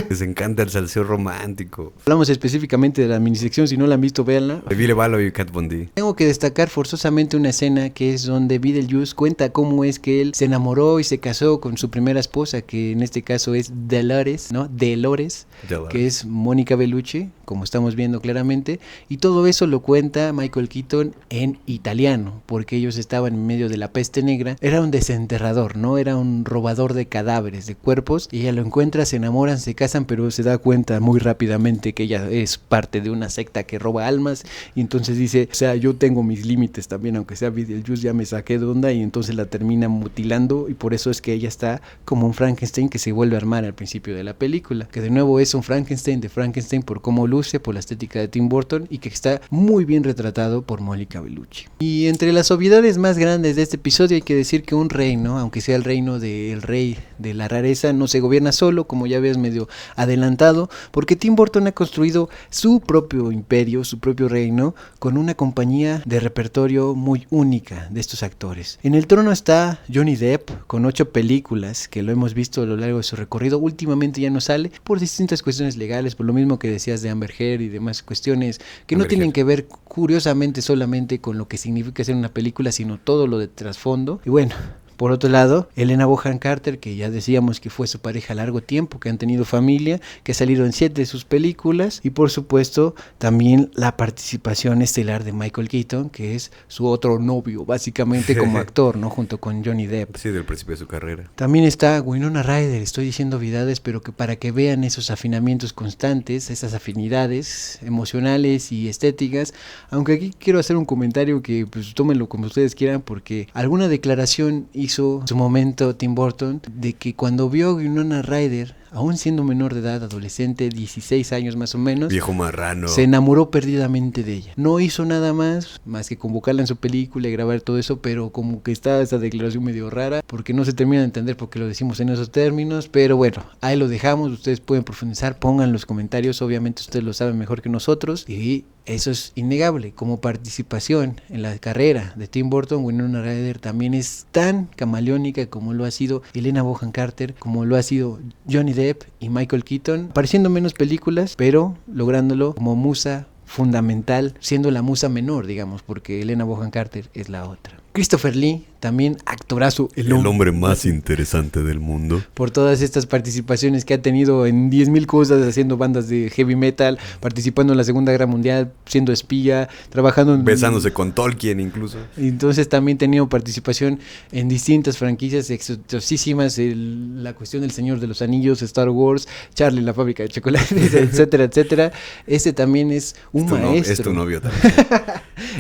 les encanta el salseo romántico. Hablamos específicamente de la minisección, si no la han visto, véanla. De Ville Valo y Kat Von D. Tengo que destacar forzosamente una escena que es donde Beetlejuice cuenta cómo es que él se enamoró y se casó con su primera esposa, que en este caso es Dolores, ¿no? Dolores, que es Mónica Bellucci, como estamos viendo claramente, y todo eso lo cuenta Michael Keaton en italiano, porque ellos estaban en medio de la peste negra. Era un desenterrador, ¿no? Era un robador de cadáveres, de cuerpos, y ella lo encuentra, se enamoran, se casan, pero se da cuenta muy rápidamente que ella es parte de una secta que roba almas, y entonces dice, o sea, yo tengo mis límites también, aunque sea Beetlejuice, ya me saqué de onda, y entonces la termina mutilando, y por eso es que ella está como un Frankenstein que se vuelve a armar al principio de la película, que de nuevo es un Frankenstein de Frankenstein por cómo luce, por la estética de Tim Burton, y que está muy bien retratado por Mónica Bellucci. Y entre las obviedades más grandes de este episodio hay que decir que un reino, aunque sea el reino del rey de la rareza, no se gobierna solo, como ya ves medio adelantado, porque Tim Burton ha construido su propio imperio, su propio reino, con una compañía de repertorio muy única de estos actores. En el trono está Johnny Depp, con 8 películas, que lo hemos visto a lo largo de su recorrido. Últimamente ya no sale por distintas cuestiones legales, por lo mismo que decías de Amber Heard y demás cuestiones que no tienen que ver curiosamente solamente con lo que significa hacer una película, sino todo lo de trasfondo. Y bueno, por otro lado, Helena Bonham Carter, que ya decíamos que fue su pareja a largo tiempo, que han tenido familia, que ha salido en 7 de sus películas, y por supuesto también la participación estelar de Michael Keaton, que es su otro novio, básicamente como actor, ¿no? Junto con Johnny Depp. Sí, del principio de su carrera. También está Winona Ryder, estoy diciendo obviedades, pero que para que vean esos afinamientos constantes, esas afinidades emocionales y estéticas, aunque aquí quiero hacer un comentario que pues tómenlo como ustedes quieran, porque alguna declaración hizo en su momento Tim Burton de que cuando vio a Winona Ryder aún siendo menor de edad, adolescente, 16 años más o menos, viejo marrano, se enamoró perdidamente de ella. No hizo nada más que convocarla en su película y grabar todo eso, pero como que está esa declaración medio rara, porque no se termina de entender por qué lo decimos en esos términos, pero bueno, ahí lo dejamos, ustedes pueden profundizar, pongan los comentarios, obviamente ustedes lo saben mejor que nosotros, y eso es innegable. Como participación en la carrera de Tim Burton, Winona Ryder también es tan camaleónica como lo ha sido Helena Bonham Carter, como lo ha sido Johnny Depp y Michael Keaton, apareciendo menos películas, pero lográndolo como musa fundamental, siendo la musa menor, digamos, porque Helena Bonham Carter es la otra. Christopher Lee, también actorazo, el hombre más interesante del mundo, por todas estas participaciones que ha tenido en 10,000 cosas, haciendo bandas de heavy metal, participando en la Segunda Guerra Mundial, siendo espía, trabajando besándose con Tolkien incluso. Entonces también ha tenido participación en distintas franquicias exitosísimas, la cuestión del Señor de los Anillos, Star Wars, Charlie la fábrica de chocolates, etcétera, etcétera. Ese también es un maestro. Es tu novio también.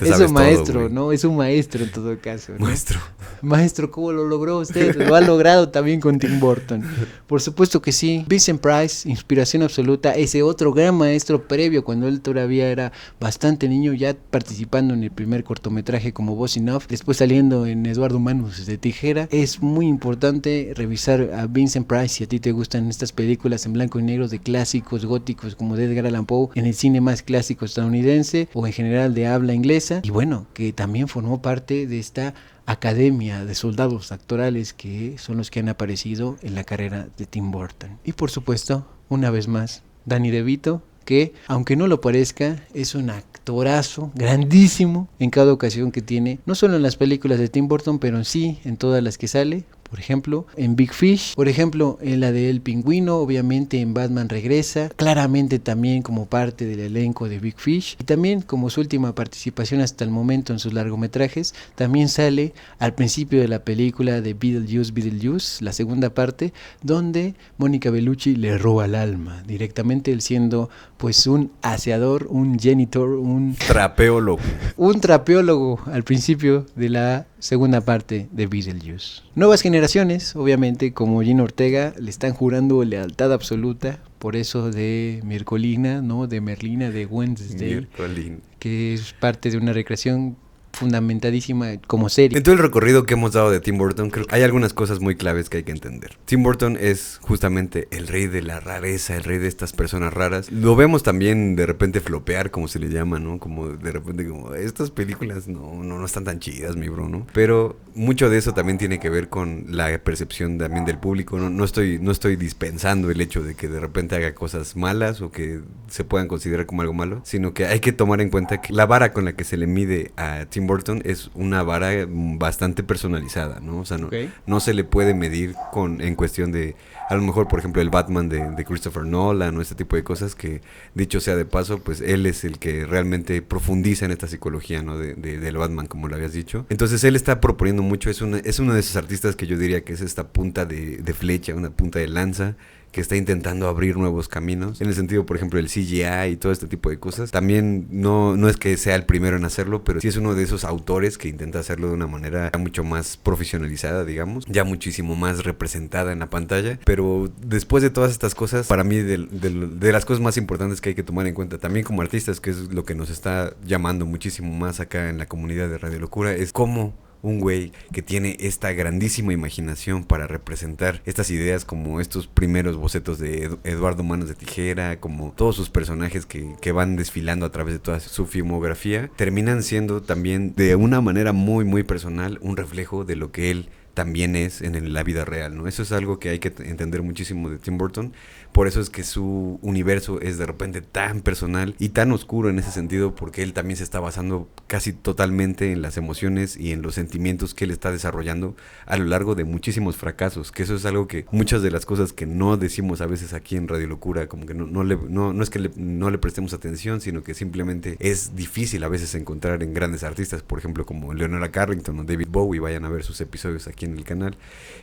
Es un maestro, todo, ¿no? Es un maestro en todo caso, ¿no? Maestro, ¿cómo lo logró usted? Lo ha logrado también con Tim Burton. Por supuesto que sí. Vincent Price, inspiración absoluta. Ese otro gran maestro previo, cuando él todavía era bastante niño, ya participando en el primer cortometraje como voz in off, después saliendo en Eduardo Manos de Tijera. Es muy importante revisar a Vincent Price si a ti te gustan estas películas en blanco y negro de clásicos góticos como de Edgar Allan Poe, en el cine más clásico estadounidense o en general de habla inglesa. Y bueno, que también formó parte de esta academia de soldados actorales que son los que han aparecido en la carrera de Tim Burton. Y por supuesto, una vez más, Danny DeVito, que aunque no lo parezca, es un actorazo grandísimo en cada ocasión que tiene, no solo en las películas de Tim Burton, pero sí en todas las que sale. Por ejemplo, en Big Fish, por ejemplo, en la de El Pingüino, obviamente en Batman Regresa, claramente también como parte del elenco de Big Fish, y también como su última participación hasta el momento en sus largometrajes, también sale al principio de la película de Beetlejuice, la segunda parte, donde Mónica Bellucci le roba el alma, directamente él siendo pues un aseador, un janitor, un trapeólogo al principio de la segunda parte de Beetlejuice. Nuevas generaciones, obviamente, como Gina Ortega, le están jurando lealtad absoluta, por eso de Mircolina, ¿no? De Merlina, de Wednesday, que es parte de una recreación fundamentadísima como serie. En todo el recorrido que hemos dado de Tim Burton, creo que hay algunas cosas muy claves que hay que entender. Tim Burton es justamente el rey de la rareza, el rey de estas personas raras. Lo vemos también de repente flopear, como se le llama, ¿no? Como de repente como, estas películas no están tan chidas, mi bro, ¿no? Pero mucho de eso también tiene que ver con la percepción también del público, ¿no? No estoy dispensando el hecho de que de repente haga cosas malas o que se puedan considerar como algo malo, sino que hay que tomar en cuenta que la vara con la que se le mide a Tim Burton es una vara bastante personalizada, ¿no? O sea, no se le puede medir en cuestión de, a lo mejor, por ejemplo, el Batman de Christopher Nolan o este tipo de cosas que, dicho sea de paso, pues él es el que realmente profundiza en esta psicología, ¿no? Del Batman, como lo habías dicho. Entonces él está proponiendo mucho, es uno de esos artistas que yo diría que es esta punta de flecha, una punta de lanza, que está intentando abrir nuevos caminos, en el sentido, por ejemplo, del CGI y todo este tipo de cosas. También no es que sea el primero en hacerlo, pero sí es uno de esos autores que intenta hacerlo de una manera ya mucho más profesionalizada, digamos, ya muchísimo más representada en la pantalla. Pero después de todas estas cosas, para mí de las cosas más importantes que hay que tomar en cuenta también como artistas, que es lo que nos está llamando muchísimo más acá en la comunidad de Radio Locura, es cómo un güey que tiene esta grandísima imaginación para representar estas ideas, como estos primeros bocetos de Eduardo Manos de Tijera, como todos sus personajes que van desfilando a través de toda su filmografía, terminan siendo también de una manera muy muy personal un reflejo de lo que él también es en la vida real, ¿no? Eso es algo que hay que entender muchísimo de Tim Burton. Por eso es que su universo es de repente tan personal y tan oscuro en ese sentido, porque él también se está basando casi totalmente en las emociones y en los sentimientos que él está desarrollando a lo largo de muchísimos fracasos, que eso es algo que muchas de las cosas que no decimos a veces aquí en Radio Locura, como que no es que no le prestemos atención, sino que simplemente es difícil a veces encontrar en grandes artistas, por ejemplo como Leonora Carrington o David Bowie. Vayan a ver sus episodios aquí aquí en el canal,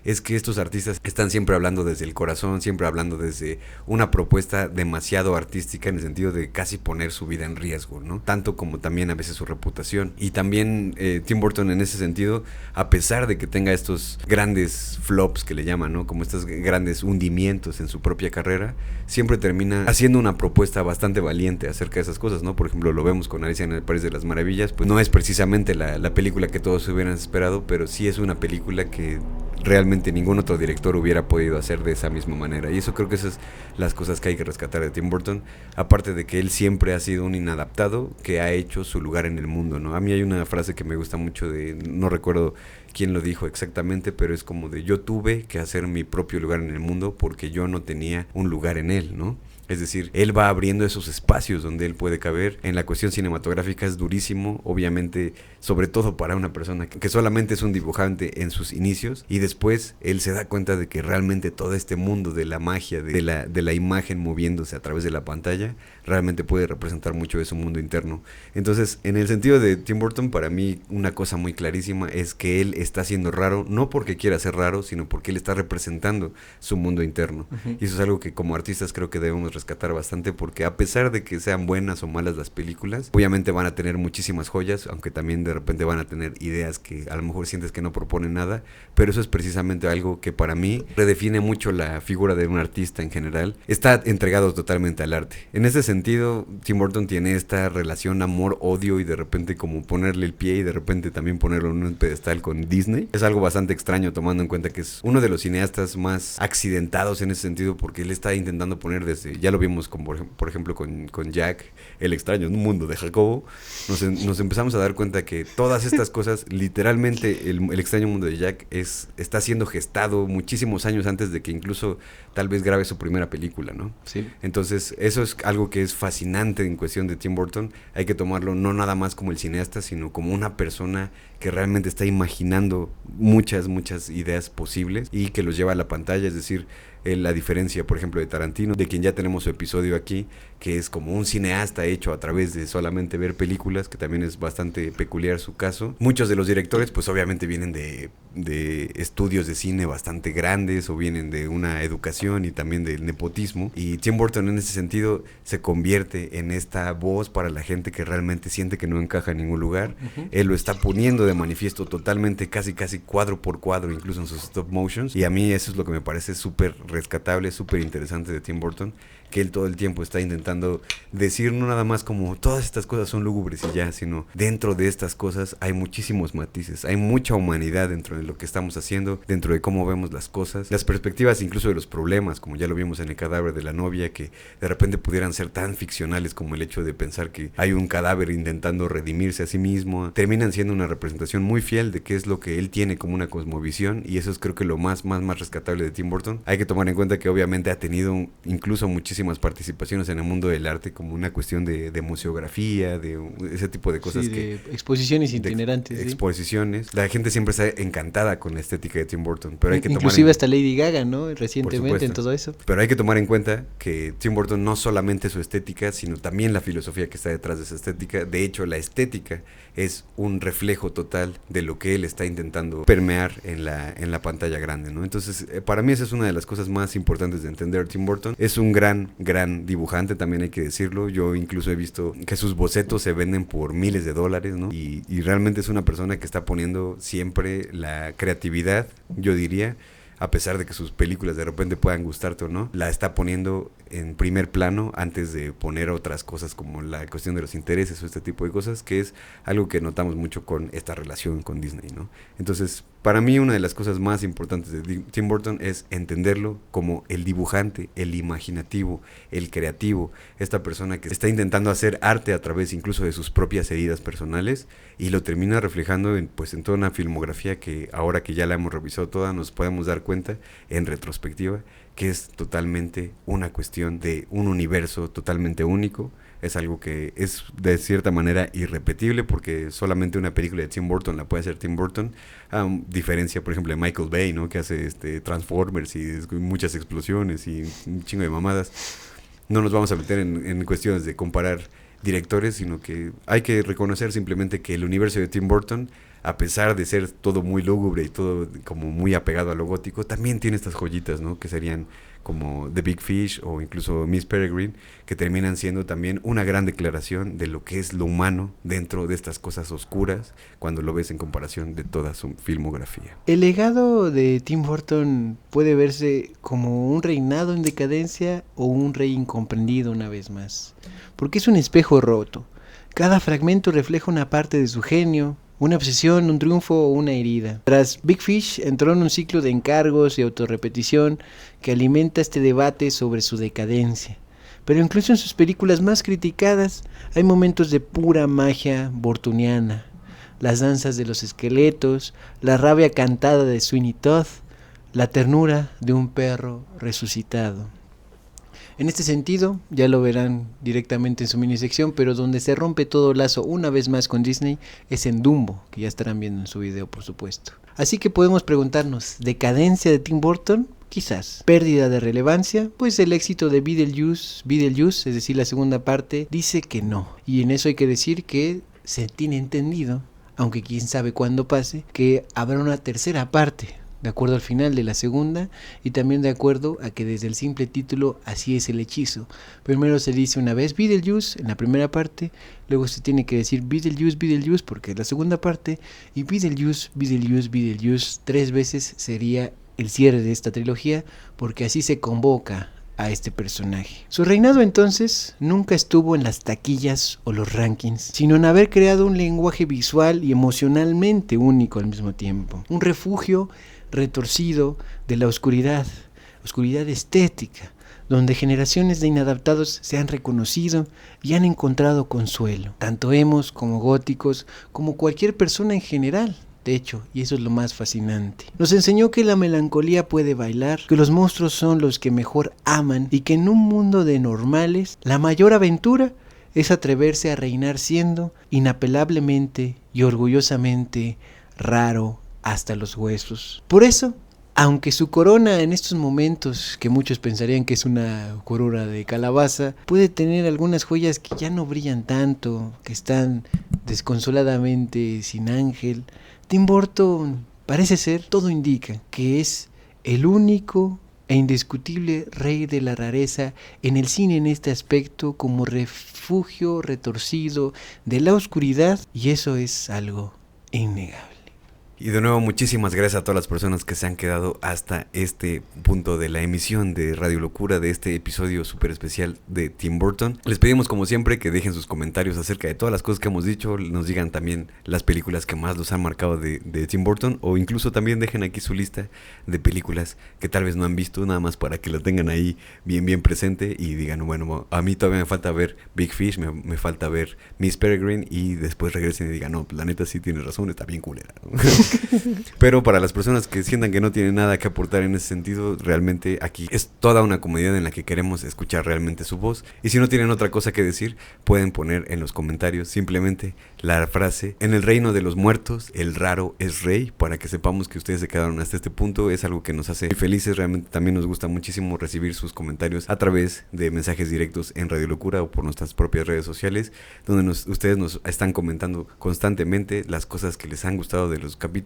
es que estos artistas están siempre hablando desde el corazón, siempre hablando desde una propuesta demasiado artística, en el sentido de casi poner su vida en riesgo, ¿no? Tanto como también a veces su reputación. Y también Tim Burton en ese sentido, a pesar de que tenga estos grandes flops que le llaman, ¿no? Como estos grandes hundimientos en su propia carrera, siempre termina haciendo una propuesta bastante valiente acerca de esas cosas, ¿no? Por ejemplo, lo vemos con Alicia en el País de las Maravillas, pues no es precisamente la película que todos hubieran esperado, pero sí es una película que realmente ningún otro director hubiera podido hacer de esa misma manera. Y eso creo que esas son las cosas que hay que rescatar de Tim Burton, aparte de que él siempre ha sido un inadaptado que ha hecho su lugar en el mundo, ¿no? A mí hay una frase que me gusta mucho no recuerdo quién lo dijo exactamente, pero es como de: yo tuve que hacer mi propio lugar en el mundo porque yo no tenía un lugar en él, ¿no? Es decir, él va abriendo esos espacios donde él puede caber. En la cuestión cinematográfica es durísimo, obviamente, sobre todo para una persona que solamente es un dibujante en sus inicios, y después él se da cuenta de que realmente todo este mundo de la magia, de la imagen moviéndose a través de la pantalla, realmente puede representar mucho de su mundo interno. Entonces, en el sentido de Tim Burton, para mí una cosa muy clarísima es que él está siendo raro, no porque quiera ser raro, sino porque él está representando su mundo interno. Uh-huh. Y eso es algo que como artistas creo que debemos rescatar bastante, porque a pesar de que sean buenas o malas las películas, obviamente van a tener muchísimas joyas, aunque también de repente van a tener ideas que a lo mejor sientes que no proponen nada, pero eso es precisamente algo que para mí redefine mucho la figura de un artista en general. Está entregado totalmente al arte. En ese sentido, Tim Burton tiene esta relación amor-odio, y de repente como ponerle el pie y de repente también ponerlo en un pedestal con Disney. Es algo bastante extraño, tomando en cuenta que es uno de los cineastas más accidentados en ese sentido, porque él está intentando poner desde, ya lo vimos con, por ejemplo con Jack, el extraño en un mundo de Jacobo, nos empezamos a dar cuenta que todas estas cosas, literalmente el extraño mundo de Jack está siendo gestado muchísimos años antes de que incluso tal vez grabe su primera película, ¿no? Sí. Entonces eso es algo que es fascinante en cuestión de Tim Burton. Hay que tomarlo no nada más como el cineasta, sino como una persona que realmente está imaginando muchas ideas posibles y que los lleva a la pantalla. Es decir, la diferencia, por ejemplo, de Tarantino, de quien ya tenemos su episodio aquí, que es como un cineasta hecho a través de solamente ver películas, que también es bastante peculiar su caso. Muchos de los directores pues obviamente vienen de estudios de cine bastante grandes, o vienen de una educación y también del nepotismo, y Tim Burton en ese sentido se convierte en esta voz para la gente que realmente siente que no encaja en ningún lugar. Uh-huh. Él lo está poniendo de manifiesto totalmente, casi cuadro por cuadro, incluso en sus stop motions, y a mí eso es lo que me parece súper rescatable, súper interesante de Tim Burton, que él todo el tiempo está intentando decir no nada más como todas estas cosas son lúgubres y ya, sino dentro de estas cosas hay muchísimos matices, hay mucha humanidad dentro de lo que estamos haciendo, dentro de cómo vemos las cosas, las perspectivas incluso de los problemas, como ya lo vimos en El cadáver de la novia, que de repente pudieran ser tan ficcionales como el hecho de pensar que hay un cadáver intentando redimirse a sí mismo, terminan siendo una representación muy fiel de qué es lo que él tiene como una cosmovisión, y eso es creo que lo más rescatable de Tim Burton. Hay que tomar en cuenta que obviamente ha tenido incluso muchísimas participaciones en el mundo del arte, como una cuestión de museografía, de ese tipo de cosas, sí, de exposiciones itinerantes, de exposiciones. La gente siempre está encantada con la estética de Tim Burton, pero hay que inclusive hasta Lady Gaga, ¿no? Recientemente en todo eso. Pero hay que tomar en cuenta que Tim Burton no solamente su estética, sino también la filosofía que está detrás de esa estética. De hecho, la estética es un reflejo total de lo que él está intentando permear en la pantalla grande, ¿no? Entonces, para mí esa es una de las cosas más importantes de entender Tim Burton. Es un gran dibujante, también hay que decirlo. Yo incluso he visto que sus bocetos se venden por miles de dólares, ¿no? Y realmente es una persona que está poniendo siempre la creatividad, yo diría, a pesar de que sus películas de repente puedan gustarte o no, la está poniendo en primer plano antes de poner otras cosas como la cuestión de los intereses o este tipo de cosas, que es algo que notamos mucho con esta relación con Disney, ¿no? Entonces, para mí una de las cosas más importantes de Tim Burton es entenderlo como el dibujante, el imaginativo, el creativo, esta persona que está intentando hacer arte a través incluso de sus propias heridas personales, y lo termina reflejando en toda una filmografía que ahora que ya la hemos revisado toda nos podemos dar cuenta en retrospectiva que es totalmente una cuestión de un universo totalmente único. Es algo que es de cierta manera irrepetible, porque solamente una película de Tim Burton la puede hacer Tim Burton, a diferencia por ejemplo de Michael Bay, ¿no? Que hace Transformers y muchas explosiones y un chingo de mamadas. No nos vamos a meter en cuestiones de comparar directores, sino que hay que reconocer simplemente que el universo de Tim Burton a pesar de ser todo muy lúgubre y todo como muy apegado a lo gótico, también tiene estas joyitas, ¿no? Que serían como The Big Fish o incluso Miss Peregrine, que terminan siendo también una gran declaración de lo que es lo humano dentro de estas cosas oscuras cuando lo ves en comparación de toda su filmografía. El legado de Tim Burton puede verse como un reinado en decadencia o un rey incomprendido una vez más, porque es un espejo roto. Cada fragmento refleja una parte de su genio, una obsesión, un triunfo o una herida. Tras Big Fish entró en un ciclo de encargos y autorrepetición que alimenta este debate sobre su decadencia. Pero incluso en sus películas más criticadas hay momentos de pura magia burtoniana. Las danzas de los esqueletos, la rabia cantada de Sweeney Todd, la ternura de un perro resucitado. En este sentido, ya lo verán directamente en su minisección, pero donde se rompe todo lazo una vez más con Disney es en Dumbo, que ya estarán viendo en su video, por supuesto. Así que podemos preguntarnos, ¿decadencia de Tim Burton? Quizás. ¿Pérdida de relevancia? Pues el éxito de Beetlejuice, es decir, la segunda parte, dice que no. Y en eso hay que decir que se tiene entendido, aunque quién sabe cuándo pase, que habrá una tercera parte, de acuerdo al final de la segunda, y también de acuerdo a que desde el simple título así es el hechizo. Primero se dice una vez Beetlejuice en la primera parte, luego se tiene que decir Beetlejuice porque es la segunda parte, y Beetlejuice 3 veces sería el cierre de esta trilogía, porque así se convoca a este personaje. Su reinado entonces nunca estuvo en las taquillas o los rankings, sino en haber creado un lenguaje visual y emocionalmente único al mismo tiempo, un refugio retorcido de la oscuridad estética, donde generaciones de inadaptados se han reconocido y han encontrado consuelo, tanto emos como góticos, como cualquier persona en general. De hecho, y eso es lo más fascinante, nos enseñó que la melancolía puede bailar, que los monstruos son los que mejor aman y que en un mundo de normales, la mayor aventura es atreverse a reinar siendo inapelablemente y orgullosamente raro hasta los huesos. Por eso, aunque su corona en estos momentos, que muchos pensarían que es una corona de calabaza, puede tener algunas joyas que ya no brillan tanto, que están desconsoladamente sin ángel, Tim Burton parece ser, todo indica, que es el único e indiscutible rey de la rareza en el cine en este aspecto, como refugio retorcido de la oscuridad, y eso es algo innegable. Y de nuevo, muchísimas gracias a todas las personas que se han quedado hasta este punto de la emisión de Radio Locura, de este episodio súper especial de Tim Burton. Les pedimos, como siempre, que dejen sus comentarios acerca de todas las cosas que hemos dicho. Nos digan también las películas que más los han marcado de Tim Burton, o incluso también dejen aquí su lista de películas que tal vez no han visto, nada más para que la tengan ahí bien presente y digan, bueno, a mí todavía me falta ver Big Fish, me falta ver Miss Peregrine, y después regresen y digan, no, la neta sí tienes razón, está bien culera, ¿no? Pero para las personas que sientan que no tienen nada que aportar en ese sentido, realmente aquí es toda una comunidad en la que queremos escuchar realmente su voz. Y si no tienen otra cosa que decir, pueden poner en los comentarios simplemente la frase: en el reino de los muertos, el raro es rey, para que sepamos que ustedes se quedaron hasta este punto. Es algo que nos hace muy felices. Realmente también nos gusta muchísimo recibir sus comentarios a través de mensajes directos en Radio Locura o por nuestras propias redes sociales, donde ustedes nos están comentando constantemente las cosas que les han gustado de los capítulos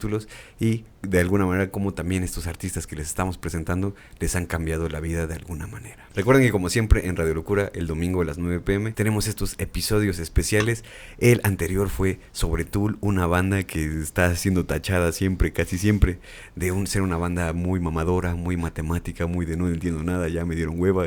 y de alguna manera como también estos artistas que les estamos presentando les han cambiado la vida de alguna manera. Recuerden que, como siempre, en Radio Locura el domingo a las 9 p.m. tenemos estos episodios especiales. El anterior fue sobre Tool, una banda que está siendo tachada siempre, casi siempre, de ser una banda muy mamadora, muy matemática, muy de no entiendo nada, ya me dieron hueva,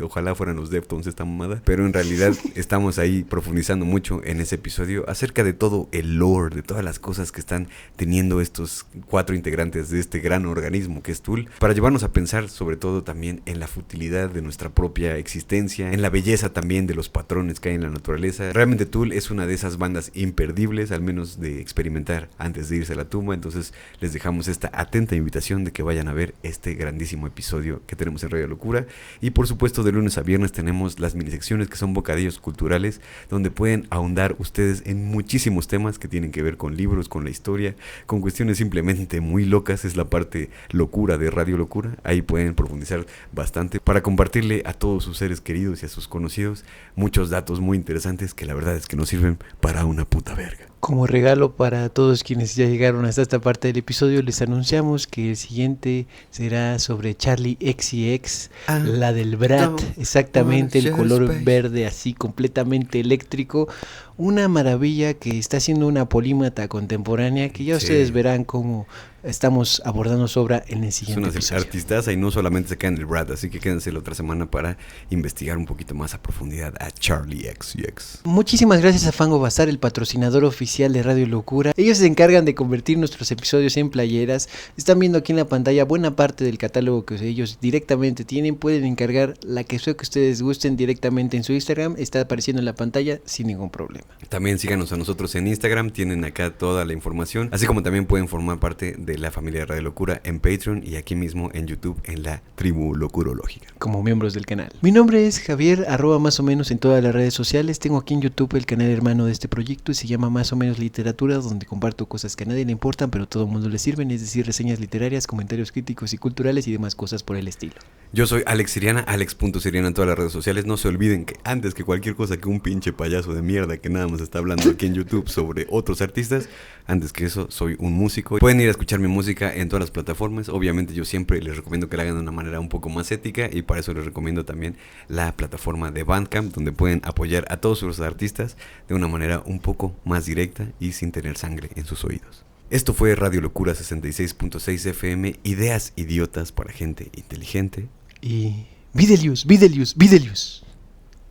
ojalá fueran los Deftones esta mamada. Pero en realidad estamos ahí profundizando mucho en ese episodio acerca de todo el lore, de todas las cosas que están teniendo estos 4 integrantes de este gran organismo que es Tool, para llevarnos a pensar sobre todo también en la futilidad de nuestra propia existencia, en la belleza también de los patrones que hay en la naturaleza. Realmente Tool es una de esas bandas imperdibles, al menos de experimentar antes de irse a la tumba. Entonces les dejamos esta atenta invitación de que vayan a ver este grandísimo episodio que tenemos en Radio Locura. Y por supuesto, de lunes a viernes tenemos las minisecciones que son bocadillos culturales, donde pueden ahondar ustedes en muchísimos temas que tienen que ver con libros, con la historia, con cuestiones simplemente muy locas. Es la parte locura de Radio Locura. Ahí pueden profundizar bastante para compartirle a todos sus seres queridos y a sus conocidos muchos datos muy interesantes que la verdad es que nos sirven para una puta verga. Como regalo para todos quienes ya llegaron hasta esta parte del episodio, les anunciamos que el siguiente será sobre Charli XCX, la del Brat, exactamente el color verde así completamente eléctrico. Una maravilla que está haciendo una polímata contemporánea que ya ustedes verán cómo estamos abordando su obra en el siguiente episodio. Es una artistaza y no solamente se queda en el Brat, así que quédense la otra semana para investigar un poquito más a profundidad a Charli XCX. Muchísimas gracias a Fango Bazar, el patrocinador oficial de Radio Locura. Ellos se encargan de convertir nuestros episodios en playeras. Están viendo aquí en la pantalla buena parte del catálogo que ellos directamente tienen. Pueden encargar la que sea que ustedes gusten directamente en su Instagram. Está apareciendo en la pantalla sin ningún problema. También síganos a nosotros en Instagram, tienen acá toda la información, así como también pueden formar parte de la familia de Radio Locura en Patreon y aquí mismo en YouTube en la Tribu Locurológica. Como miembros del canal. Mi nombre es Javier, @ más o menos en todas las redes sociales. Tengo aquí en YouTube el canal hermano de este proyecto y se llama Más o menos Literatura, donde comparto cosas que a nadie le importan, pero a todo el mundo le sirven, es decir, reseñas literarias, comentarios críticos y culturales y demás cosas por el estilo. Yo soy Alex Siriana, alex.siriana en todas las redes sociales. No se olviden que antes que cualquier cosa que un pinche payaso de mierda que nada más está hablando aquí en YouTube sobre otros artistas, antes que eso soy un músico. Pueden ir a escuchar mi música en todas las plataformas. Obviamente yo siempre les recomiendo que la hagan de una manera un poco más ética y para eso les recomiendo también la plataforma de Bandcamp, donde pueden apoyar a todos sus artistas de una manera un poco más directa y sin tener sangre en sus oídos. Esto fue Radio Locura 66.6 FM, ideas idiotas para gente inteligente. Y Videlius.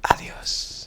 Adiós.